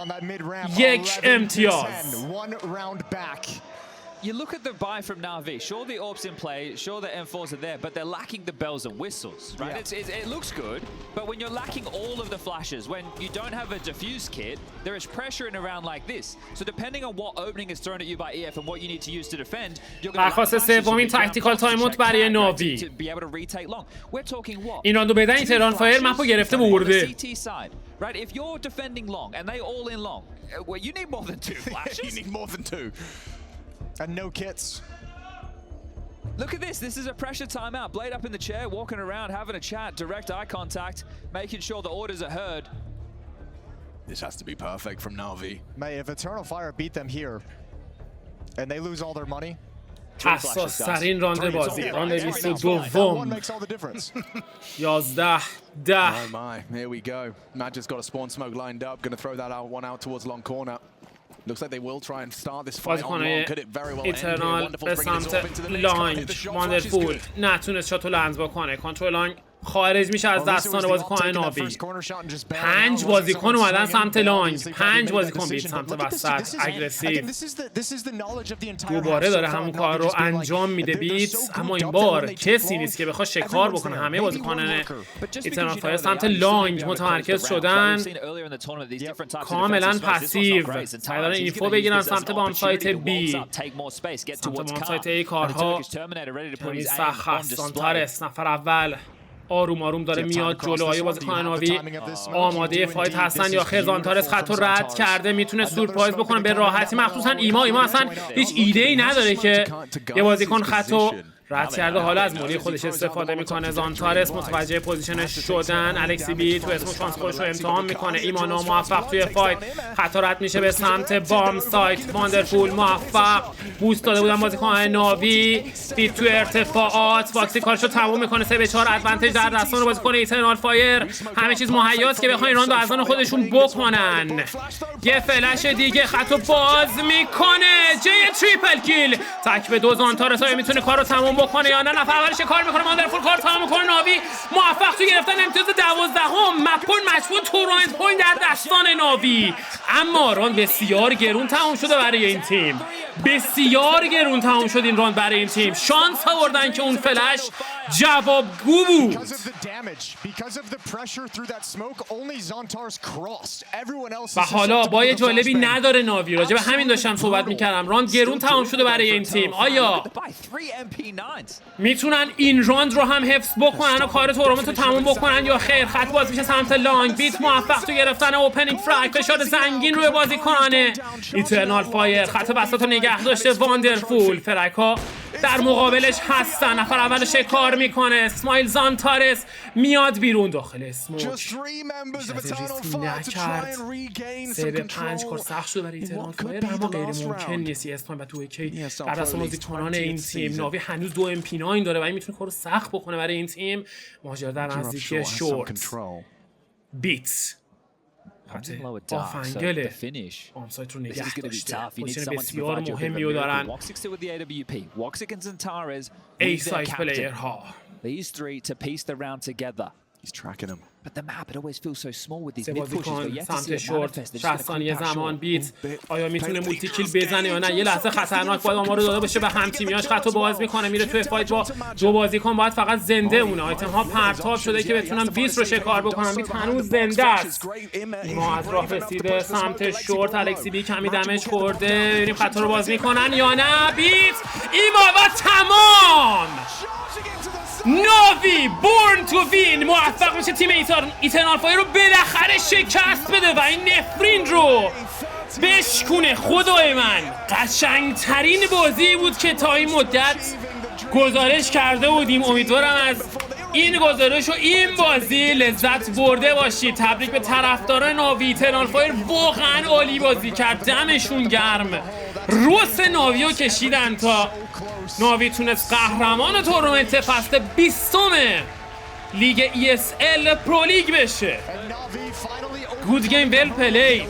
[SPEAKER 1] 1 امتیاز.
[SPEAKER 6] You look at the buy from Navi. Sure, the orbs in play. Sure, the M4s are there, but they're lacking the bells and whistles, right? It looks good, but when you're lacking all of the flashes, when you don't have a diffuse kit, there is pressure in a round like this. So depending on what opening is thrown at you by EF and what you need to use to defend, you're going
[SPEAKER 1] درخواست سومین تاکتیکال تایم اوت برای ناوی.
[SPEAKER 6] to be able to retake long. We're talking what?
[SPEAKER 1] این راندو بدن ایترنال فایر مپو گرفته برده.
[SPEAKER 6] Right? If you're defending long and they all in long, well, you need more than 2 flashes.
[SPEAKER 5] You need more than 2.
[SPEAKER 4] And no kits.
[SPEAKER 6] Look at this. This is a pressure timeout. Blade up in the chair, walking around, having a chat, direct eye contact, making sure the orders are heard.
[SPEAKER 5] This has to be perfect from Navi.
[SPEAKER 4] Mate, if Eternal Fire beat them here and they lose all their money,
[SPEAKER 1] حساس ترین راند بازی، راند 22. 11-10.
[SPEAKER 5] Oh my, here we go. Magic's got a spawn smoke lined up, going to throw that one out towards long corner. Looks like they will try and start this fight on long. Could it very well end here? Wonderful bringing this off into the
[SPEAKER 1] لانگ واندرفول نتونست شاتو لنز بکنه. کانتر لانگ خارج میشه از دستان بازیکن ناوی. 5 بازیکن اومدن سمت لانگ، 5 بازیکن بیت سمت وسط اگریسیو. دوباره داره همون کار رو انجام میده بیت، اما این بار کسی نیست که بخواد شکار بکنه. همه بازیکنان ایترنال فایر سمت لانگ متمرکز شدن، کاملا پسیو. سعی دارن اینفو بگیرن سمت بام سایت بی. سمت بام سایت ای کارها خیلی سخت هست. زانتارس نفر اول آروم آروم داره میاد جلوهای بازیکن ناوی آماده فایت هستن یا خیر. زانتارس خط رو رد کرده، میتونه سورپرایز بکنه به راحتی، مخصوصا ایما اصلا هیچ ایده ای نداره که یه بازیکن خط رو رد کرده، حالا از موری خودش استفاده میکنه. زانتارس متوجه پوزیشنش شدن. الکسی بی تو اسم شانس خودش رو امتحان میکنه. ایما ناموفق توی فایت، خط رد میشه به سمت بام سایت. واندرفول موفق، بوست داده بودن بازیکن ناوی. بیت تو ارتفاعات، باکسی کارشو تموم میکنه. 3-4 ادوانتج در دستان بازیکن ایترنال فایر. همه چیز مهیاست که بخوان راندو از آن خودشون بکنن. یه فلش دیگه خطو باز میکنه. جی تریپل کیل، تک به 2. زانتارس های میتونه کارو تموم بکنه یا نه. نفر اولش کار میکنه. واندرفول کار تمام میکنه. ناوی موفق تو گرفتن امتیاز 12. مپون مشمول تورنمنت پوینت در دستان ناوی. اما راند بسیار گرون تمام شده برای این تیم. بسیار گرون تمام شد این راند برای این تیم. شانس آوردن که اون فلش جوابگو بود. و حالا با یه جالبی نداره ناوی، راجع به همین داشتم صحبت میکردم. راند گرون تمام شده برای این تیم. آیا میتونن این راند رو هم حفظ بکنن و کار تورنمنت رو تموم بکنن یا خیر؟ خط باز میشه سمت لانگ. بیت موفق تو گرفتن اوپنینگ فرای، فشار زنگین روی بازیکنان ایترنال فایر. خط وسط رو نگه داشته واندرفول. فرکا در مقابلش هستن. نفر اول شکار میکنه. اسمایل زانتارس میاد بیرون داخل اسموک. ریسکی نکرد. 3-5 کار سخت شد برای ایترنال فایر، اما غیر ممکن نیست اسپاین و 2K در دست بازیکنان این تیم. ناوی هنوز 2 MP9 داره و این میتونه کارو سخت بکنه برای این تیم. مهاجر در نزدیکی شورت. بیت آفنگل آمسایت رو نگه داشته. پوزیشن بسیار مهمی رو دارن ای سایت پلیر ها. سه بازیکن سمت شورت. 60 ثانیه زمان. بیت آیا میتونه مولتی کیل بزنه یا نه؟ یه لحظه خطرناک باید آمار رو داده بشه به هم تیمیاش. خطو باز میکنه، میره توی فایت با 2 بازیکن. باید فقط زنده اونه. آیتم ها پرتاب شده که بتونن بیت رو شکار بکنن. بیت هنوز زنده است. ما از راه رسیده سمت شورت. الکسی بی کمی دمج خورده. ببینیم خطو رو باز میکنن یا نه. بیت ایما و تمام. ناوی بورن تو وین موفق میشه تیم ایترنال فایر رو بالاخره شکست بده و این نفرین رو بشکونه. خدای من قشنگترین بازی بود که تا این مدت گزارش کرده بودیم. امیدوارم از این گزارش و این بازی لذت برده باشید. تبریک به طرفداران ناوی. ایترنال فایر واقعا عالی بازی کرد، دمشون گرم. روس ناوی رو کشیدن تا ناوی تونست قهرمان تورنمنت فصل 20 لیگ ESL Pro League بشه. Good game, well played.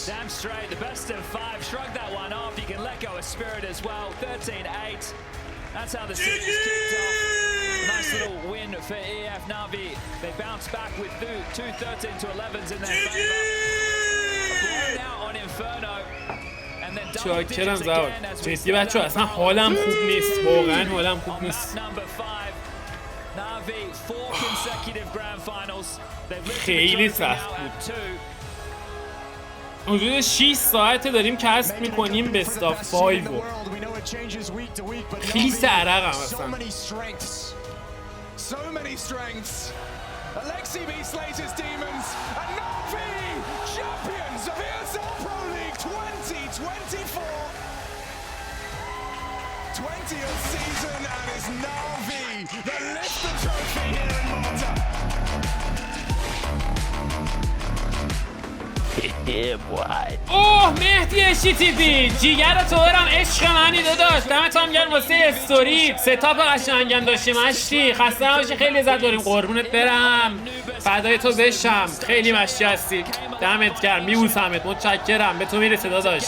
[SPEAKER 6] Damn straight, the best of 5. Shrug that one off. You can let go of spirit as well. 13-8. That's how the series kicked off. Nice little win for EF Navi. They bounced back with two 13-11s in their favor. Blown out on Inferno. And then double digits again as we
[SPEAKER 1] جدی بچه ها اصلا حالم خوب نیست، واقعا حالم خوب نیست.
[SPEAKER 6] Navi 4 consecutive grand finals.
[SPEAKER 1] خیلی سخت بود. حدود 6 ساعت داریم کسب میکنیم بست آف 5 و خیلی سرقم اصلا.
[SPEAKER 5] So many strengths. Alexi B slays his demons and Navi champions of ESL Pro League 2024. 20th season and it's Navi that lift the trophy here in Malta.
[SPEAKER 1] اوه مهدی اشیتیدی جیگر تو برم عشق منی داداش، دمت هم گرم واسه استوری. ستاپ قشنگم داشتیم اشتی، خسته نباشی، خیلی لذت داریم. قربونت برم، فدای تو بشم، خیلی مشتی هستی، دمت گرم، میبوسمت، متشکرم. به تو میرسه داداش.